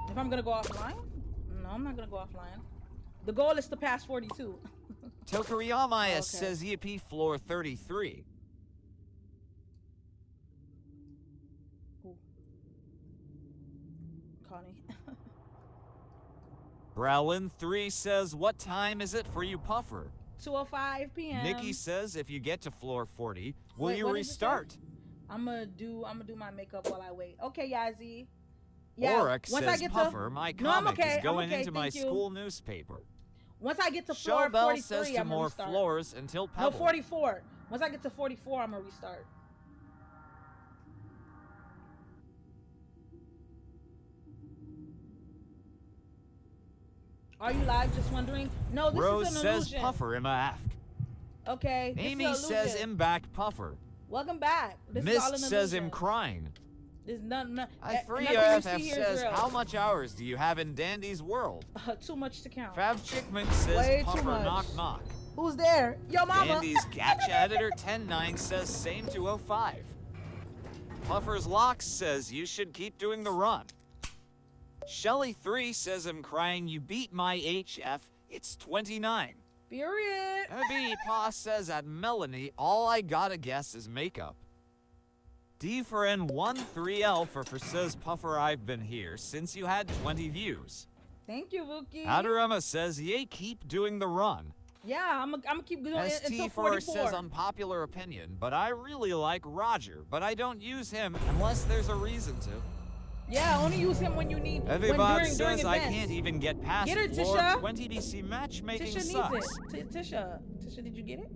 If I'm gonna go offline? No, I'm not gonna go offline. The goal is to pass 42. Tokuriyama Okay. says yippee floor 33. Ooh. Connie. Browlin 3 says, what time is it for you, Puffer? 2:05 p.m. Nikki says, if you get to floor 40, will Wait, you what did it say? restart? I'm gonna do my makeup while I wait. Okay, Yazzie. Yeah. Oryx once I says, get Puffer, to my No, I'm comic okay, is I'm going okay, into my thank you. school newspaper. once I get to floor Showbell 43, says to I'm gonna more restart. floors until No, Pebble. 44. Once I get to 44, I'm gonna restart. Are you live? Just wondering. No, this Rose is an says, illusion. Puffer im afk. Okay. This Amy is an says, illusion. im back Puffer. Welcome back. This is all Mist an says, illusion. im crying. There's none. I nothing you FF see here is says, real. how much hours do you have in Dandy's world? Too much to count. Fab Chickman says, Way too Puffer much. knock knock. Who's there? Yo, mama. Dandy's Gacha Editor 109 says, same 205. Puffer's Locks says, you should keep doing the run. Shelly 3 says, I'm crying, you beat my HF, it's 29. Period. Abby Pa says, at Melanie, all I gotta guess is makeup. D for N13L for says, Puffer, I've been here since you had 20 views. Thank you, Vuki. Adorama says, yay, keep doing the run. Yeah, I'm gonna keep doing it until ST4 44. says, unpopular opinion, but I really like Roger, but I don't use him unless there's a reason to. Yeah, only use him when you need. Everybody during says I events. can't even get past Get her, floor Tisha. 20 DC matchmaking Tisha sucks. needs it. Tisha, did you get it?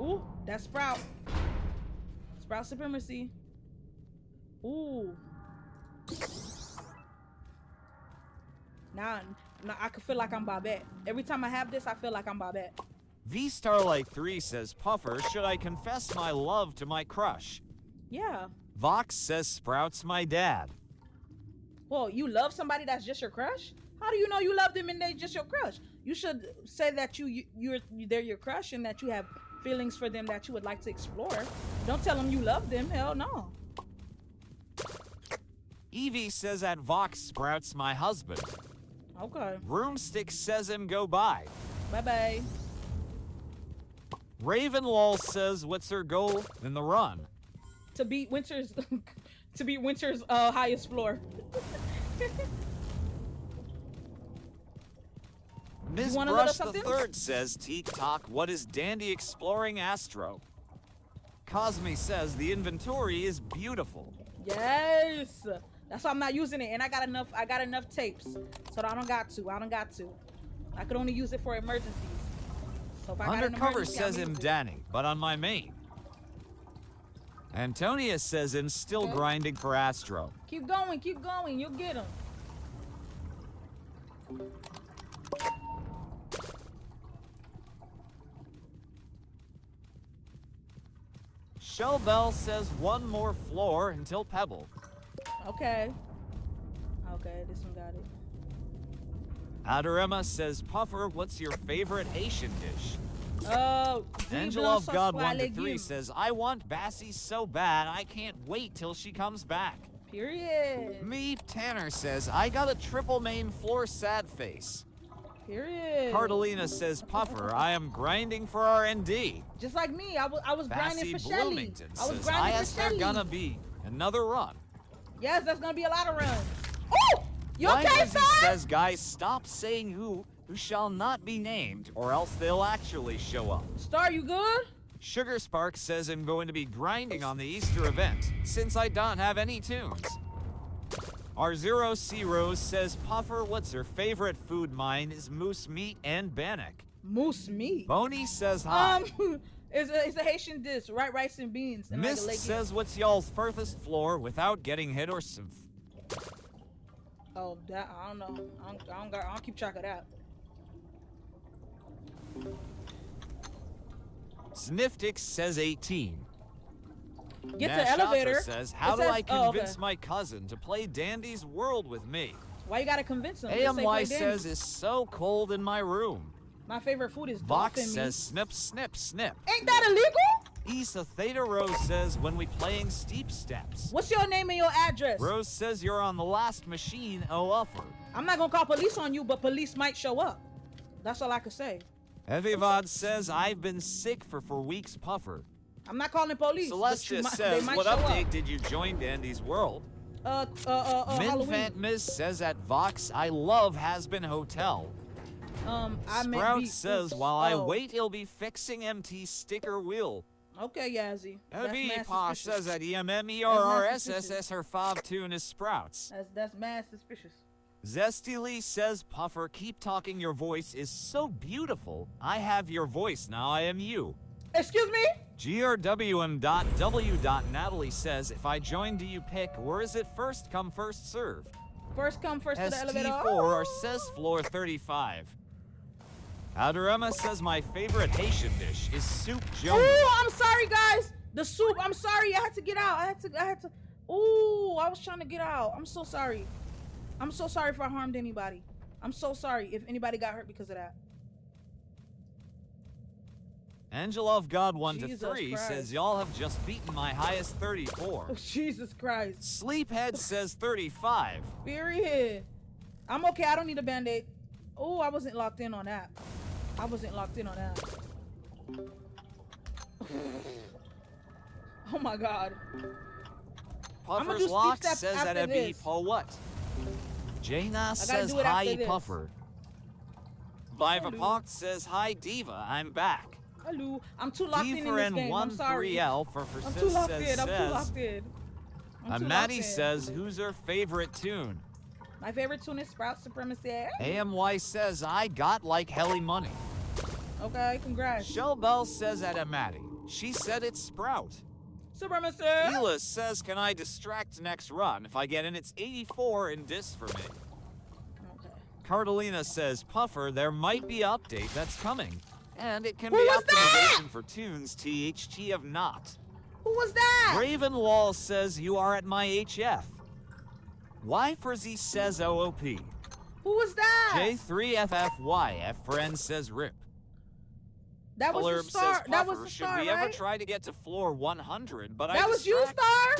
Ooh, that's Sprout. Sprout supremacy. Ooh. Now I can feel like I'm Bobette. Every time I have this, I feel like I'm Bobette. V Starlight 3 says, Puffer, should I confess my love to my crush? Yeah. Vox says, Sprout's my dad. Well, you love somebody that's just your crush? How do you know you love them and they just your crush? You should say that they're your crush and that you have feelings for them that you would like to explore. Don't tell them you love them. Hell no. Evie says at Vox, Sprout's my husband. Okay. Broomstick says him go by. Bye-bye. Ravenlol says, what's her goal in the run? To beat Winter's highest floor. Ms. wanna let Brush us the something? Third says, TikTok, what is Dandy exploring Astro? Cosme says, the inventory is beautiful. Yes. That's why I'm not using it. And I got enough tapes. So I don't got to. I could only use it for emergencies. So if I got an Undercover emergency, says I'm him using it. Danny, but on my main. Antonia says him still Okay. grinding for Astro. Keep going. You'll get him. Shell Bell says one more floor until Pebble. Okay. Okay, this one got it. Adorema says, Puffer, what's your favorite Haitian dish? Angela of God 1-3 says, I want Bassie so bad, I can't wait till she comes back. Period. Me, Tanner says, I got a triple main floor sad face. Period. Cardalina says, Puffer, I am grinding for R&D. Just like me, I was grinding Bassie for Shelly. Bloomington I was says, grinding yes, for there Shelly. gonna be another run. Yes, there's gonna be a lot of runs. Oh, you okay, Blind sir? Lizzie says, guys, stop saying who shall not be named, or else they'll actually show up. Star, you good? Sugar Spark says I'm going to be grinding on the Easter event, since I don't have any tunes. R0C Rose says, Puffer, what's her favorite food? Mine is moose meat and bannock. Moose meat. Boney says hi. It's a Haitian dish, rice and beans. And Mist like a leg says, what's y'all's furthest floor without getting hit or some... Oh, that I don't know. I don't keep track of that. Sniftix says 18. Get to Nash the elevator. Alta says, how It do says- I oh, convince okay. my cousin to play Dandy's World with me? Why you gotta convince him? Just say AMY play says, Danny. it's so cold in my room. My favorite food is Vox dolphin says, meat. snip, snip, snip. Ain't that illegal? Issa Theta Rose says, when we playing steep steps. What's your name and your address? Rose says you're on the last machine, oh offer. I'm not gonna call police on you, but police might show up. That's all I can say. Evivod says, I've been sick for 4 weeks, Puffer. I'm not calling the police. Celestia says, what update did you join Dandy's world? Halloween. Miss says at Vox, I love Has-Been Hotel. Sprout says, while I wait, he'll be fixing MT sticker wheel. Okay, Yazzie. Pa says at EMMERRSSS her fob tune is Sprouts. That's mad suspicious. Zestily says, Puffer, keep talking, your voice is so beautiful. I have your voice now, I am you. Excuse me? GRWM.W.Natalie says, if I join, do you pick, or is it first come, first serve? First come, first to the elevator. ST4 says floor 35. Adorama says, my favorite Haitian dish is soup joe. Ooh, I'm sorry, guys. The soup, I'm sorry. I had to get out. I had to. Ooh, I was trying to get out. I'm so sorry. I'm so sorry if I harmed anybody. I'm so sorry if anybody got hurt because of that. Angela of God 1 to 3 says, y'all have just beaten my highest 34. Oh, Jesus Christ. Sleephead says 35. Period. I'm okay. I don't need a band-aid. Oh, I wasn't locked in on that. Oh my God. Puffer's Lock says at a beep, oh what? Jaina says hi Puffer. Vivapoct says hi Diva, I'm back. Hello. I'm too locked in this game. I'm sorry. D4N13L for I'm too locked in. I'm too locked in. Maddie says, who's her favorite tune? My favorite tune is Sprout Supremacy. AMY says, I got like helly money. Okay, congrats. Shell Bell says at a Maddie. She said it's Sprout. Supremacy. Elis says, can I distract next run? If I get in, it's 84 in dis for me. Okay. Cardalina says, Puffer, there might be an update that's coming. And it can be optimization for tunes THT of not. Who was that? Ravenwall says, you are at my HF. Yferzy says OOP. Who was that? J3FFYF friend says RIP. That was the star. That was the should star, we right? ever try to get to floor 100? But that was you, Star?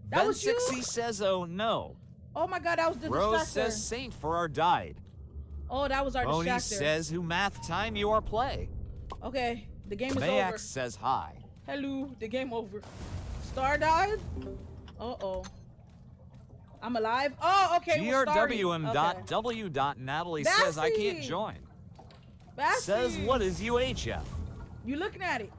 That was you? Ben6 says oh no. Oh my God, that was the Rose distractor. says Saint for our died. Oh, that was our Boney distractor. says who math time you are play. Okay, the game is Mayax over. says hi. Hello, the game over. Star died? Uh-oh. I'm alive? Oh, okay, GRWM.W.Natalie says I can't join. Bassy. Says what is UHF? You looking at it?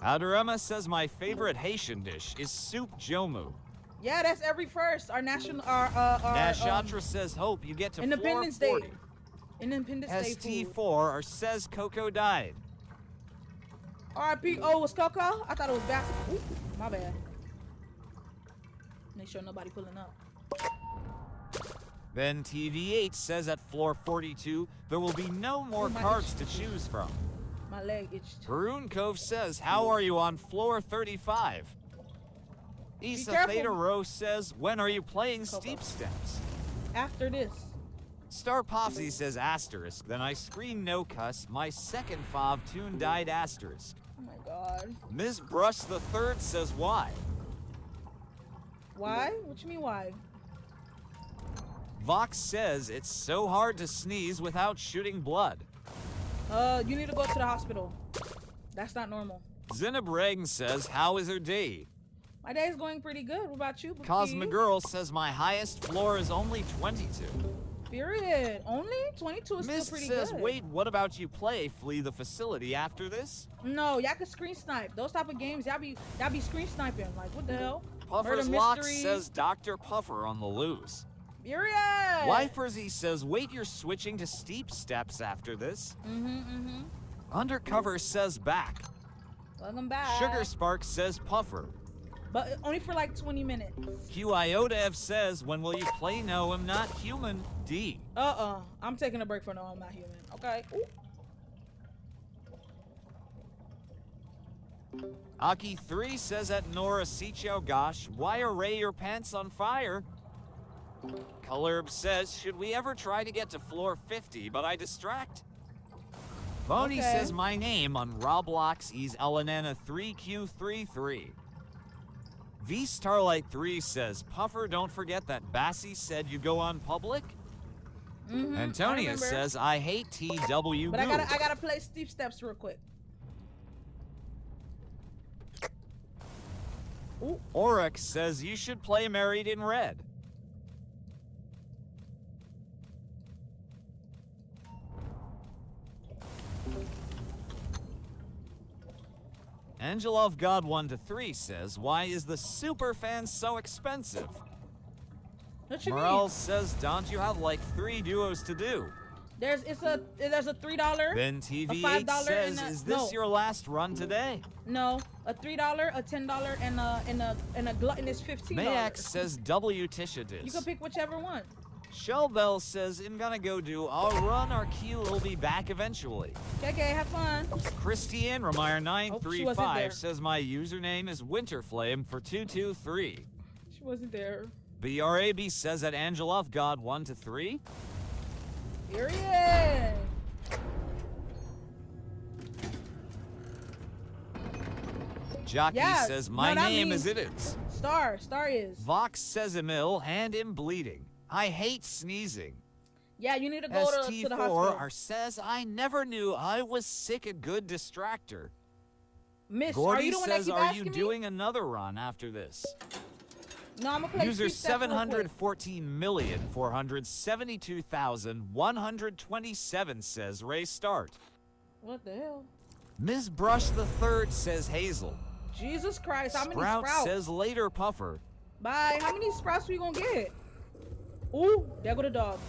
Adorama says my favorite Haitian dish is soup jomu. Yeah, that's every first. Our national, Nashatra says hope you get to Independence floor 40. Day. Independence Day food. ST4 or says Coco died. RIP. Oh, it was Coco? I thought it was Bassy. Ooh, my bad. Make sure nobody pulling up. Then TV8 says at floor 42 there will be no more cards to choose from. My leg itched. Haroon Cove says, how are you on floor 35? Issa Theta Rose says, when are you playing Steep Steps? After this. Star Popsy says asterisk, then I scream no cuss, my second fob tune died asterisk. Oh my God. Ms. Brush the Third says why? Why? What you mean why? Vox says it's so hard to sneeze without shooting blood. You need to go to the hospital. That's not normal. Zinab Reagan says, how is her day? My day is going pretty good. What about you, Bookie? Cosmic Girl says my highest floor is only 22. Period. Only 22 is still pretty good. Miss says, wait, what about you play Flee the Facility after this? No, y'all can screen snipe. Those type of games, y'all be screen sniping. Like, what the hell? Puffer's Lock says Dr. Puffer on the loose. Period. Yferzy says, wait, you're switching to Steep Steps after this. Undercover says back. Welcome back. Sugar Spark says Puffer. But only for like 20 minutes. QIODEV says, when will you play No, I'm Not Human, D? I'm taking a break for No, I'm Not Human. Okay. Ooh. Aki3 says at Nora Sicho, gosh, why array your pants on fire? Colorb says, should we ever try to get to floor 50, but I distract? Boney says my name on Roblox is Elenana 3Q33. V Starlight 3 says, Puffer, don't forget that Bassy said you go on public? Mm-hmm. Antonia says, I hate TW. But I gotta play Steep Steps real quick. Ooh. Oryx says you should play Married in Red. Angela of God 1 to 3 says, why is the super fan so expensive? What you Morel mean? says, don't you have like 3 duos to do? There's a $3. Ben TV8 says, is this your last run today? No, a $3, a $10, and a gluttonous $15. Mayax says W Tisha dis. You can pick whichever one. Shellbell says, I'm gonna go do a run, our Q will be back eventually. Okay, have fun. Christiane Remire Oh, she wasn't there. 935 says my username is Winterflame for 223. She wasn't there. BRAB says that Angela of God 1 to 3. Period. Jockey Yeah, says no, my that name means- is it is. Star is. Vox says Emil and him bleeding. I hate sneezing. Yeah, you need to go to the ST4 hospital. says I never knew I was sick a good distractor. Miss, Gordy are you the one that says, keep are asking you me? doing another run after this? No, I'm gonna play User Steep Steps real quick. 714,472,127 says Ray start. What the hell? Ms. Brush the Third says Hazel. Jesus Christ, how many Sprout sprouts? says later Puffer. Bye. How many sprouts we gonna get? Ooh, there go the dog.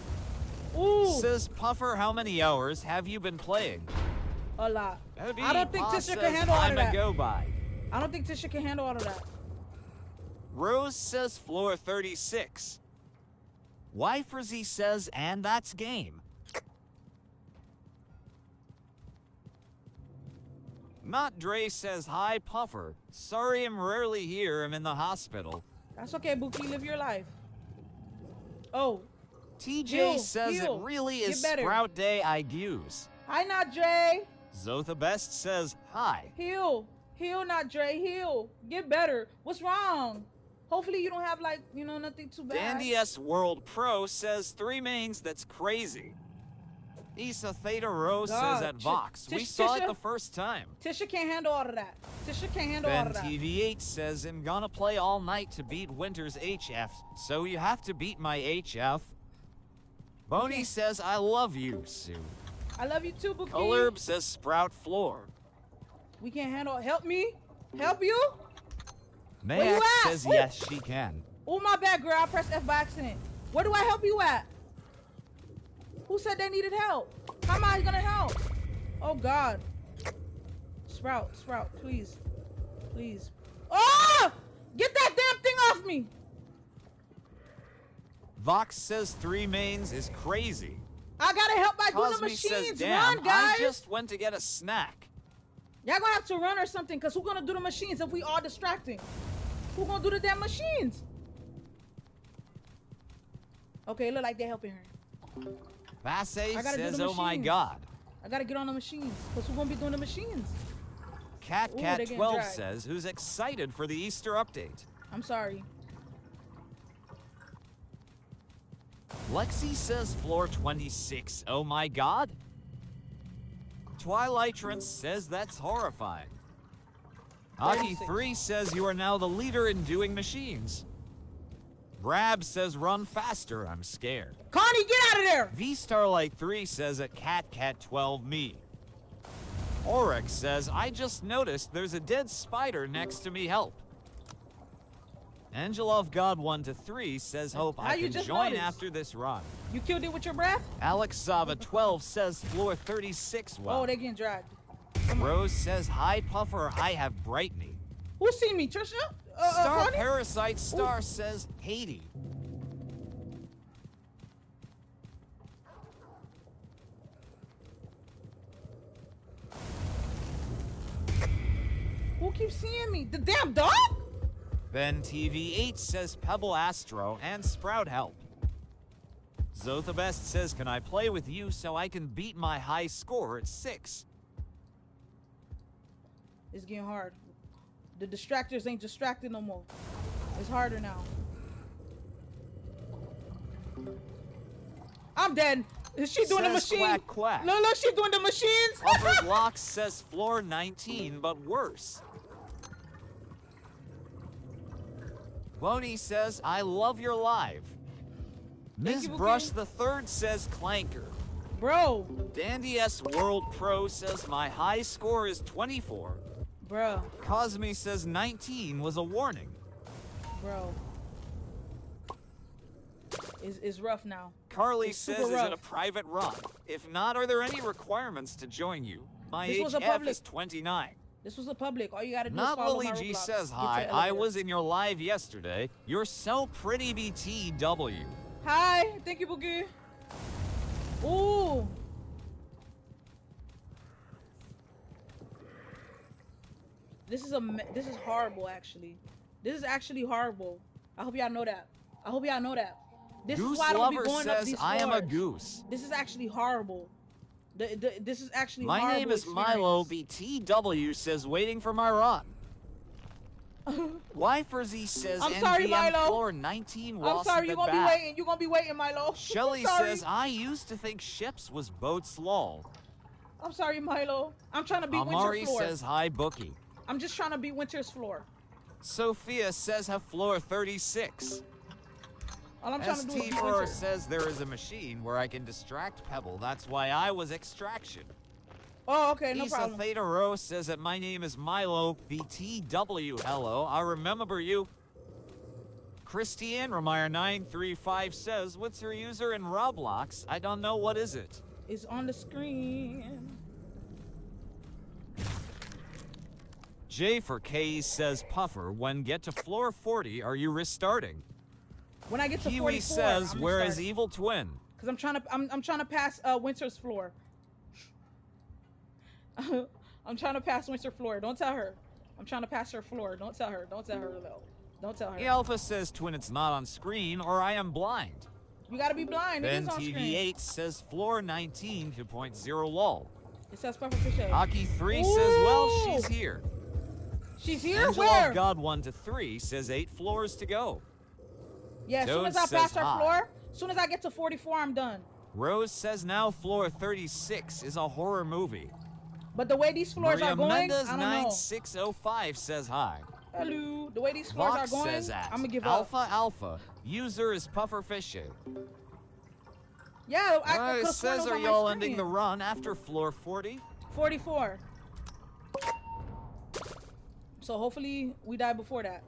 Ooh, Says Puffer, how many hours have you been playing? a lot. Abby I don't think Pa Tisha can says, handle all of I'm that. a go by. I don't think Tisha can handle all of that. Rose says floor 36. Wifersy says, and that's game. Not Dre says, hi Puffer. Sorry I'm rarely here, I'm in the hospital. That's okay, Buki. Live your life. Oh, TJ Heal, says heal. it really Get is better. Sprout Day I use. hi, not Dre. Zotha Best says, hi. Heal, not Dre. Heal. Get better. What's wrong? Hopefully you don't have like nothing too bad. Dandy S World Pro says 3 mains, that's crazy. Issa Theta Rose God, says at Vox, we Tisha- saw it the first time. Tisha can't handle all of that. Tisha can't handle all Ben of that. TV8 says, I'm gonna play all night to beat Winter's HF, so you have to beat my HF. Boney Okay. says, I love you, Sue. I love you too, Buki. Colurb says, Sprout Floor. We can't handle. Help me. Help you. you Mayax at? says, Ooh. yes, she can. Oh, my bad, girl. I pressed F by accident. Where do I help you at? Who said they needed help? How am I gonna help? Oh, God. Sprout, please. Please. Oh! Get that damn thing off me! Vox says 3 mains is crazy. I gotta help by doing the Cosme says, machines. damn, Run, guys! I just went to get a snack. Y'all gonna have to run or something, because who's gonna do the machines if we all distracting? Who gonna do the damn machines? Okay, it look like they're helping her. Basse I gotta do says, the oh my machines. god. I gotta get on the machines, because who's gonna be doing the machines? Ooh, they getting CatCat12 dragged. says, who's excited for the Easter update? I'm sorry. Lexi says floor 26. Oh my god. Twilight Trance says that's horrifying. Aki 36. 3 says you are now the leader in doing machines. Brab says run faster, I'm scared. Connie, get out of there! V Starlight 3 says at CatCat12 me. Oryx says I just noticed there's a dead spider next to me, help. Angela of God 1 to 3 says hope How I you can just join noticed? after this run. You killed it with your breath? Alex Sava 12 says floor 36 well. Oh, they getting dragged. Rose says hi Puffer, I have Brightney. Who seen me, Trisha? Star Connie? Parasite Star says Haiti. Who keeps seeing me? The damn dog? Ben TV8 says Pebble Astro and Sprout help. Zotha Best says, can I play with you so I can beat my high score at 6? It's getting hard. The distractors ain't distracted no more. It's harder now. I'm dead. Is she doing the Says machine? quack, quack. Look, she's doing the machines. Puffer's Locks says floor 19, but worse. Boney says, I love your live. Ms. you, Brush Bookie. the Third says clanker. Bro. Dandy S World Pro says my high score is 24. Bro. Cosme says 19 was a warning. Bro. It's rough now. Carly It's says, super is it a rough. private run? If not, are there any requirements to join you? My This was a HF public. is 29. This was the public. All you gotta do is Not follow Lily my G Roblox. says Get to hi. the I elevator. was in your live yesterday. You're so pretty, BTW. Hi. Thank you, Boogie. Ooh. This is horrible, actually. This is actually horrible. I hope y'all know that. I hope y'all know that. This Goose is why I don't be Lover going up says these I am a floors. goose. This is actually horrible. This is actually My horrible name is experience. Milo. BTW says waiting for my run. Wiferzy says I'm sorry, NVM Milo. floor 19 I'm was sorry, you're gonna be back. waiting. You're gonna be waiting, Milo. Shelly I'm sorry. says I used to think ships was boats lol. I'm sorry, Milo. I'm trying to beat Amari Winter's floor. says hi Bookie. I'm just trying to beat Winter's floor. Sophia says have floor 36. All I'm trying to do is beat ST4 Winter. says there is a machine where I can distract Pebble. That's why I was extraction. Oh, okay, no Isa problem. Theta Rose says that my name is Milo. BTW, hello. I remember you. Christiane Remire 935 says, what's your user in Roblox? I don't know, what is it? It's on the screen. J for K says, Puffer, when get to floor 40, are you restarting? When I get to Kiwi 44, says, I'm where is restarting. Evil Twin? Cause I'm trying to pass Winter's floor. I'm trying to pass Winter's floor. Don't tell her. I'm trying to pass her floor. Don't tell her. Don't tell her though. Don't tell her. The Alpha says, Twin, it's not on screen, or I am blind. You gotta be blind. It Ben is on screen. TV8 says, floor 19 2.0 lol. It says Pepper Fiche. Aki 3 says, well, she's Ooh. here. She's here. Angela Where? of God 1 to 3 says 8 floors to go. Yeah. As soon Toad as I says pass her hi. floor, as soon as I get to 44, I'm done. Rose says now floor 36 is a horror movie. But the way these floors Maria are going, Mendez I don't know. 9605 says hi. Hello. The way these floors Vox are going, says at I'm gonna give Alpha up. Alpha. User is Puffer Fishy. Yeah, I It could've sworn it says was are on my y'all ending screen. the run after floor 40? 44. So hopefully we die before that.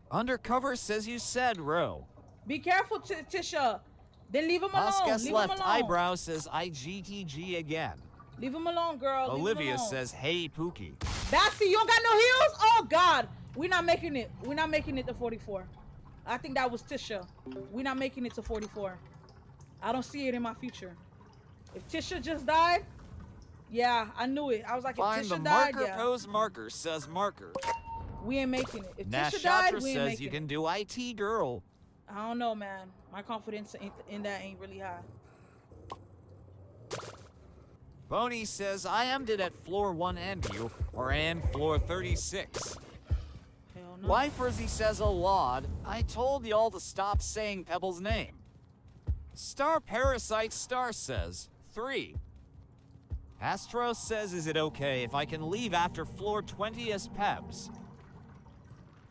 Undercover says you said Ro. Be careful, Tisha. Then leave him alone. Oscas Leave him left alone. eyebrow says IGTG again. Leave him alone, girl. Leave him Olivia alone. says hey Pookie. Bassy, you don't got no heels? Oh God, we're not making it. We're not making it to 44. I think that was Tisha. We're not making it to 44. I don't see it in my future. If Tisha just died, yeah, I knew it. I was like, if Find the Tisha died, marker yeah, pose marker says marker. we ain't making it. If Nash Tisha died, Shatra we ain't says making you it. can do IT girl. I don't know, man. My confidence in that ain't really high. Boney says I am did at floor 1 and you, or and floor 36. Hell no. Wifersy says a laud. I told y'all to stop saying Pebble's name. Star Parasite Star says 3. Astro says is it okay if I can leave after floor 20 as Pebs?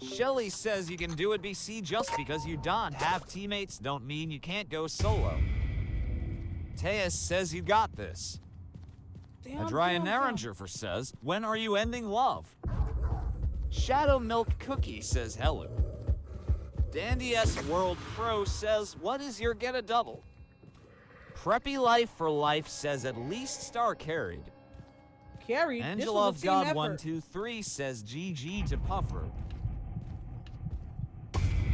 Shelly says you can do it BC just because you don't have teammates don't mean you can't go solo. Teus says you got this. Damn, Adrian damn. Narringer says, when are you ending love? Shadow Milk Cookie says hello. Dandy S World Pro says, what is your get a double? Preppy Life for Life says at least star carried. Carried. Angela of This was a team God effort. 123 says GG to Puffer.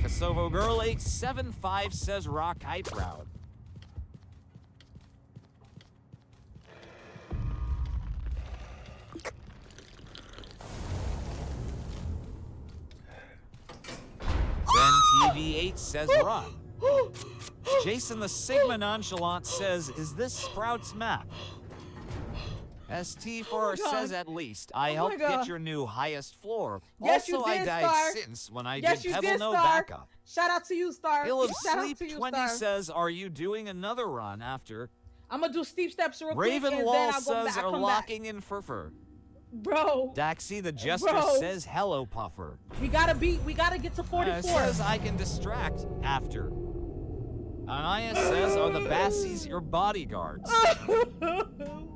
Kosovo Girl 875 says rock high proud. Ben TV8 says run. Jason the Sigma Nonchalant says, is this Sprouts map? ST4 God. says at least I Oh my helped God. get your new highest floor. Yes, Also, you I did, died Star. since when I Yes, did you Pebble did, no Star. backup. Shout out to you, Star. Ill of Shout out Sleep to you, 20 Star. says, are you doing another run after? I'm gonna do steep steps real quick, and then Ravenwall I'll go back. says, I'll are come locking in Furfur. back. Bro, Daxie the Jester Bro. says, hello, Puffer. we gotta get to 44. Says, I can distract after. Anaya says, are the Bassies your bodyguards?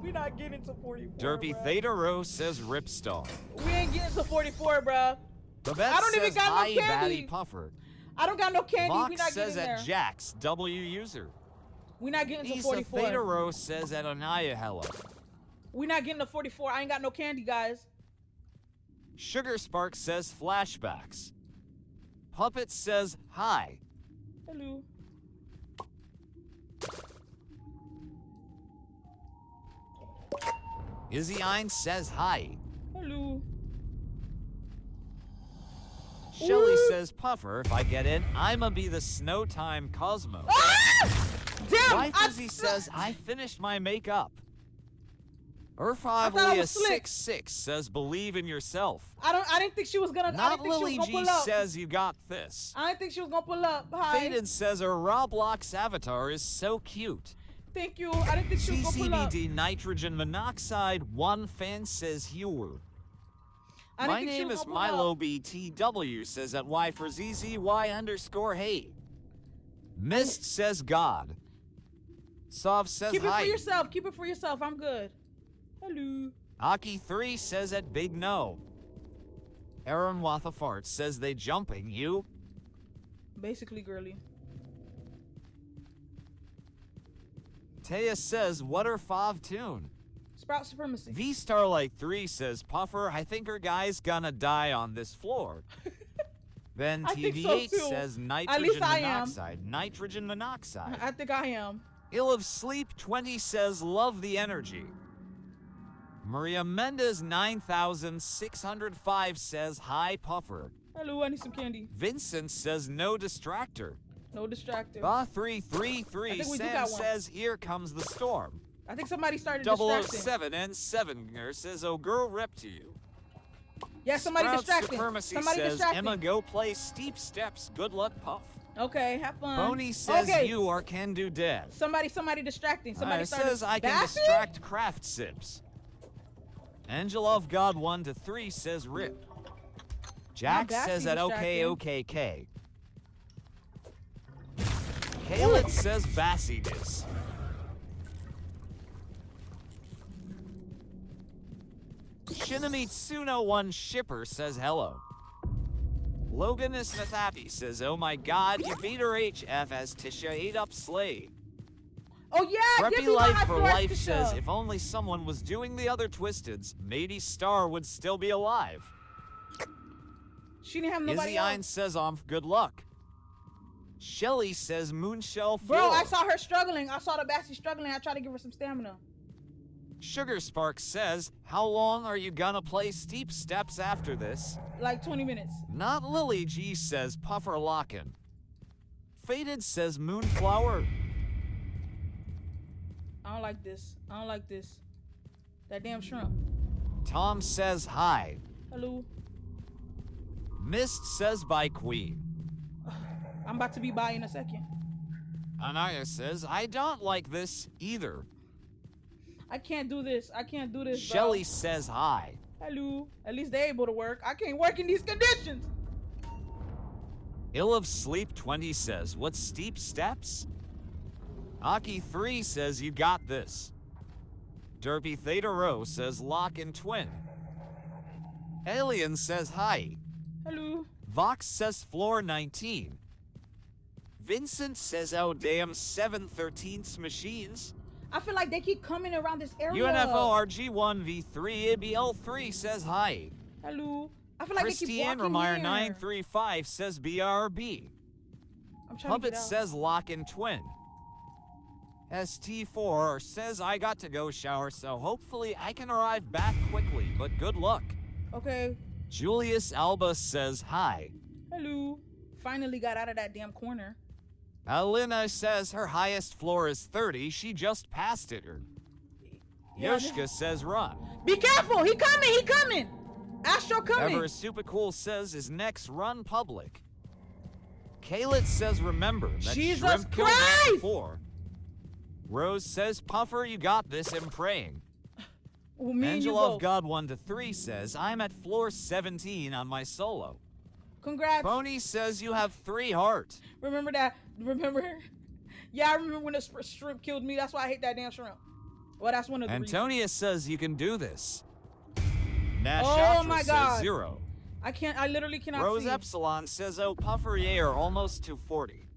We not getting to 44. Derpy bruh. Theta Rose says, Ripstar. We ain't getting to 44, bro. Babette I don't even says, got no hi, candy. Batty Puffer. I don't got no candy. We Vox not says getting at there. Jax, W user. We not getting to Issa 44. Theta Rose says at Anaya, hello. We not getting to 44. I ain't got no candy, guys. Sugar Spark says, flashbacks. Puppet says, hi. Hello. Izzy Ein says, hi. Hello. Shelly Ooh. says, Puffer, if I get in, I'ma be the Snow Time Cosmo. Ah! Damn! Wife Izzy says, I finished my makeup. I thought I Urfively was slick. 66 says, believe in yourself. I didn't think she was gonna. I Not didn't think Lily she was G gonna pull up. says, you got this. I didn't think she was gonna pull up. Hi. Faded says, her Roblox avatar is so cute. Thank you. I didn't think she was gonna pull up. CCBD nitrogen monoxide, one fan says, Hewer. I didn't My think she name was is gonna pull Milo up. BTW says at Y for ZZY_hey. Mist says God. Sov says Keep it hi. for yourself. Keep it for yourself. I'm good. Hello. Aki3 says at Big No. Aaron Wathafart says they jumping you. Basically, girly. Taya says what are Fav tune. Sprout supremacy. V Starlight 3 says Puffer, I think our guy's gonna die on this floor. Then I think so, TV8 too. says At nitrogen least I am. monoxide. Nitrogen monoxide. I think I am. Ill of Sleep 20 says love the energy. Maria Mendez 9605 says hi Puffer. Hello, I need some candy. Vincent says no distractor. No distractor. Ba I 333 think we do Sam got one. says here comes the storm. I think somebody started distracting. 007 and 7er says oh girl rep to you. Yeah, somebody Sprout distracting. Supremacy Somebody says distracting. Emma go play steep steps. Good luck Puff. Okay, have fun. Boney says okay. you are can do dead. Somebody distracting. Somebody started. Says I can Bassy? distract craft sips. Angela of God 1 to 3 says rip. Jack Bassy says at okay distracting. Kaylit says Bassy dis. Shinamitsuno 1 shipper says hello. Logan is Nathapi says oh my god you beat her HF as Tisha ate up Slay. Oh yeah, give Preppy me Life my for first Life to says show. if only someone was doing the other Twisteds, maybe Star would still be alive. She didn't have nobody Izzy else. Ein says good luck. Shelly says Moonshell Bro, floor. I saw her struggling. I saw the Bassy struggling. I tried to give her some stamina. Sugar Spark says, how long are you gonna play steep steps after this? Like 20 minutes. Not Lily G says Puffer Lockin. Faded says Moonflower. I don't like this. I don't like this. That damn shrimp. Tom says hi. Hello. Mist says bye Queen. I'm about to be by in a second. Anaya says, I don't like this either. I can't do this. I can't do this, bro. Shelly says hi. Hello. At least they able to work. I can't work in these conditions. Ill of Sleep 20 says, what steep steps? Aki 3 says, you got this. Derpy Theta Rho says, lock and twin. Alien says hi. Hello. Vox says floor 19. Vincent says, oh damn 7/13 machines. I feel like they keep coming around this area. UNFO RG1V3 ABL3 says hi. Hello. I feel like they keep Christiane walking Remire here. 935 says BRB. I'm trying to Puppet get out. says lock and twin. ST4 says I got to go shower, so hopefully I can arrive back quickly, but good luck. Okay. Julius Alba says hi. Hello. Finally got out of that damn corner. Alina says her highest floor is 30, she just passed it. Yeah, Yoshka says run. be careful. He coming. He coming. Astro coming. Ever Super Cool says is next run public. Kaylit says remember that Jesus Shrimp killed Christ! me before. Rose says Puffer, you got this, I'm praying. Ooh, me and you Angela of both. God 1 to 3 says I'm at floor 17 on my solo. Congrats. Pony says you have 3 hearts. Remember that? Remember? Yeah, I remember when the shrimp killed me. That's why I hate that damn shrimp. Well, that's one of the reasons. Antonia says you can do this. Nash Oh my says God. 0. I can't. I literally cannot Rose see. Epsilon says, oh, Puffer, ye are almost 240.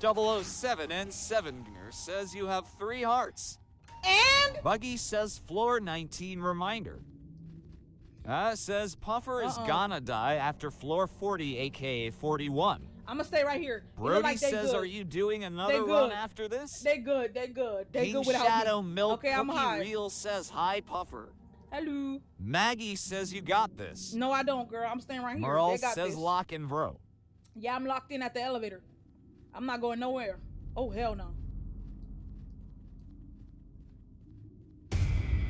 007 and 7 says you have 3 hearts. And Buggy says floor 19 reminder. Says Puffer is gonna die after floor 40, aka 41. I'm gonna stay right here. You Brody look like they says, good. are you doing another good. run after this? They good. They good. They King good without Shadow me. Milk Okay, I'm Cookie high. Real says hi, Puffer. Hello. Maggie says you got this. No, I don't, girl. I'm staying right here. Merle They got says this. lock and bro. Yeah, I'm locked in at the elevator. I'm not going nowhere. Oh, hell no.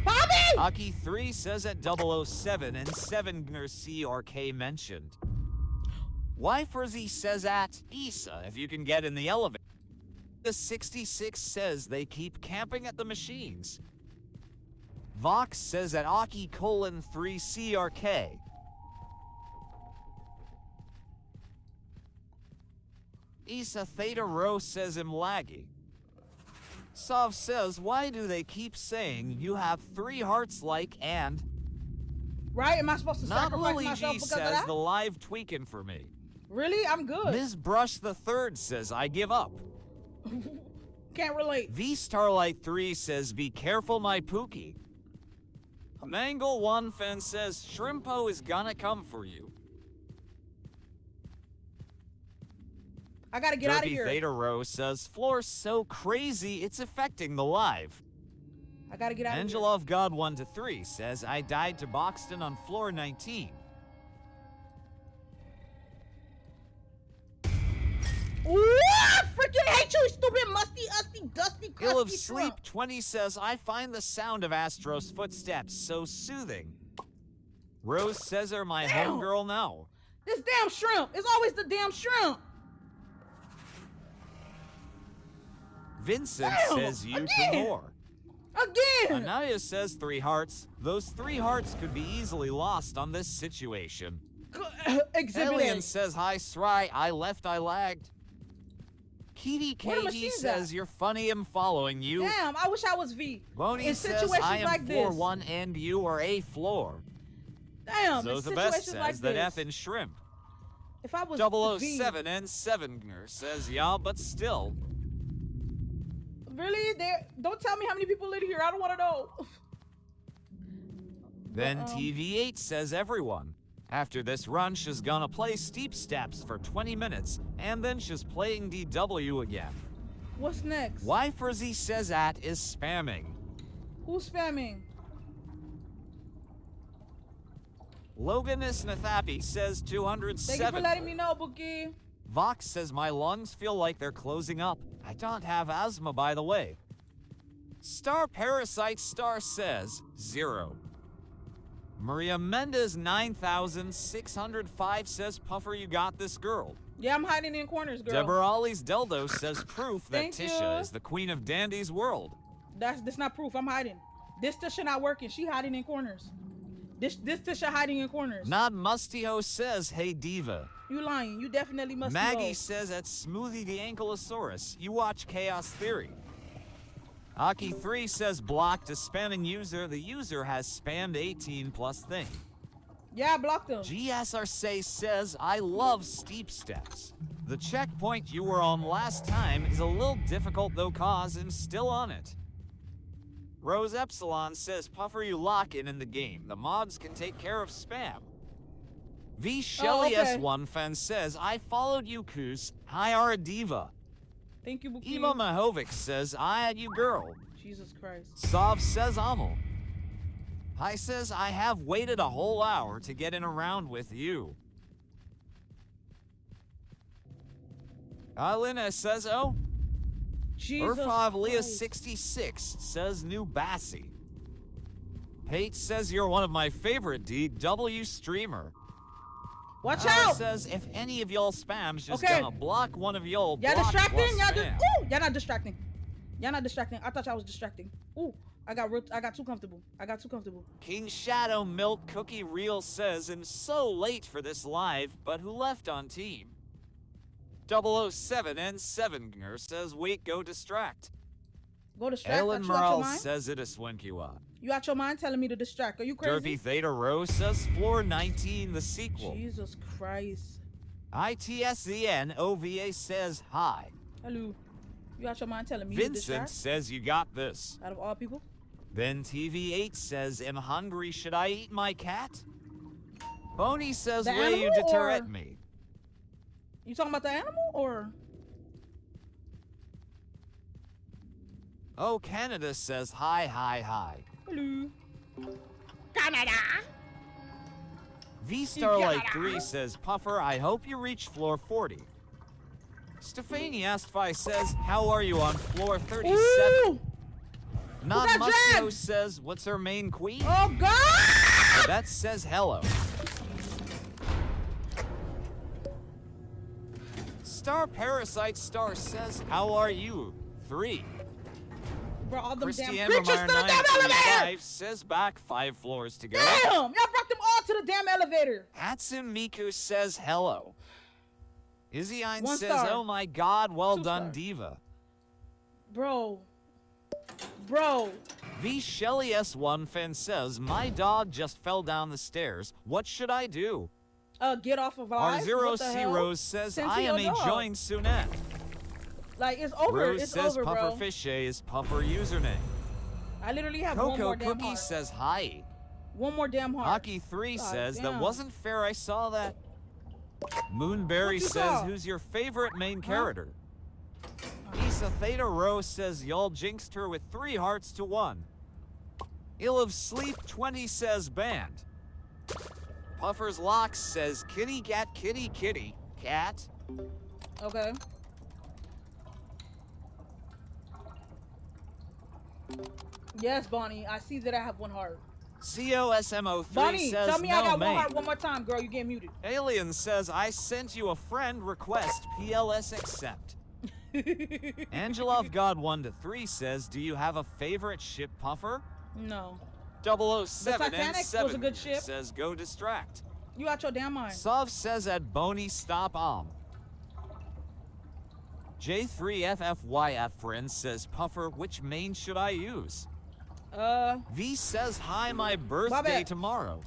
Bobby! Aki 3 says at 007 and 7 C or K mentioned. Wifersy says at Issa if you can get in the elevator. The 66 says they keep camping at the machines. Vox says at Aki colon 3 CRK. Issa Theta Rho says I'm laggy. Sov says, why do they keep saying you have 3 hearts like and... Right? Am I supposed to Not sacrifice Lily myself G because of says that? the live tweaking for me. Really? I'm good. Ms. Brush the Third says I give up. Can't relate. V Starlight 3 says be careful my Pookie. Mangle 1 fan says Shrimpo is gonna come for you. I gotta get out of Derpy here. Theta Rho says floor's so crazy it's affecting the live. I gotta get out of Angela of God 1 to 3 says I died to Boxton on floor 19. here. Ooh, I freaking hate you, stupid, musty, usty, dusty, Ill of crusty Sleep shrimp. 20 says I find the sound of Astro's footsteps so soothing. Rose says are my Damn. homegirl now. This damn shrimp. It's always the damn shrimp. Vincent Damn, says you again. to more. Again. Anaya says 3 hearts. Those 3 hearts could be easily lost on this situation. Exhibit Alien A. says hi Sry, I left, I lagged. Kitty Where the KG machines says at? you're funny, I'm following you. Damn, I wish I was V. Boney In says situations I am like floor this. 1 and you are A floor. Damn, in So the best situations like says that this. F in shrimp. If I was 007 and 7er says yeah, but still. Really? Don't tell me how many people live here. I don't want to know. Then TV8 says everyone. After this run, she's gonna play Steep Steps for 20 minutes, and then she's playing DW again. What's next? Wifersy says at is spamming. Who's spamming? Loganus Nathapi says Thank you for 207. letting me know, Bookie. Vox says my lungs feel like they're closing up. I don't have asthma, by the way. Star Parasite Star says 0. Maria Mendez 9605 says Puffer, you got this girl. Yeah, I'm hiding in corners, girl. Deborah Ollie's Deldo says proof that Thank Tisha you. is the queen of Dandy's world. That's not proof. I'm hiding. This Tisha not working. She hiding in corners. This Tisha hiding in corners. Not Mustyho says hey diva. You lying. You definitely must Maggie be says at Smoothie the Ankylosaurus. You watch Chaos Theory. Aki 3 says blocked a spamming user. The user has spammed 18 plus thing. Yeah, I blocked them. GSRC says I love steep steps. The checkpoint you were on last time is a little difficult though cause I'm still on it. Rose Epsilon says Puffer you lock in the game. The mods can take care of spam. V Shelly okay. S1 fan says I followed you Koos. Hi are a diva. Thank you, Bookie. Ema Mahovic says I had you girl. Jesus Christ. Sov says Amel. Hi says I have waited a whole hour to get in a round with you. Alina says oh. Jesus Urfav Leah Christ. 66 says new Bassie. Pate says you're one of my favorite DW streamer. Watch out! Says if any of y'all spams just Okay. gonna block one of y'all. Y'all block distracting? plus Y'all spam. ooh, y'all not distracting. Y'all not distracting. I thought y'all was distracting. Ooh, I got too comfortable. I got too comfortable. King Shadow Milk Cookie Reel says I'm so late for this live, but who left on team? 007 and 7er says wait, go distract. Go distract. Ellen Got you out your Morale mind? says it is Swinkiwa. You out your mind telling me to distract? Are you crazy? Derpy Theta Rose says Floor 19 the sequel. Jesus Christ. ITSZNOVA says hi. Hello. You out your mind telling me to Vincent distract? says you got this. Out of all people? Then TV8 says am hungry, should I eat my cat? Boney says The will you animal, deter or- at me? You talking about the animal or? Oh, Canada says hi. Hello. Canada. V Starlight 3 says Puffer, I hope you reach floor 40. Stefani Astfi says, how are you on floor 37? Ooh! Non got Musco dragged? says, what's her main queen? Oh God! That says hello. Star Parasite Star says, how are you? 3. Bro, all them damn Christiane creatures to Romare the damn elevator! 935 says back 5 floors to go. Damn! Y'all brought them all to the damn elevator. Hatsune Miku says hello. Izzy Ein 1 says, star. oh my god, well 2 done, star. Diva. Bro. V Shelly S1 fan says, my dog just fell down the stairs. What should I do? Get off of live. R0 What the C hell? Rose says, Send to I am your dog. enjoying Sunette. Like, it's over. Rose It's says over, Puffer bro. Fishay is Puffer username. I literally have one Coco more damn Cookie heart. says hi. One more damn heart. Hockey 3 God says, that damn. wasn't fair, I saw that. Moonberry you says, saw? who's your favorite main Huh? character? Isa Theta Rose says, y'all jinxed her with 3 hearts to 1. Ill of Sleep 20 says, banned. Puffer's Locks says, kitty cat kitty kitty cat. Okay. Yes, Bonnie. I see that I have 1 heart. COSMO3 Bonnie, says, tell me no I got mate. 1 heart one more time, girl. You get muted. Alien says, I sent you a friend request, PLS accept. Angela of God 1 to 3 says, do you have a favorite ship, Puffer? No. 007 The and Titanic 7 was a good ship. says, go distract. You out your damn mind. Sov says at Boney stop J3FFYF friend says, Puffer, which main should I use? V says, hi, my birthday bad. tomorrow.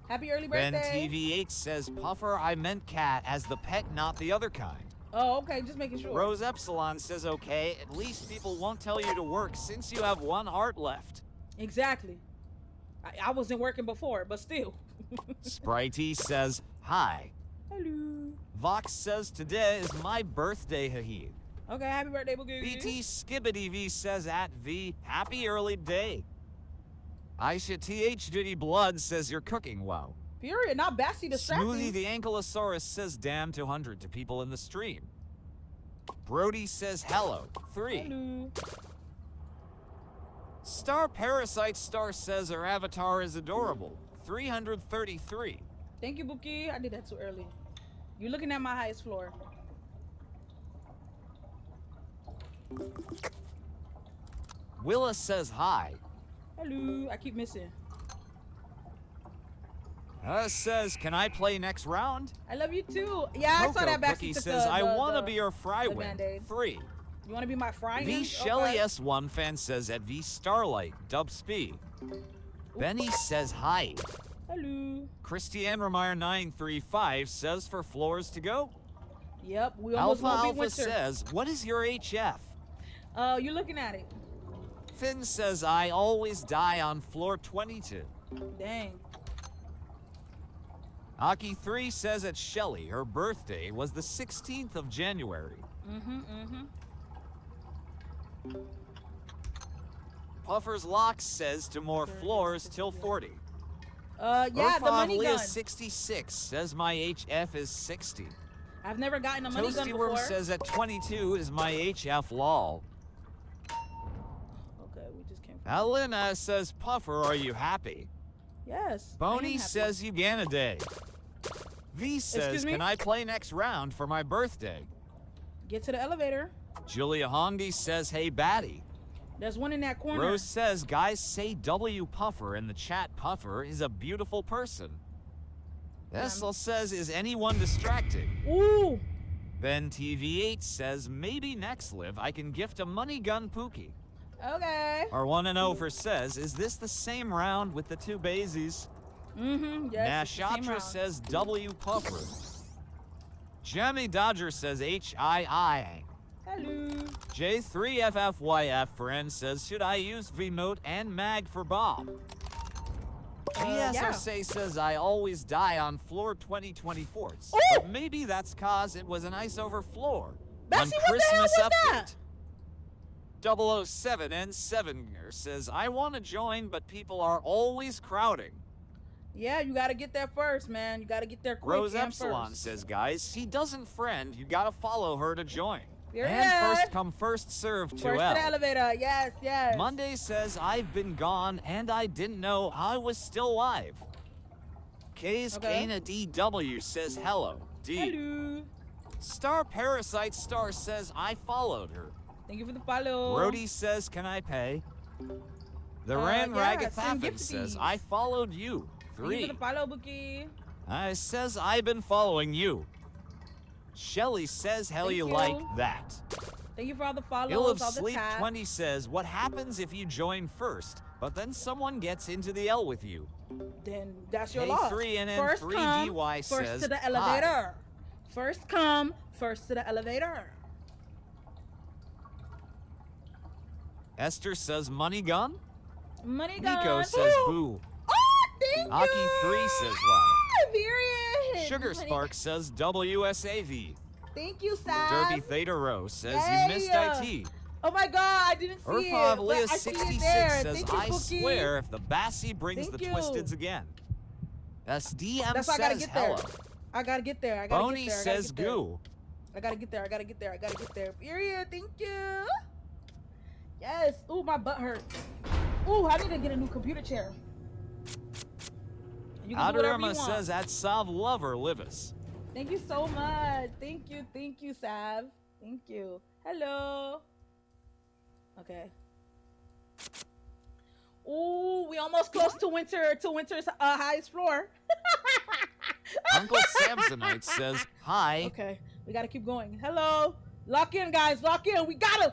Happy early Ben birthday. TV8 says, Puffer, I meant cat as the pet, not the other kind. Oh, okay. Just making sure. Rose Epsilon says, okay, at least people won't tell you to work since you have 1 heart left. Exactly. I wasn't working before, but still. Spritey says, hi. Hello. Vox says, today is my birthday, hahi. Okay, happy birthday, Boogie. BT Skibbity V says at V, happy early day. Aisha TH Diddy Blood says you're cooking well. Period. Not Bassy distracting. Smoothie the Ankylosaurus says damn 200 to people in the stream. Brody says hello, 3. Hello. Star Parasite Star says her avatar is adorable, 333. Thank you, Bookie. I did that too early. You're looking at my highest floor. Willa says hi. Hello. I keep missing. Says, can I play next round? I love you too. Yeah, I saw Coco that Bassy Cookie took says, I want to the- be your fry the win, Band-Aid. 3. You want to be my frying? V Shelly S1 fan says at V Starlight, dub speed. Benny says hi. Hello. Christiane Romare 935 says for floors to go. Yep, we almost Alpha won't be Alpha winter. says, what is your HF? You're looking at it. Finn says, I always die on floor 22. Dang. Aki 3 says at Shelly, her birthday was the 16th of January. Puffer's Locks says to more floors till 40. Yeah, the money Leah gun. 66 says my HF is 60. I've never gotten a money gun Toasty Worm before. says at 22 is my HF lol. Okay, we just came from. Elena says, Puffer, are you happy? Yes. I am Boney happy. says, you gan a day. V says, Excuse me? can I play next round for my birthday? Get to the elevator. Julia Hongi says, hey, baddie. There's one in that corner. Rose says, guys say W Puffer in the chat. Puffer is a beautiful person. Essel says, is anyone distracting? Ooh. Ben TV8 says, maybe next live I can gift a money gun Pookie. Okay. Our 1-0 says, is this the same round with the two Bazies? Mm-hmm. Yes. it's the same Nashatra round. says W Puffer. Jamie Dodger says HII. Hello. J3FFYF friend says, should I use Vmote and Mag for Bob? GSRC says, I always die on floor 2024. But maybe that's cause it was an ice over floor. Bessie, on what the hell Christmas was update. that? 007 and 7 says, I want to join, but people are always crowding. Yeah, you gotta get there first, man. You gotta get there quick. Rose and Epsilon first. says, guys, she doesn't friend. You gotta follow her to join. Here it And is. first come, first serve to First to L. the elevator. Yes, yes. Monday says, I've been gone and I didn't know I was still live. K's Okay. Kana DW says, hello. D. Hello. Star Parasite Star says, I followed her. Thank you for the follow. Brody says, can I pay? The Ran yeah, send Ragathaffin says, gifties. I followed you. Thank you 3. for the follow, Bookie. I says, I've been following you. Shelly says, hell Thank you you. like that. Thank you for all the follows, Ill of all the Sleep tabs. 20 says, what happens if you join first, but then someone gets into the L with you? Then that's your Hey, loss. 3NN3DY First come, says, first to the hi. elevator. First come, first to the elevator. Esther says, money gun? Money gun. Nico says, Ooh. boo. Oh, thank Aki you. 3 says, wow. Period. Sugar Money Spark gun. says, WSAV. Thank you, Sam. Derby Theta Rose says, Hey. you missed IT. Oh my God, I didn't see it. Urfav but Leah I see it 66 there. says, Thank you, I Bookie. swear if the Bassie brings Thank the you. Twisteds again. SDM That's why I gotta says, get there. hello. I gotta get there. I gotta Boney get there. says, goo. I gotta get there. I gotta get there. I gotta get there. Period. Thank you. Yes. Ooh, my butt hurts. Ooh, I need to get a new computer chair. You can do whatever you Adarama want. says, at Sav Lover Livis. Thank you so much. Thank you, Sav. Thank you. Hello. Okay. Ooh, we almost close to winter's highest floor. Uncle Samsonite says, hi. Okay, we gotta keep going. Hello. Lock in, guys. Lock in. We gotta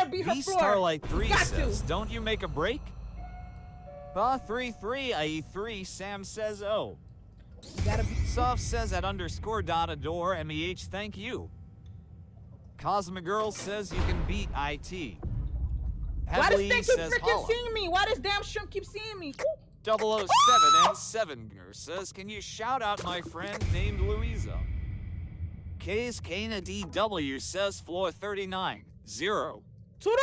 beat her V floor. Starlight 3 Got says, to. don't you make a break? Ba 33 IE3 Sam says, oh. We gotta be. Soft says at _Dotador MEH thank you. Cosmic Girl says you can beat IT. Why does Heavily thing keep says freaking holla. seeing me? Why does damn shrimp keep seeing me? Ooh. 007 and 7 says, can you shout out my friend named Louisa? K's Kana DW says floor 39. 0. Toodles!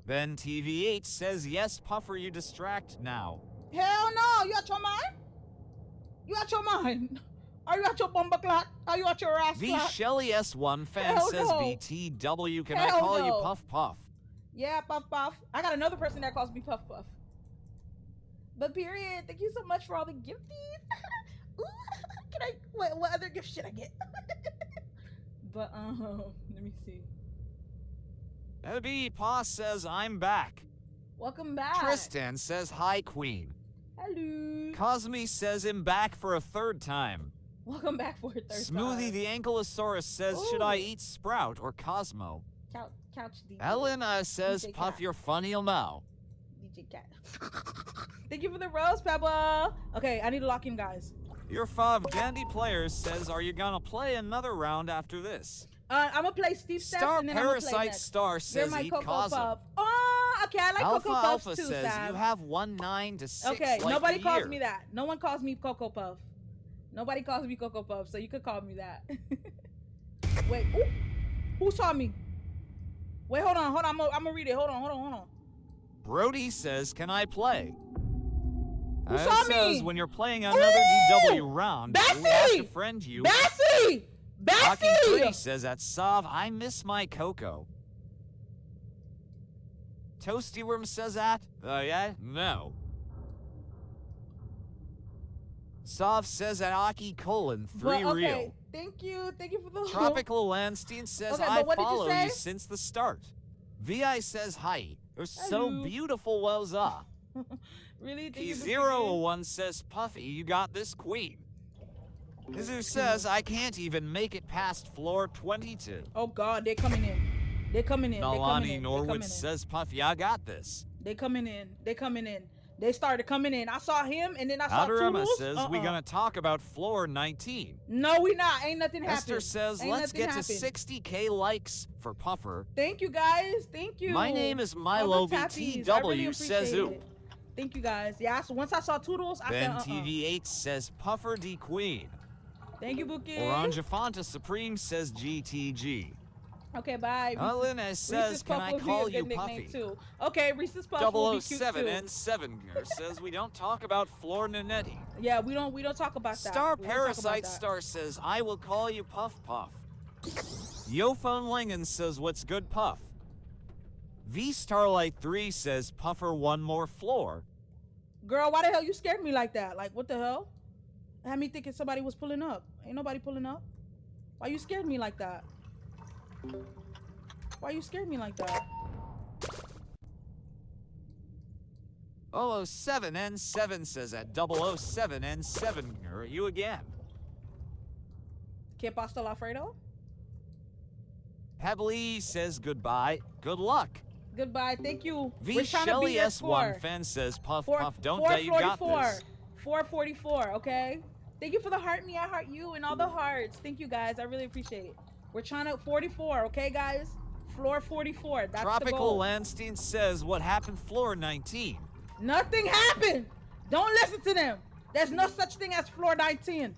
Ben TV8 says, yes, Puffer, you distract now. Hell no! You out your mind? You out your mind? Are you out your bumper clock? Are you out your ass The clock? Shelly S1 fan Hell says, no. BTW, can Hell I call you no. Puff Puff? Yeah, Puff Puff. I got another person that calls me Puff Puff. But period. Thank you so much for all the gifties. Ooh, can I? What other gift should I get? But let me see. Abby Pa says, I'm back. Welcome back. Tristan says, hi, Queen. Hello. Cosme says, I'm back for a third time. Welcome back for a third Smoothie time. the Ankylosaurus says, should I Ooh. eat Sprout or Cosmo? Couch DJ. Elena says, DJ Puff, Cat. you're funny now. DJ Cat. Thank you for the rose, Pebble. Okay, I need to lock in, guys. Your Fav Dandy Players says, are you gonna play another round after this? I'm gonna play Steve Steps Star and then I'm gonna play Parasite next. Star You're says, my eat Cocoa Cosmo. Puff. Oh, okay, I like Alpha Cocoa Puffs Alpha too, says, Sam. you have 1 9 to 6 Okay, like nobody the calls year. me that. No one calls me Cocoa Puff. Nobody calls me Cocoa Puff, so you could call me that. Wait, ooh, who saw me? Wait, hold on. I'm gonna read it. Hold on. Brody says, can I play? Who It saw says me? when you're playing another Ooh! DW round, we have to Bessie! friend you. Bessie! Aki 3 Bessie! says at Sav, I miss my Coco. Toasty Worm says at, yeah, no. Sav says at Aki colon 3 But, okay, real. thank you for the Tropical Landstein says, Okay, I but what did you follow say? you since the start. Vi says, hi. You're so Hello. beautiful, Welza. Really? Thank you, P01 says, Puffy, you got this queen. Kizu says, I can't even make it past floor 22. Oh God, they're coming in. They're coming in. Nalani Norwood says, Puffy, I got this. They coming in. They coming in. They started coming in. I saw him, and then I saw Adorama Toodles. says, we gonna talk about floor 19. No, we not. Ain't nothing happened. Esther says, Ain't let's nothing get to happened. 60K likes for Puffer. Thank you, guys. Thank you. My name is All Milo the tappies. BTW I really says, appreciate ooh. it. Thank you, guys. Yeah, so once I saw Toodles, I Ben said, TV8 says, Puffer D Queen. Thank you, Bookie. Oranja Fanta Supreme says GTG. Okay, bye. Alina says, Reese's can Puff I would be call a you good Puffy? nickname, too. Okay, Reese's Puff will be cute 007 too. and 7 says, we don't talk about Floor Nanetti. Yeah, we don't talk about that. Star We don't talk about Parasite that. Star says, I will call you Puff Puff. Yophone Langan says, what's good Puff? V Starlight 3 says, Puffer one more floor. Girl, why the hell you scared me like that? Like, what the hell? Had me thinking somebody was pulling up. Ain't nobody pulling up. Why you scared me like that? Why you scared me like that? 007N7 says at 007N7, are you again? Que pasta Alfredo? Pebbly says goodbye. Good luck. Goodbye. Thank you. V We're trying to Shelly beat your S1 score. fan says Puff Four- Puff don't bet you got 444. this. 444, okay? Thank you for the heart me, I heart you, and all the hearts. Thank you, guys. I really appreciate it. We're trying to 44, okay, guys? Floor 44. That's the Tropical goal. Landstein says what happened floor 19. Nothing happened. Don't listen to them. There's no such thing as floor 19.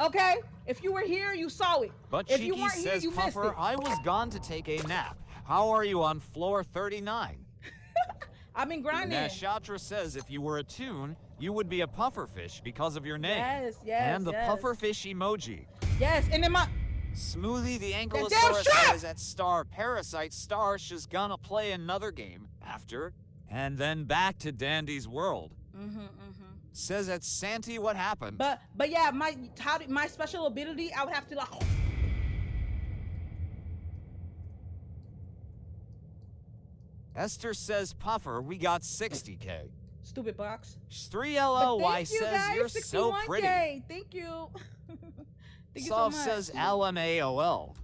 Okay? If you were here, you saw it. But if you Cheeky weren't here, says, you missed Puffer, it. I was gone to take a nap. How are you on floor 39? I've been grinding. Nashatra says if you were a tune, you would be a pufferfish because of your name. Yes, yes, And the yes. pufferfish emoji. Yes, and then my... Smoothie the damn Ankylosaurus strap! says at Star Parasite Star she's gonna play another game after, and then back to Dandy's world. Says at Santi what happened. But yeah, my special ability, I would have to like... Esther says, Puffer, we got 60K. Stupid box. 3LOY Thank you, says guys. you're so 61K. pretty. Thank you. Thank you Sov so much. says LMAOL.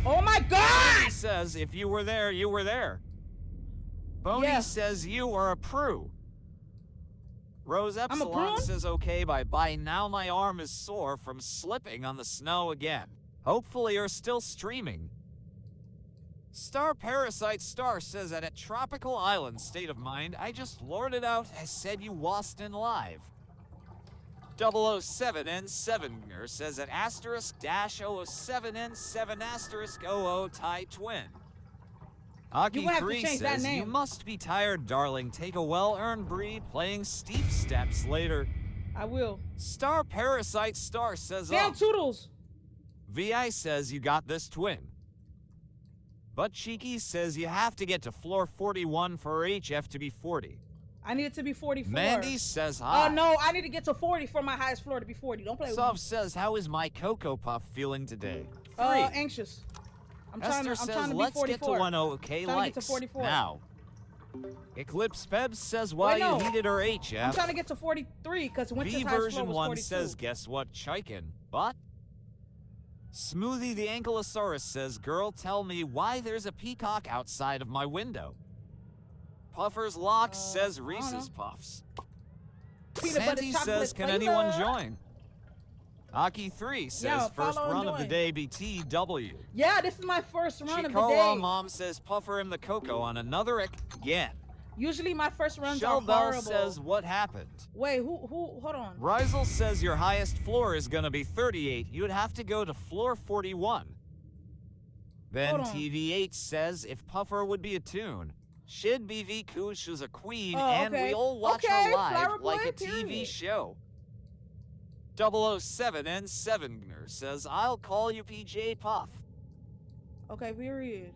Oh my God! He says if you were there, you were there. Boney Yeah. says you are a prue. Rose I'm a Epsilon prune? says okay by now my arm is sore from slipping on the snow again. Hopefully you're still streaming. Star Parasite Star says that at Tropical Island State of Mind, I just lorded out I said you wasn't in live. 007N7 says that asterisk dash 007N7 asterisk 00 tie twin. Aki gonna have to 3 change that says you name. must be tired, darling. Take a well-earned breed playing steep steps later. I will. Star Parasite Star says Damn Toodles. VI says you got this twin. But Cheeky says you have to get to floor 41 for HF to be 40. I need it to be 44. Mandy says Oh hi. no, I need to get to 40 for my highest floor to be 40. Don't play with me. Sov says, how is my Cocoa Puff feeling today? 3. Anxious. I'm trying Esther to says, be let's 44. get to 10K Trying to get likes to 44. now. Eclipse Pebs says, why Wait, no. you heated her I'm HF. trying to get to 43 because Winter's V highest floor version was 1 42. says, guess what, Chiken? But? Smoothie the Ankylosaurus says, girl, tell me why there's a peacock outside of my window. Puffer's Locks says I don't Reese's know. Puffs. Peanut butter Santi chocolate says, can flavor. anyone join? Aki 3 says, Yeah, first follow and run of the join. day BTW. Yeah, this is my first run of the Chicola day. Mom says, Puffer him the Coco on another again. Usually my first runs Shell are Bell horrible. says, what happened? Wait, who, hold on. Rizel says your highest floor is gonna be 38. You'd have to go to floor 41. Then Hold on. TV8 says if Puffer would be a tune, should be V Kush is a queen Oh, and okay. we'll watch Okay, her live Flower like Boy, a TV period. show. 007 and Sevener says, I'll call you PJ Puff. Okay, period.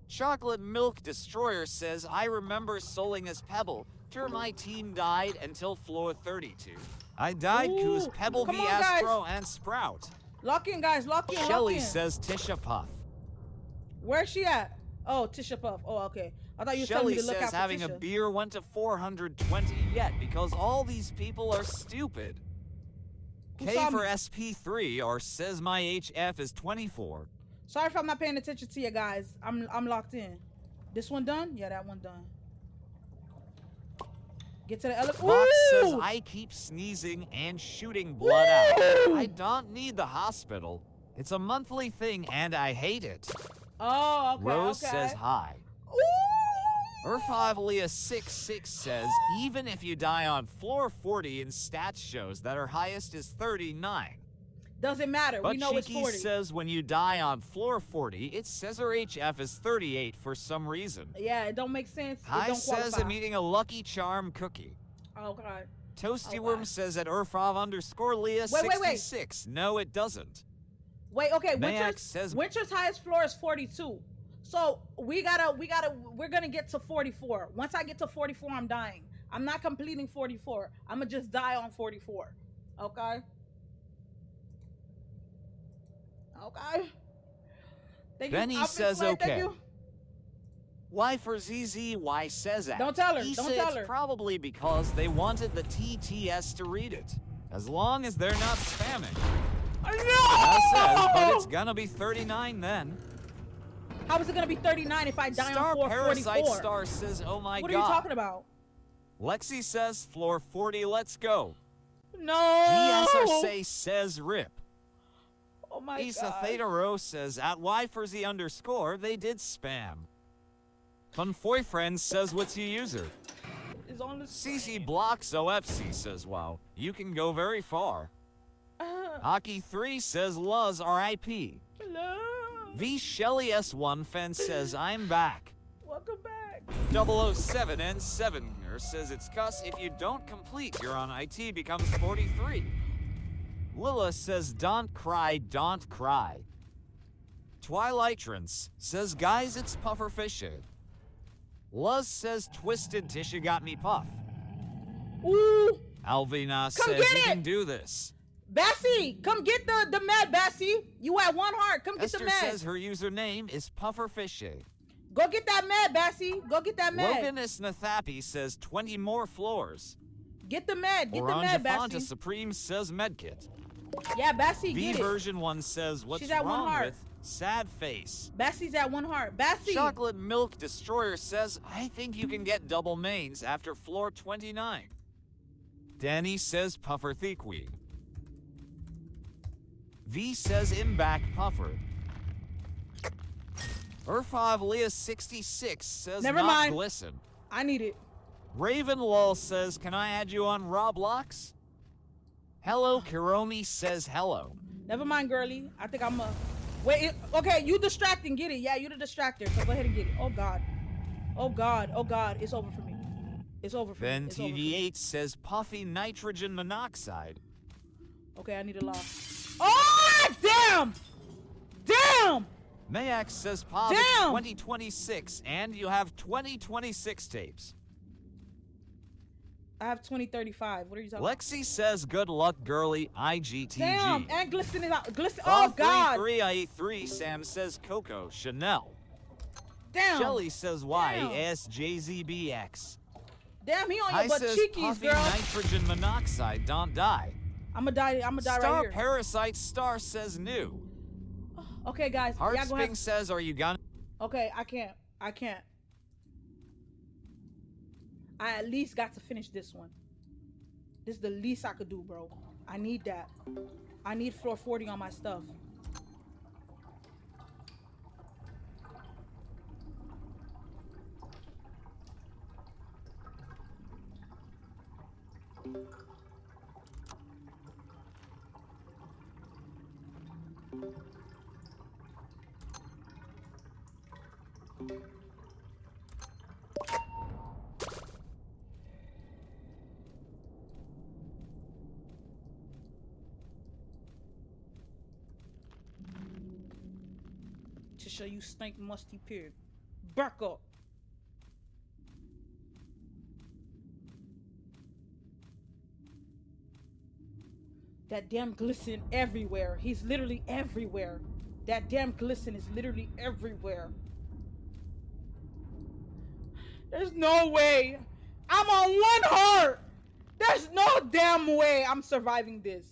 Chocolate Milk Destroyer says, I remember souling as Pebble till my team died until floor 32. I died cause Ooh, Pebble come be on, guys. Astro and Sprout. Lock in, guys. Lock in. Shelly lock in. says Tisha Puff. Where's she at? Oh, Tisha Puff. Oh, okay. I thought you were telling Shelly me to look says out for having Tisha. a beer went to 420 yet because all these people are stupid. Who K saw for me? SP3 or says my HF is 24. Sorry if I'm not paying attention to you guys. I'm locked in. This one done? Yeah, that one done. Get to the elevator. Box says I keep sneezing and shooting blood out. I don't need the hospital. It's a monthly thing and I hate it. Oh, okay. Rose okay. says hi. Ooh. Urfavelia66 says, even if you die on floor 40 in stats shows that our highest is 39. Doesn't matter. But we know it's Cheeky 40. says when you die on floor 40, it says our HF is 38 for some reason. Yeah, it don't make sense. It Hi don't says qualify. I'm eating a Lucky Charm cookie. Okay. Toasty Okay. Worm says at Urfav_Leah Wait. 66. No, it doesn't. Wait, okay. Mayak says Winter's highest floor is 42. So we're gonna get to 44. Once I get to 44, I'm dying. I'm not completing 44. I'm gonna just die on 44. Okay. Okay. Thank Benny you. Outfit says Slay, thank okay. you. Y for ZZY says that. Don't tell her, He don't said tell it's her. probably because they wanted the TTS to read it. As long as they're not spamming. That says, but it's gonna be 39 then. How is it gonna be 39 if I die Star on floor Parasite 44? Star says, oh my What god. are you talking about? Lexi says, floor 40, let's go. No. GSRC says, rip. Oh my Isa god. Theta Rose says, at Y4Z_, they did spam. Fun Boyfriend says, what's your user? It's on the CC Blocks OFC says, wow, you can go very far. Hockey3 says, Luz RIP. Hello. V Shelly S1 Fan says, I'm back. Welcome back. 007 and 7 says it's cuss if you don't complete your on IT becomes 43. Lilla says don't cry, don't cry. Twilight Trance says guys it's puffer fishing. Luz says twisted Tisha got me puff. Ooh. Alvina Come says get you it! can do this. Bassie, come get the med, Bassie. You at one heart. Come get Esther the med. says her username is puffer fishing. Go get that med, Bassie. Go get that med. Logan Isnathapi says 20 more floors. Get the med. Get the Orange med, Fanta Bassie. Supreme says medkit. Yeah, Bassie, V get it. version 1 says what's She's at one wrong heart. with sad face. Bassie's at one heart. Bassie. Chocolate Milk Destroyer says I think you can get double mains after floor 29. Danny says puffer thickweed. V says im back puffer. Urfav 66 says Never not mind. glisten. I need it. Raven Lol says, can I add you on Roblox? Hello Kiromi says hello. Never mind, girly. I think I'm a... Wait, okay, you distracting. Get it. Yeah, you the distractor. So go ahead and get it. Oh, God. Oh, God. Oh, God. It's over for me. It's over for Ben me. It's over for me. TV8 says puffy nitrogen monoxide. Okay, I need a law. Oh, damn! Damn! Mayak says Pop Damn! 2026 and you have 2026 tapes. I have 2035. What are you talking Lexi says good luck girly IGTG. Damn, and glisten is out. Glisten. Oh, God. 3 Sam says Coco Chanel. Damn. Shelly says YSJZBX. Damn, he on I your butt says cheekies, puffy girl. nitrogen monoxide don't die. I'm gonna die right Star here. Parasite Star says new. Okay, guys. Y'all gonna Heartsping have... says are you gonna... Okay, I can't. I at least got to finish this one. This is the least I could do, bro. I need that. I need floor 40 on my stuff. Tisha, you stink musty pig. Back up. That damn glisten everywhere. He's literally everywhere. That damn glisten is literally everywhere. There's no way. I'm on 1 heart. There's no damn way I'm surviving this.